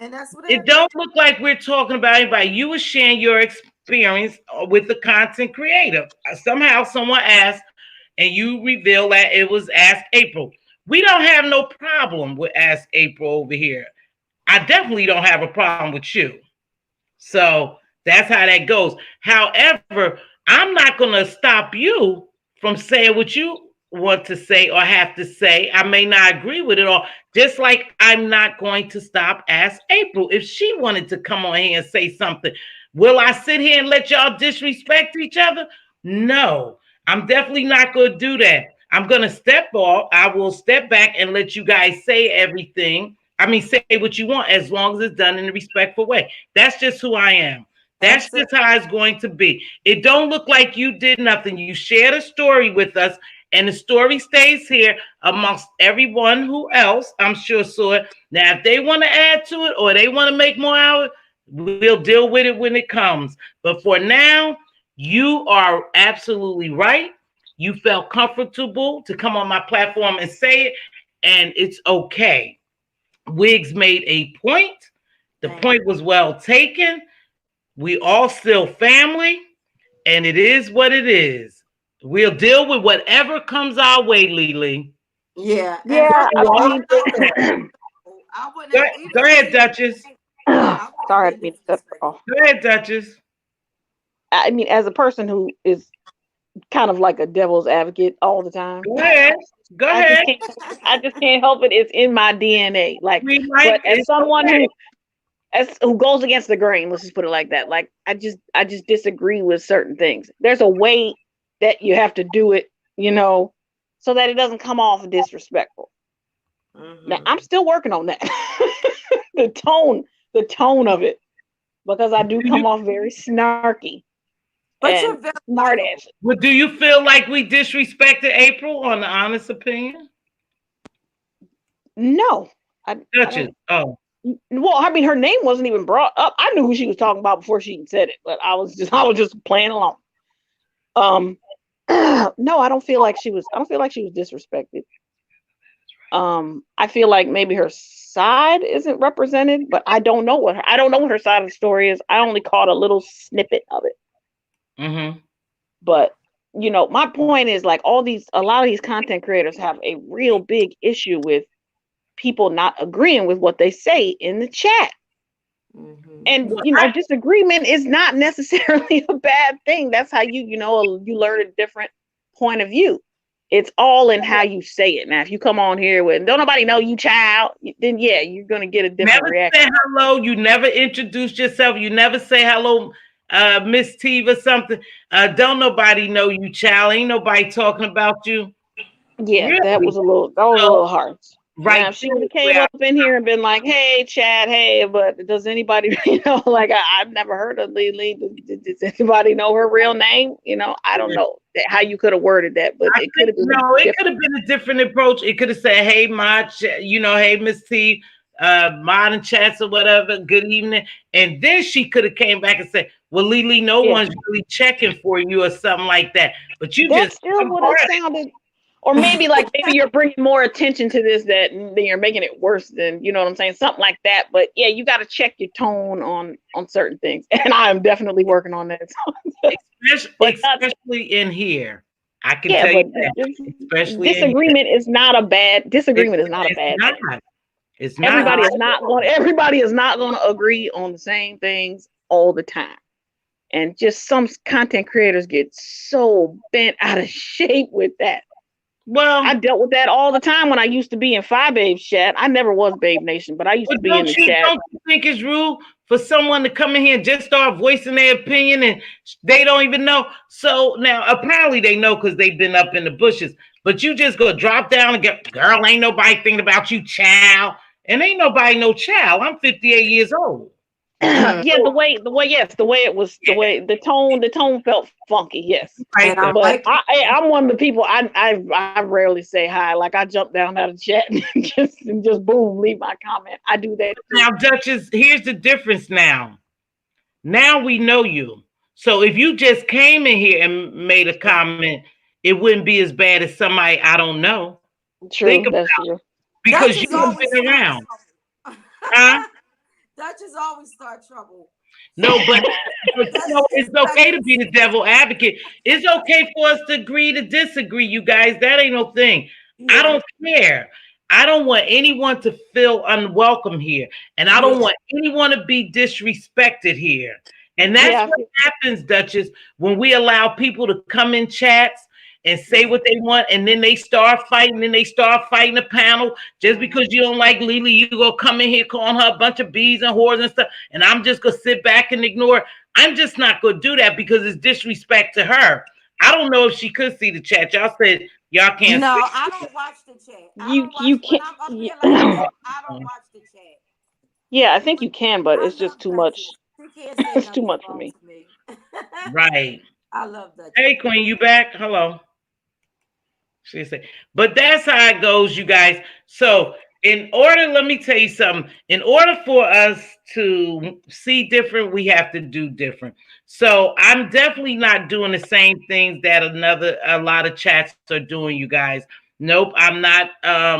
And that's what it don't look like we're talking about anybody. You were sharing your experience with the content creator. Somehow someone asked, and you revealed that it was Ask April. We don't have no problem with Ask April over here. I definitely don't have a problem with you. So that's how that goes. However, I'm not going to stop you from saying what you want to say or have to say. I may not agree with it all, just like I'm not going to stop Ask April if she wanted to come on here and say something. Will I sit here and let y'all disrespect each other? No, I'm definitely not going to do that. I'm going to step off. I will step back and let you guys say everything. Say what you want, as long as it's done in a respectful way. That's just who I am. That's just how it's going to be. It don't look like you did nothing. You shared a story with us, and the story stays here amongst everyone who else, I'm sure, saw it. Now, if they want to add to it or they want to make more out of it, we'll deal with it when it comes. But for now, you are absolutely right. You felt comfortable to come on my platform and say it, and it's okay. Wiggs made a point. The point was well taken. We all still family, and it is what it is. We'll deal with whatever comes our way, Lily. Yeah. Yeah. I wouldn't go ahead, Duchess. Sorry, I mean, go ahead, Duchess. As a person who is kind of like a devil's advocate all the time. Go ahead. I just can't help it. It's in my DNA. But as someone who as who goes against the grain. Let's just put it like that. Like I just disagree with certain things. There's a way that you have to do it, so that it doesn't come off disrespectful. Now I'm still working on that. the tone of it, because I do come off very snarky. But you're very smart ass. Well, do you feel like we disrespected April on the honest opinion? No. Duchess. Oh. Well, I mean, her name wasn't even brought up. I knew who she was talking about before she even said it, but I was just playing along. No, I don't feel like she was disrespected. I feel like maybe her side isn't represented, but I don't know what her side of the story is. I only caught a little snippet of it. Mm-hmm. But my point is, like, a lot of these content creators have a real big issue with people not agreeing with what they say in the chat. Mm-hmm. And disagreement is not necessarily a bad thing. That's how you learn a different point of view. It's all in how you say it. Now, if you come on here with "don't nobody know you, child," then yeah, you're gonna get a different reaction. Never say hello. You never introduce yourself. You never say hello, Miss Teav or something. Don't nobody know you, child. Ain't nobody talking about you. Yeah, really? That was a little hard. Right. Now, if she would have came up in here and been like, "Hey, Chad, hey," but does anybody, like I've never heard of Lily. Does anybody know her real name? I don't know how you could have worded that, but it could have been. No, it could have been a different approach. It could have said, "Hey, Mod, hey, Miss T, Mod and Chats or whatever. Good evening," and then she could have came back and said, "Well, Lily, no one's really checking for you," or something like that. But you that just still would have sounded. Or maybe you're bringing more attention to this, that then you're making it worse than, you know what I'm saying? Something like that. But yeah, you got to check your tone on certain things. And I am definitely working on that. especially in here. I can tell you that. Especially disagreement is not a bad thing. It's not. Everybody is not going to agree on the same things all the time. And just some content creators get so bent out of shape with that. Well, I dealt with that all the time when I used to be in Five Babes chat. I never was Babe Nation, but I used to be in the chat. Don't you think it's rude for someone to come in here and just start voicing their opinion and they don't even know? So now apparently they know because they've been up in the bushes. But you just go drop down and get, girl, ain't nobody thinking about you, child. And ain't nobody no child. I'm 58 years old. Yeah, the way it was, the tone felt funky. Yes, right. But I'm one of the people. I rarely say hi. Like I jump down out of chat and just boom, leave my comment. I do that. Now, Duchess, here's the difference. Now we know you. So if you just came in here and made a comment, it wouldn't be as bad as somebody I don't know. True, think about it, because you've been around. Huh? Duchess always start trouble. No, but it's okay to be the devil advocate. It's okay for us to agree to disagree, you guys. That ain't no thing. Yeah. I don't care. I don't want anyone to feel unwelcome here. And I don't want anyone to be disrespected here. And that's what happens, Duchess, when we allow people to come in chats and say what they want, and then they start fighting, the panel. Just because you don't like Lily, you go come in here calling her a bunch of bees and whores and stuff, and I'm just gonna sit back and ignore. I'm just not gonna do that because it's disrespect to her. I don't know if she could see the chat. Y'all said y'all can't. No, I don't watch the chat. You can't. I don't watch the chat. Yeah, I think you can, but it's just too much. It's too much for me. Right. I love that. Hey, Queen, you back? Hello. She said, but that's how it goes, you guys. So let me tell you something. In order for us to see different, we have to do different. So I'm definitely not doing the same things that a lot of chats are doing, you guys. Nope, I'm not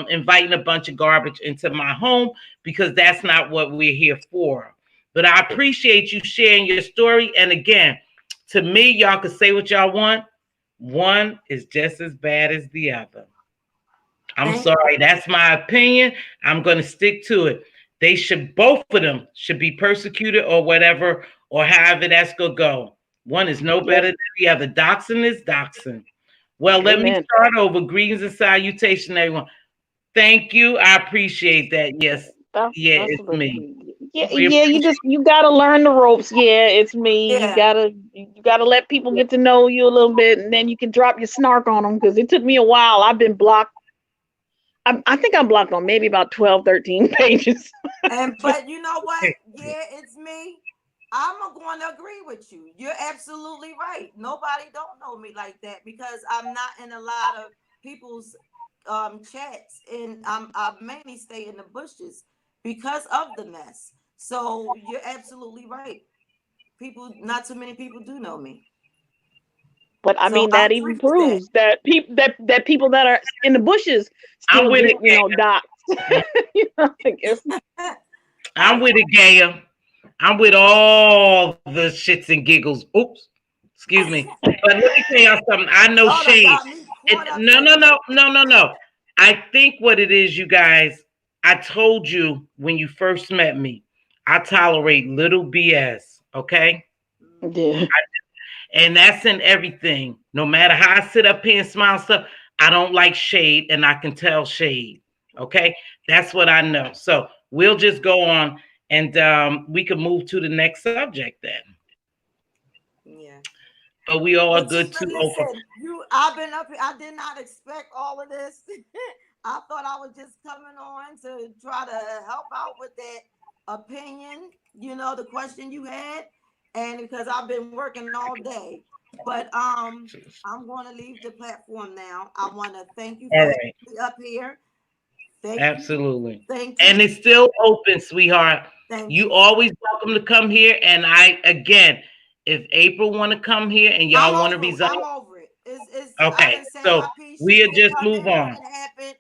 inviting a bunch of garbage into my home because that's not what we're here for. But I appreciate you sharing your story. And again, to me, y'all can say what y'all want. One is just as bad as the other. I'm sorry. That's my opinion. I'm going to stick to it. Both of them should be persecuted or whatever, or however that's going to go. One is no better than the other. Doxxing is doxxing. Well, let me start over. Greetings and salutation, everyone. Thank you. I appreciate that. Yes. Yeah, That's a it's little me. key. Yeah, We yeah. You gotta learn the ropes. Yeah, it's me. Yeah. You gotta let people get to know you a little bit, and then you can drop your snark on them. Because it took me a while. I've been blocked. I think I'm blocked on maybe about 12, 13 pages. But you know what? Yeah, it's me. I'm going to agree with you. You're absolutely right. Nobody don't know me like that because I'm not in a lot of people's chats, and I mainly stay in the bushes because of the mess. So you're absolutely right. People, not too many people do know me. But I So mean, I that agree even with that. proves that people that are in the bushes I'm still with get, it, Gail. doxxed. I guess. I'm with it, Gail. I'm with all the shits and giggles. Oops, excuse me. But let me tell y'all something. I know Y'all done shade. got me caught up No, no, in no, no, no, no. I think what it is, you guys. I told you when you first met me. I tolerate little BS. Okay. Yeah. And that's in everything. No matter how I sit up here and smile and stuff, I don't like shade, and I can tell shade. Okay, that's what I know. So we'll just go on, and we can move to the next subject then. Yeah. But we all are But good to open. listen, I've been up here. I did not expect all of this. I thought I was just coming on to try to help out with that opinion, the question you had. And because I've been working all day. But I'm going to leave the platform now. I want to thank you for All having right, me up here. Thank you. absolutely. Thank you. And it's still open, sweetheart. Thank You you. always welcome to come here. And again, if April want to come here and y'all want to resolve, I'm over it. I okay. done said So my piece. She we'll didn't just come move in on. when it happened.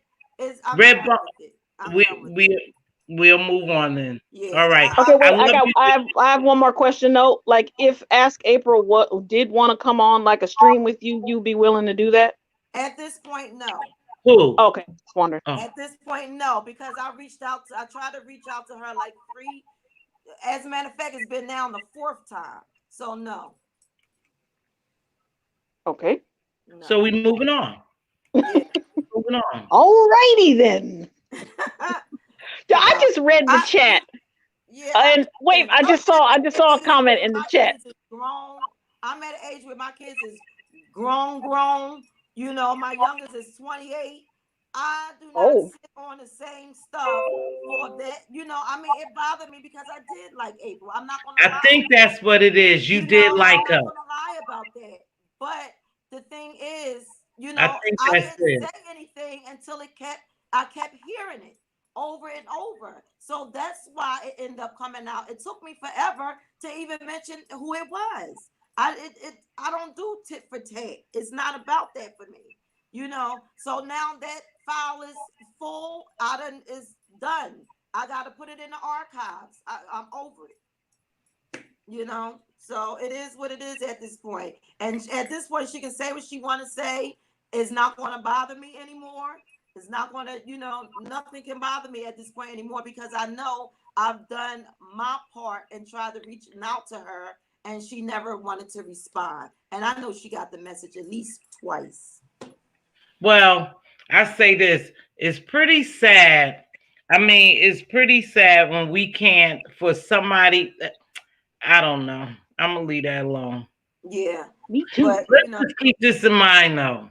I'm Red done bar. with it. I'm We done with it. we'll move on then. Yeah. All right. Okay, I wait. love you. I have one more question though. Like, if Ask April did want to come on like a stream with you, you'd be willing to do that? At this point, no. Who? Okay, just wondering. Oh, At this point, no, because I tried to reach out to her like three. As a matter of fact, it's been now the fourth time. So no. Okay. so No. we moving on. Yeah. Moving on. Alrighty then. Yeah, I No. just read the I chat. Yeah, And wait, listen, I'm I at just the saw a age comment where in the my chat. kids is grown. I'm at an age where my kids is grown. My youngest is 28. I do not Oh, sit on the same stuff for that. It bothered me because I did like April. I'm not gonna I lie. think that's what it is. You did I'm like her. not gonna lie about that. But the thing is, I think I that's didn't it. say anything until I kept hearing it over and over. So that's why it ended up coming out. It took me forever to even mention who it was. I don't do tit for tat. It's not about that for me. So now that file is full, is done. I gotta put it in the archives. I'm over it. So it is what it is at this point. And at this point, she can say what she want to say. It's not going to bother me anymore. It's not going to, nothing can bother me at this point anymore because I know I've done my part and tried to reach out to her, and she never wanted to respond. And I know she got the message at least twice. Well, I say this. It's pretty sad. I mean, it's pretty sad when we can't for somebody. I don't know. I'm gonna leave that alone. Yeah. me too. But, Let's just keep this in mind, though.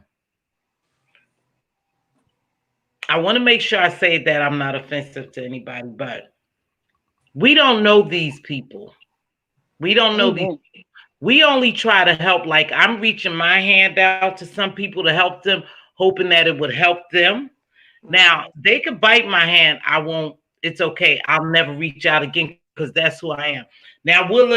I want to make sure I say that I'm not offensive to anybody, but we don't know these people. We don't know these. Amen. We only try to help. Like I'm reaching my hand out to some people to help them, hoping that it would help them. Now they could bite my hand. I won't. It's okay. I'll never reach out again because that's who I am. Now, will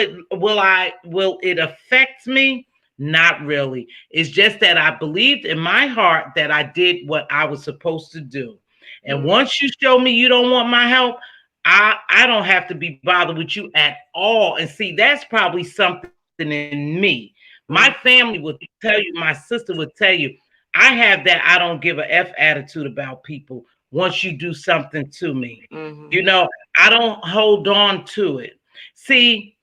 it affect me? Not really. It's just that I believed in my heart that I did what I was supposed to do. And once you show me you don't want my help, I don't have to be bothered with you at all. And see, that's probably something in me. My family would tell you, my sister would tell you, I have that I don't give a F attitude about people once you do something to me. I don't hold on to it. See,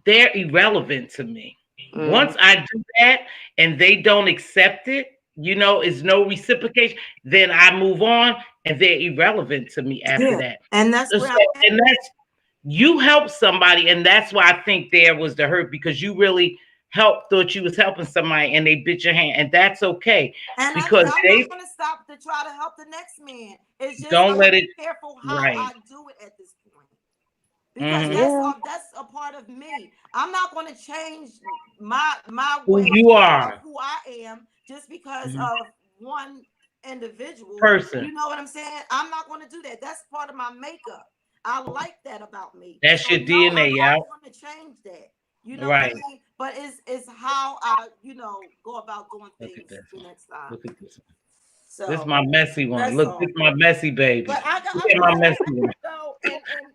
they're irrelevant to me. Once I do that and they don't accept it, is no reciprocation, then I move on and they're irrelevant to me after that. And that's So, where and that's you help somebody, and that's why I think there was the hurt, because you really thought you was helping somebody and they bit your hand, and that's okay. And Because I'm they not going to stop to try to help the next man. It's just don't I'm let it careful how right. I do it at this point, because that's a part of me. I'm not going to change my way you are. of who I am just because of one individual Person. You know what I'm saying? I'm not going to do that. That's part of my makeup. I like that about me. That's your DNA, I'm yeah. not going to change that. You know what I mean? But it's how I, go about doing things the next time. Look at this one. So this is my messy one. Look, this is my messy baby. But Look at my messy one.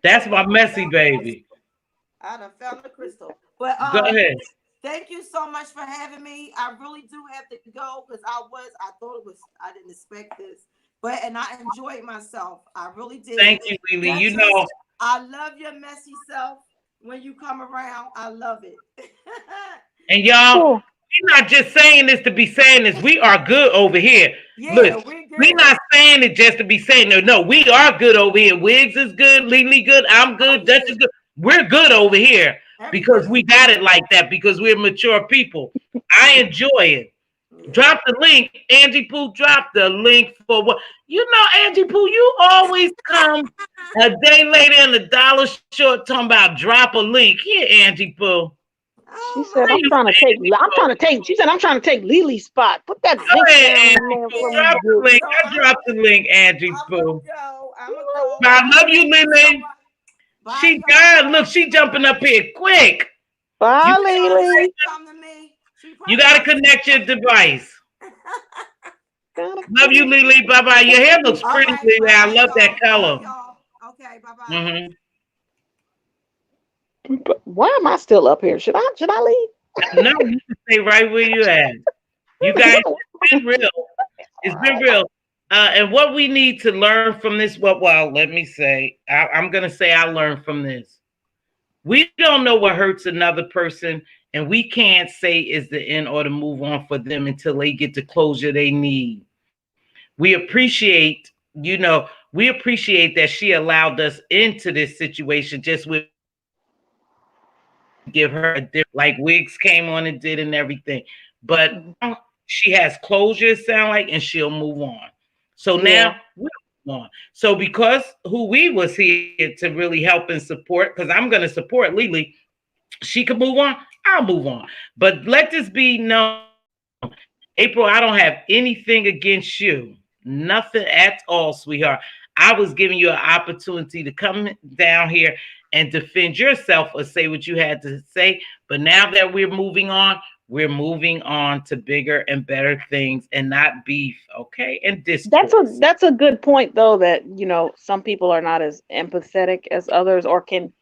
That's my messy baby. I done found the crystal. But go ahead. Thank you so much for having me. I really do have to go because I didn't expect this. And I enjoyed myself. I really did. Thank you, Lily. Duchess, I love your messy self when you come around. I love it. And y'all, we're not just saying this to be saying this. We are good over here. Yeah, look, we're not saying it just to be saying it. No, we are good over here. Wiggs is good, Lily good, I'm good, Dutch is good. We're good over here because we got it like that, because we're mature people. I enjoy it. Drop the link. Angie Pooh, drop the link for what? Angie Pooh, you always come a day later and a dollar short talking about drop a link. Here, Angie Pooh. She said, I'm trying to take Lily's spot. Put that link down there. Drop the link. I dropped the link, Angie Pooh. I love you, Lily. She died. Look, she jumping up here quick. Bye, Lily. You got to connect your device. Love you, Lily. Bye-bye. Your hair looks pretty, Lily. I love that color. Okay, bye-bye. Why am I still up here? Should I leave? No, you can stay right where you at. You guys, it's been real. It's been real. And what we need to learn from this, let me say, I'm going to say I learned from this. We don't know what hurts another person, and we can't say is the end or to move on for them until they get the closure they need. We appreciate that she allowed us into this situation just with give her a different, like Wiggs came on and did and everything. But she has closure, it sound like, and she'll move on. So now we'll move on. So because who we was here to really help and support, because I'm going to support Lily, she can move on, I'll move on. But let this be known, April, I don't have anything against you. Nothing at all, sweetheart. I was giving you an opportunity to come down here and defend yourself or say what you had to say. But now that we're moving on to bigger and better things and not beef, okay? And discourse. That's a good point, though, that, some people are not as empathetic as others or can,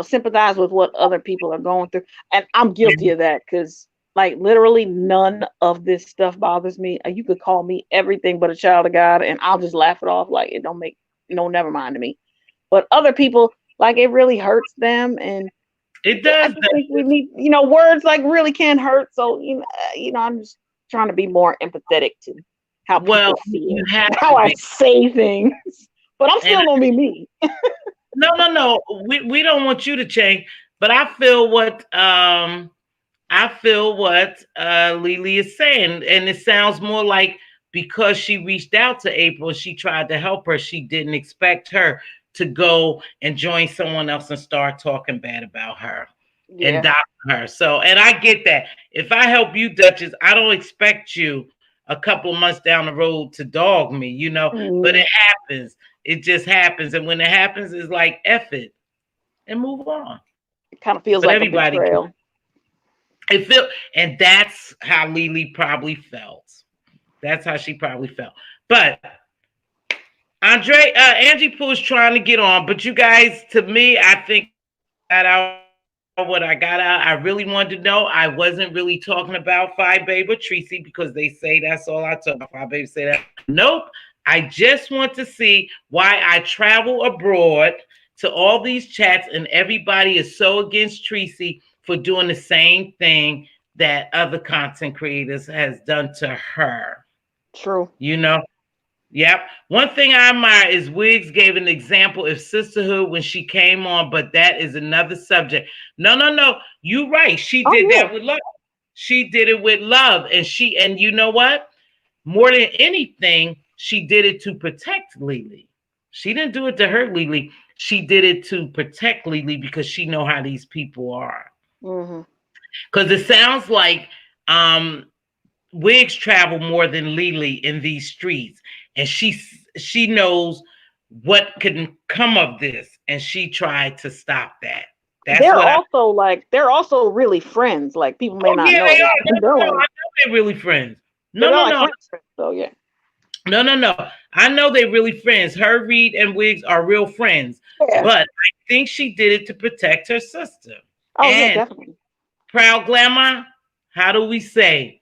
sympathize with what other people are going through. And I'm guilty of that because, like, literally none of this stuff bothers me. You could call me everything but a child of God, and I'll just laugh it off like it don't make, never mind to me. But other people, like, it really hurts them, and it does. I think we need, words like really can hurt. So, I'm just trying to be more empathetic to how people feel, how I say things. But I'm still gonna be me. No. We don't want you to change. But I feel what Lily is saying, and it sounds more like because she reached out to April, she tried to help her. She didn't expect her to go and join someone else and start talking bad about her and dox her. So, and I get that. If I help you, Duchess, I don't expect you a couple of months down the road to dog me, but it happens. It just happens. And when it happens, it's like, F it and move on. It kind of feels like everybody. And that's how Lily probably felt. That's how she probably felt. But Angie Pooh is trying to get on, but you guys, to me, I think that what I got out, I really wanted to know. I wasn't really talking about Phi Babe or Tracy because they say that's all I talk about. Phi Babe say that. Nope. I just want to see why I travel abroad to all these chats and everybody is so against Tracy for doing the same thing that other content creators has done to her. True. You know? Yep. One thing I admire is Wiggs gave an example of sisterhood when she came on, but that is another subject. No, no, no. You're right. She Oh did yeah. that with love. She did it with love. And you know what? More than anything, she did it to protect Lily. She didn't do it to hurt Lily. She did it to protect Lily because she know how these people are. Mm-hmm. Because it sounds like um Wigs travel more than Lily in these streets, and she knows what can come of this, and she tried to stop that. That's They're what I. also like they're also really friends. Like people may Oh not yeah, know they that. are. No, They're no, no, I like, know they're really friends. but No, they're no, like no, friends. So yeah. no, no, no. I know they're really friends. Her, Reed, and Wiggs are real friends, Yeah. but I think she did it to protect her sister. Oh yeah, And definitely. Proud Glamour, how do we say?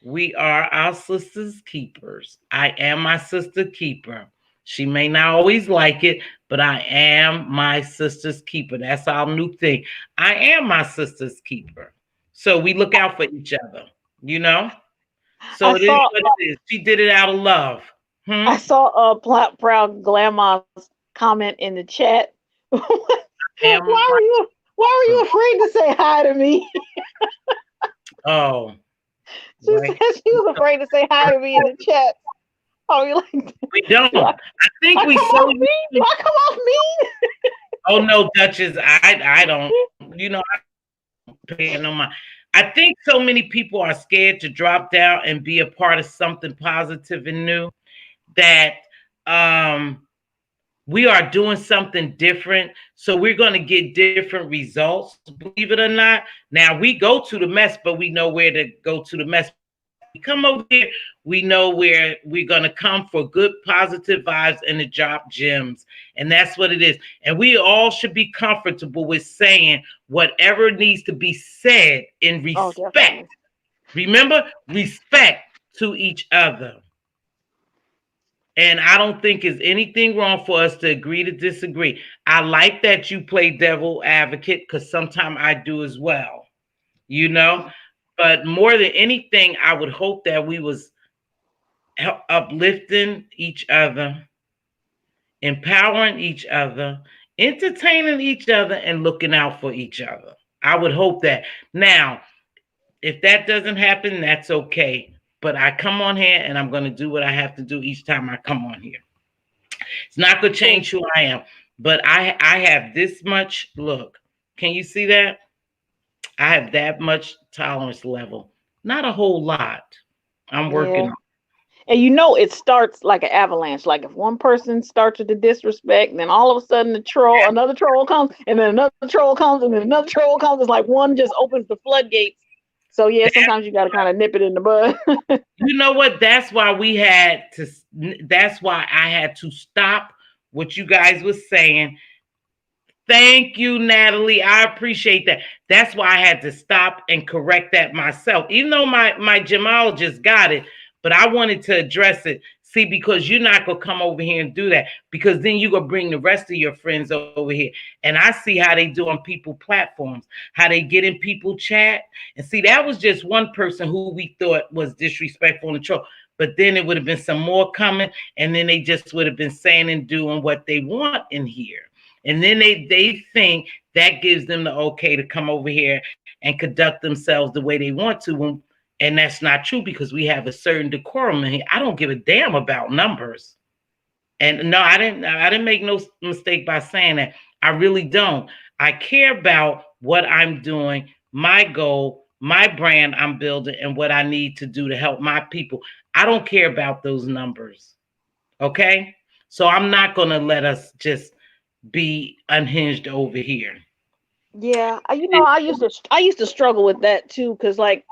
We are our sister's keepers. I am my sister keeper. She may not always like it, but I am my sister's keeper. That's our new thing. I am my sister's keeper. So we look out for each other, you know? I So it is saw what it is. She did it out of love. I saw Proud Grandma's comment in the chat. Am Why were you afraid to say hi to me? Oh, She right. said she was afraid to say hi to me in the chat. Oh, you like We don't. do I, I think I we come so off mean? Do I come off mean? Oh no, Duchess, I don't. You know, I don't pay no mind. I think so many people are scared to drop down and be a part of something positive and new that we are doing something different. So we're going to get different results, believe it or not. Now we go to the mess, but we know where to go to the mess. We come over here, we know where we're going to come for good, positive vibes and to drop gems. And that's what it is. And we all should be comfortable with saying whatever needs to be said in Oh, respect. definitely. Remember, respect to each other. And I don't think there's anything wrong for us to agree to disagree. I like that you play devil advocate because sometimes I do as well, you know. But more than anything, I would hope that we was uplifting each other, empowering each other, entertaining each other, and looking out for each other. I would hope that. Now, if that doesn't happen, that's okay. But I come on here and I'm going to do what I have to do each time I come on here. It's not going to change who I am, but I have this much. Look, can you see that? I have that much tolerance level. Not a whole lot. I'm working Yeah. on. And it starts like an avalanche. Like if one person starts with the disrespect, then all of a sudden another troll comes, and then another troll comes, and then another troll comes. It's like one just opens the floodgates. So yeah, sometimes you got to kind of nip it in the bud. You know what? That's why I had to stop what you guys was saying. Thank you, Natalie. I appreciate that. That's why I had to stop and correct that myself. Even though my gemologist got it, but I wanted to address it. See, because you're not going to come over here and do that, because then you're going to bring the rest of your friends over here. And I see how they do on people platforms, how they get in people chat. And see, that was just one person who we thought was disrespectful and troll. But then it would have been some more coming, and then they just would have been saying and doing what they want in here. And then they think that gives them the okay to come over here and conduct themselves the way they want to. And that's not true, because we have a certain decorum in here. I don't give a damn about numbers. And no, I didn't make no mistake by saying that. I really don't. I care about what I'm doing, my goal, my brand I'm building, and what I need to do to help my people. I don't care about those numbers. Okay? So I'm not going to let us just be unhinged over here. Yeah, I used to struggle with that too, because like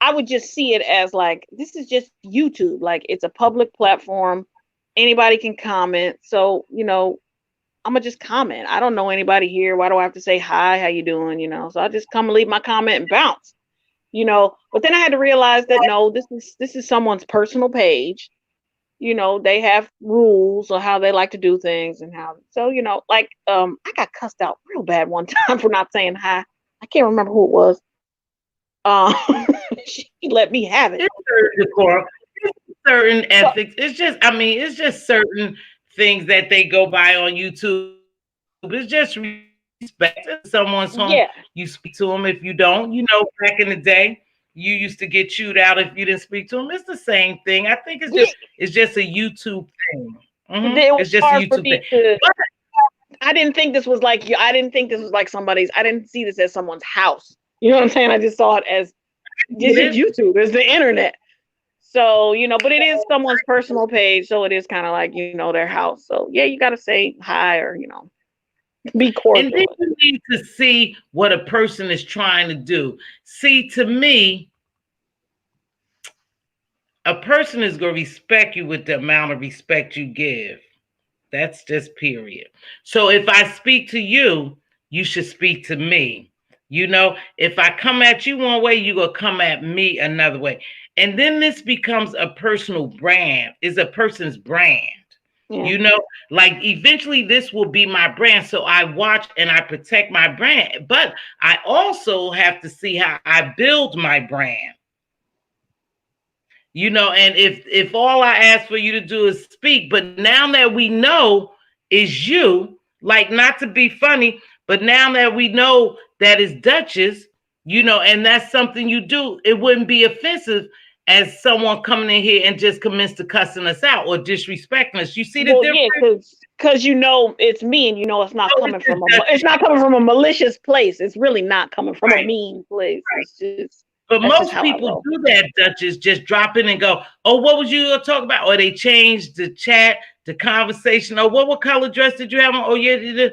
I would just see it as like this is just YouTube, like it's a public platform, anybody can comment. So I'm gonna just comment. I don't know anybody here. Why do I have to say hi? How you doing? So I just come and leave my comment and bounce. But then I had to realize that no, this is someone's personal page. They have rules of how they like to do things and how. So like I got cussed out real bad one time for not saying hi. I can't remember who it was. Um, she let me have it. Decorum. certain ethics. It's just, I mean, it's just certain things that they go by on YouTube. It's just respect. If someone's home, Yeah. you speak to them. If you don't, back in the day, you used to get chewed out if you didn't speak to them. It's the same thing. I think it's just a YouTube thing. It was It's just a hard for YouTube me thing. to. I didn't think this was like I didn't think this was like somebody's. I didn't see this as someone's house. You know what I'm saying? I just saw it as this is YouTube. It's the internet. So, but it is someone's personal page, so it is kind of like, their house. So yeah, you gotta say hi or be cordial. And then you need to see what a person is trying to do. See, to me, a person is going to respect you with the amount of respect you give. That's just period. So if I speak to you, you should speak to me. If I come at you one way, you're going to come at me another way. And then this becomes a personal brand, is a person's brand. Yeah. Like eventually this will be my brand. So I watch and I protect my brand, but I also have to see how I build my brand. And if all I ask for you to do is speak, but now that we know is you, like not to be funny, but now that we know that is Duchess, and that's something you do, it wouldn't be offensive as someone coming in here and just commence to cussing us out or disrespecting us. You see the difference? Yeah, because it's me, and it's not coming from it's not coming from a malicious place. It's really not coming from a mean place. Right. It's just. But most people do that, Duchess, just drop in and go, oh, what was you going to talk about? Or they change the chat, the conversation. Oh, what color dress did you have on? Oh, yeah.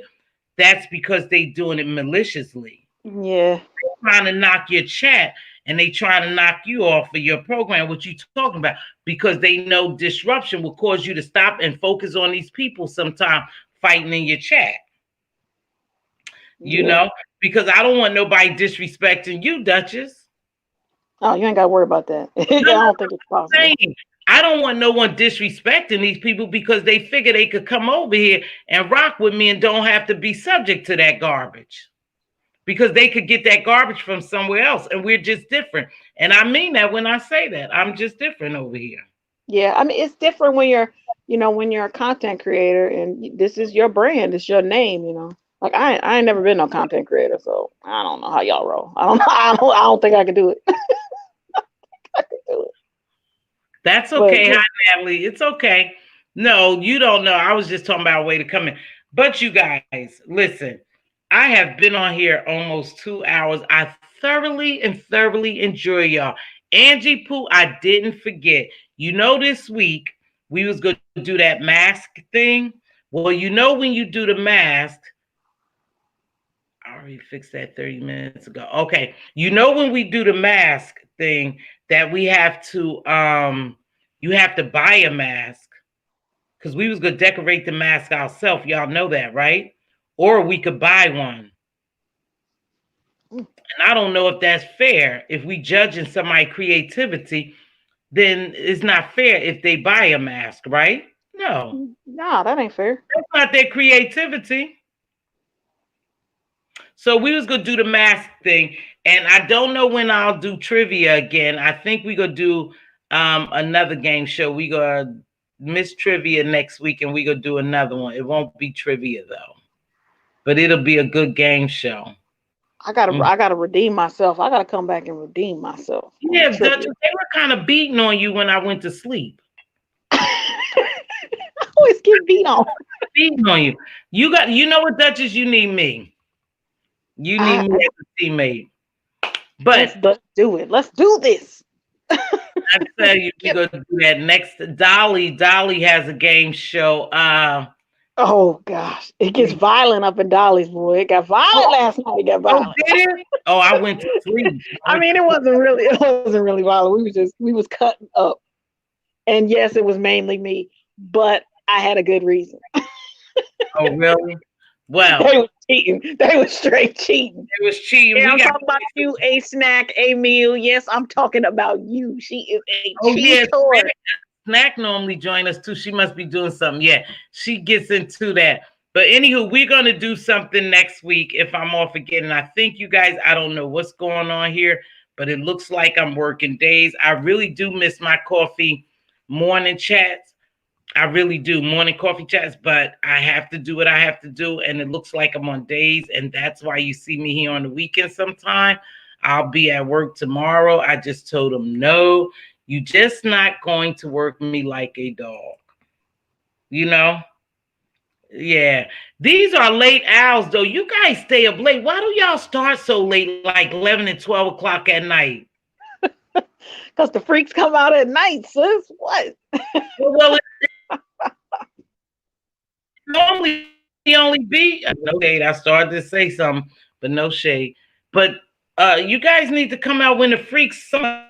That's because they doing it maliciously. Yeah. They're trying to knock your chat and they trying to knock you off of your program, what you talking about, because they know disruption will cause you to stop and focus on these people sometime fighting in your chat. Because I don't want nobody disrespecting you, Duchess. Oh, you ain't got to worry about that. I don't think it's possible. I don't want no one disrespecting these people because they figure they could come over here and rock with me and don't have to be subject to that garbage. Because they could get that garbage from somewhere else, and we're just different. And I mean that when I say that. I'm just different over here. Yeah, I mean, it's different when you're a content creator and this is your brand, it's your name, Like I ain't never been no content creator, so I don't know how y'all roll. I don't know. I don't think I could do it. I could do it. That's okay. Hi, Natalie. It's okay. No, you don't know. I was just talking about a way to come in. But you guys, listen, I have been on here almost 2 hours. I thoroughly enjoy y'all. Angie Pooh, I didn't forget. This week we was going to do that mask thing. Well, when you do the mask, I already fixed that 30 minutes ago. Okay. When we do the mask thing that we have to, you have to buy a mask because we was going to decorate the mask ourselves. Y'all know that, right? Or we could buy one. And I don't know if that's fair. If we judging somebody's creativity, then it's not fair if they buy a mask, right? No. No, that ain't fair. That's not their creativity. So we was going to do the mask thing. And I don't know when I'll do trivia again. I think we're going to do another game show. We going to miss trivia next week and we're going to do another one. It won't be trivia, though. But it'll be a good game show. I gotta redeem myself. I gotta come back and redeem myself. Yeah, Duchess, they were kind of beating on you when I went to sleep. I always get beat on. Beating on you. You know what, Duchess? You need me. You need me as a teammate. But let's do it. Let's do this. I tell you, we're gonna do that next. Dolly has a game show. Oh gosh, it gets violent up in Dolly's, boy. It got violent last night. It got violent. Oh, did it? Oh, I went to sleep. I mean, it wasn't really violent. We was cutting up. And yes, it was mainly me, but I had a good reason. Oh, really? Well, they were cheating. They were straight cheating. They was cheating. Yeah, I'm talking about you, a snack, a meal. Yes, I'm talking about you. She is a cheater. Yeah, Snack normally join us too. She must be doing something. Yeah, she gets into that. But anywho, we're going to do something next week if I'm off again. And I think you guys, I don't know what's going on here, but it looks like I'm working days. I really do miss my coffee morning chats. I really do morning coffee chats, but I have to do what I have to do. And it looks like I'm on days. And that's why you see me here on the weekend sometime. I'll be at work tomorrow. I just told them, no, you just not going to work me like a dog. You know? Yeah. These are late hours, though. You guys stay up late. Why do y'all start so late, like 11 and 12 o'clock at night? Because the freaks come out at night, sis. What? Well, normally only be no shade. I started to say something, but no shade. But you guys need to come out when the freaks, some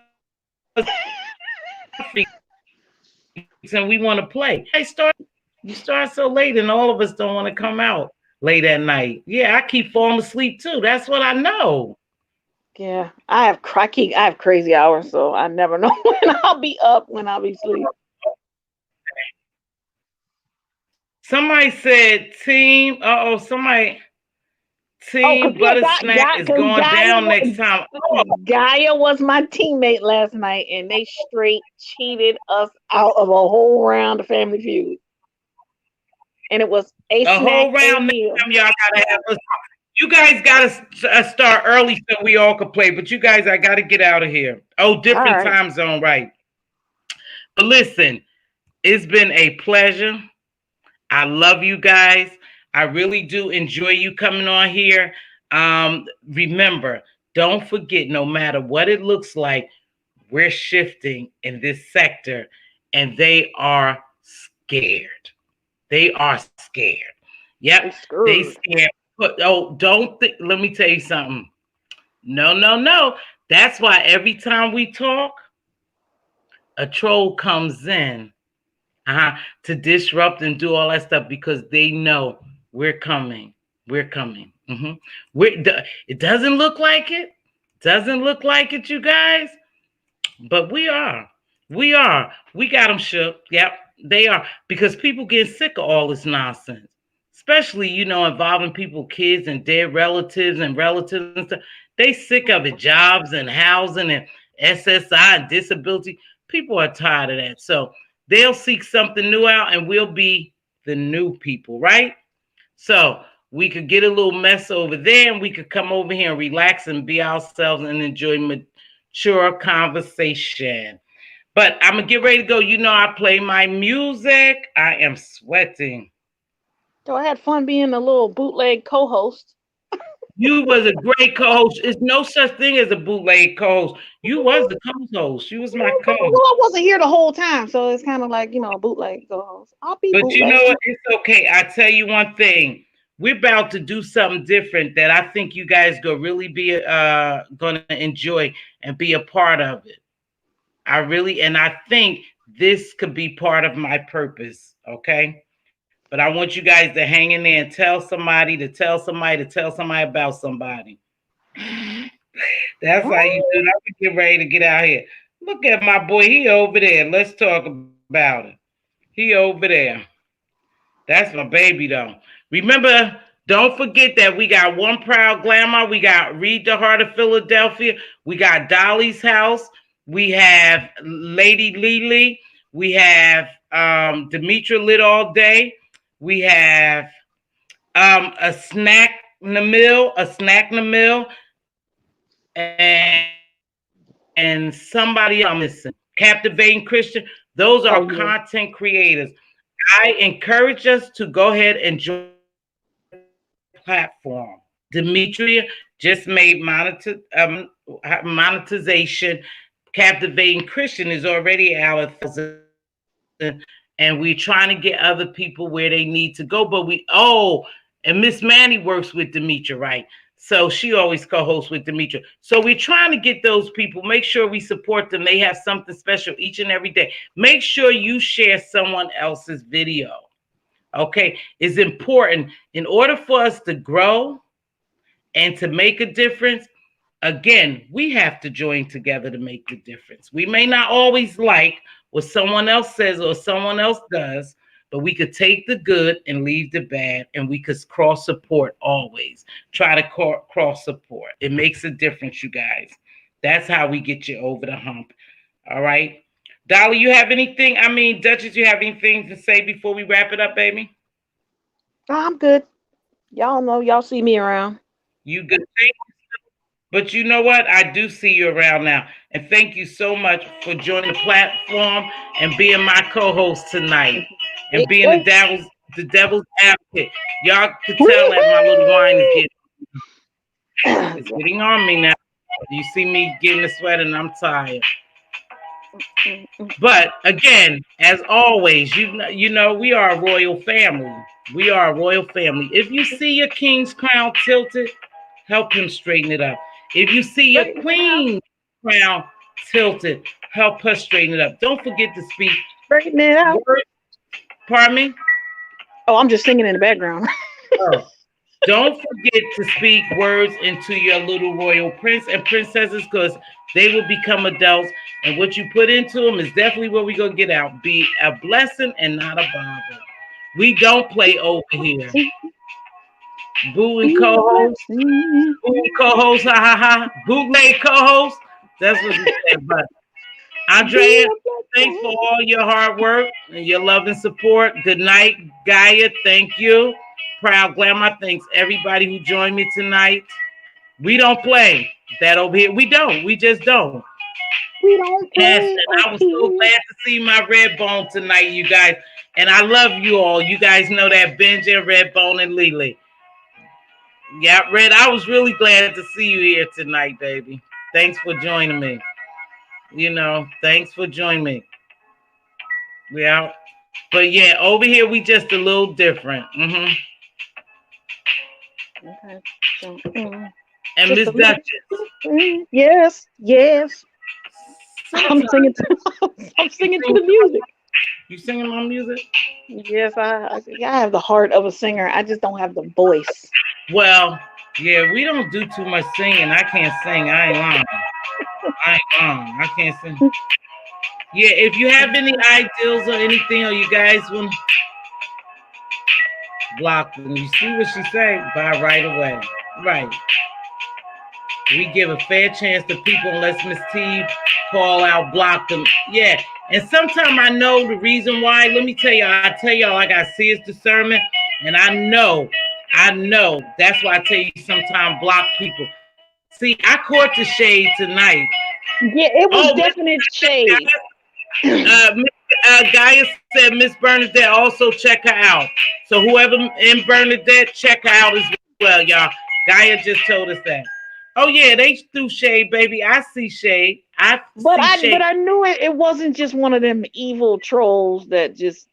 freaks, and we want to play. You start so late, and all of us don't want to come out late at night. Yeah, I keep falling asleep too. That's what I know. Yeah, I have crazy hours, so I never know when I'll be up, when I'll be asleep. Somebody said team. Team butter snack is going down next time. Oh. Gaia was my teammate last night, and they straight cheated us out of a whole round of Family Feud. And it was a whole round. Next time y'all gotta have us. You guys gotta start early so we all can play. But you guys, I gotta get out of here. Oh, different time zone, right? But listen, it's been a pleasure. I love you guys. I really do enjoy you coming on here. Remember, don't forget, no matter what it looks like, we're shifting in this sector, and they are scared. They are scared. Yep, they scared. Let me tell you something. No. That's why every time we talk, a troll comes in to disrupt and do all that stuff, because they know we're coming. We're coming. It doesn't look like it. Doesn't look like it, you guys. But we are. We are. We got them shook. Yep, they are. Because people get sick of all this nonsense. Especially, involving people, kids and dead relatives and stuff. They sick of it. Jobs and housing and SSI and disability. People are tired of that. So they'll seek something new out, and we'll be the new people, right? So we could get a little mess over there, and we could come over here and relax and be ourselves and enjoy mature conversation. But I'm going to get ready to go. I play my music. I am sweating. So I had fun being a little bootleg co-host. You was a great co-host. There's no such thing as a bootleg co-host. You was the co-host. You was my co-host. Well, I wasn't here the whole time, so it's kind of like, a bootleg co-host. I'll be But bootleg. you know what? It's okay. I tell you one thing. We're about to do something different that I think you guys go really be going to enjoy and be a part of it. I think this could be part of my purpose, okay? But I want you guys to hang in there and tell somebody about somebody. That's how you do it. I'm get ready to get out here. Look at my boy. He over there. Let's talk about it. He over there. That's my baby, though. Remember, don't forget that we got One Proud Glamour. We got Read the Heart of Philadelphia. We got Dolly's House. We have Lady Lily. We have Demetra Lit All Day. We have a snack in the mill, and somebody I'm missing. Captivating Christian. Those are content creators. I encourage us to go ahead and join the platform. Demetria just made monetization. Captivating Christian is already out of and we're trying to get other people where they need to go. But and Miss Manny works with Demetria, right? So she always co-hosts with Demetria. So we're trying to get those people. Make sure we support them. They have something special each and every day. Make sure you share someone else's video. Okay? It's important. In order for us to grow and to make a difference, again, we have to join together to make the difference. We may not always like what someone else says or someone else does, but we could take the good and leave the bad, and we could cross support always. Try to cross support. It makes a difference, you guys. That's how we get you over the hump. All right? Dolly, you have anything? I mean, Duchess, you have anything to say before we wrap it up, baby? I'm good. Y'all know, y'all see me around. You good? But you know what? I do see you around now. And thank you so much for joining the platform and being my co-host tonight. And being the devil's advocate. Y'all could tell that my little wine is getting on me now. You see me getting the sweat and I'm tired. But again, as always, you know, we are a royal family. We are a royal family. If you see your king's crown tilted, help him straighten it up. If you see your queen's crown tilted, help her straighten it up. Don't forget to speak. Straighten it out. Pardon me? Oh, I'm just singing in the background. Oh. Don't forget to speak words into your little royal prince and princesses, because they will become adults. And what you put into them is definitely what we're going to get out. Be a blessing and not a bother. We don't play over here. Boo and co-host. Boo and co-host. Ha ha ha. Bootleg co-host. That's what we said. But Andrea, thanks for all your hard work and your love and support. Good night, Gaia. Thank you. Proud Glamour. Thanks everybody who joined me tonight. We don't play that over here. We don't. We just don't. We don't play. Yes, and I was so glad to see my Red Bone tonight, you guys. And I love you all. You guys know that Benji, Red Bone, and Lily. Yeah, Red, I was really glad to see you here tonight, baby. Thanks for joining me. You know, thanks for joining me. Yeah. But yeah, over here we just a little different. Mm-hmm. Okay. So, and Miss Duchess. Yes, yes. I'm singing to the music. You singing my music? Yes, I have the heart of a singer. I just don't have the voice. Well, yeah, we don't do too much singing. I can't sing. I ain't lying. I can't sing. Yeah, if you have any ideals or anything, or you guys want to block them, you see what she say? By right away. Right. We give a fair chance to people unless Miss Teav call out, block them. Yeah. And sometimes I know the reason why. Let me tell y'all, I got serious discernment. And I know. That's why I tell you sometimes block people. See, I caught the shade tonight. Yeah, it was definite shade. Gaia said Miss Bernadette, also check her out. So whoever in Bernadette, check her out as well, y'all. Gaia just told us that. Oh yeah, they threw shade, baby. I see shade. But I knew it wasn't just one of them evil trolls that just.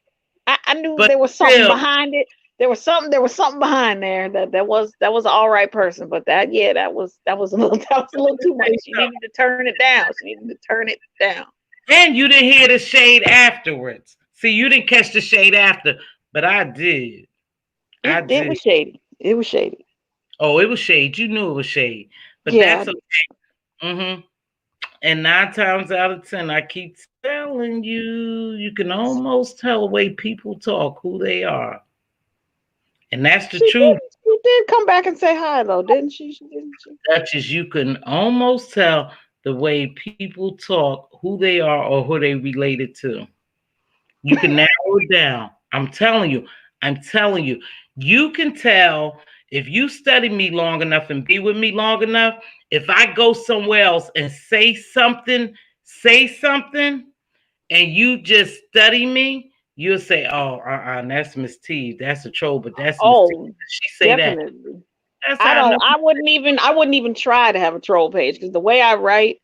I knew there was something behind it. There was something behind there that was an all right person. But that was a little too much. She needed to turn it down. And you didn't hear the shade afterwards. See, you didn't catch the shade after, but I did. It was shady. It was shady. Oh, it was shade. You knew it was shade. But that's okay. Mm-hmm. And 9 times out of 10, I keep telling you, you can almost tell the way people talk who they are. And that's the truth. She did come back and say hi, though, didn't she? Duchess, you can almost tell the way people talk who they are or who they related to. You can narrow it down. I'm telling you. You can tell if you study me long enough and be with me long enough. If I go somewhere else and say something, and you just study me, you'll say, "Oh, that's Miss T. That's a troll." But that's Miss T. She say definitely. That. That's I wouldn't even try to have a troll page because the way I write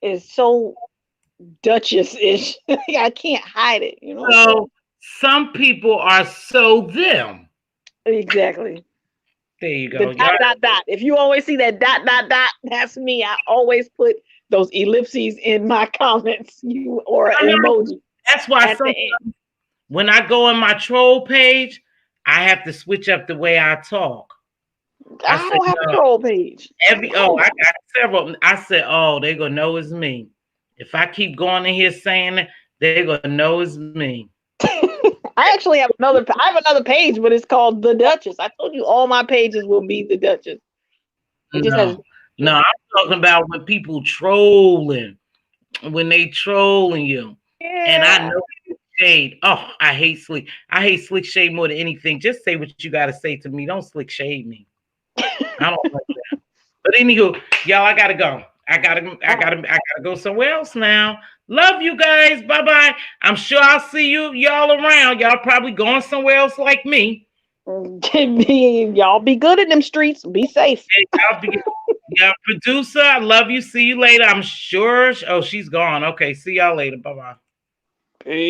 is so Duchess-ish. I can't hide it, you know. So some people are so them. Exactly. There you go. The dot. If you always see that dot, that's me. I always put those ellipses in my comments, or an emoji. That's why sometimes when I go on my troll page, I have to switch up the way I talk. I don't have a troll page. I got several. I said, "Oh, they're gonna know it's me." If I keep going in here saying it, they're gonna know it's me. I actually have another page, but it's called The Duchess. I told you all my pages will be The Duchess. No, I'm talking about when people trolling, when they trolling you. Yeah, And I know shade. Oh, I hate slick. I hate slick shade more than anything. Just say what you gotta say to me. Don't slick shade me. I don't like that. But anywho, y'all, I gotta go. I gotta go somewhere else now. Love you guys. Bye bye. I'm sure I'll see y'all around. Y'all probably going somewhere else like me. Y'all be good in them streets. Be safe. Yeah, producer, I love you. See you later. I'm sure. Oh, she's gone. Okay, see y'all later. Bye bye. Peace.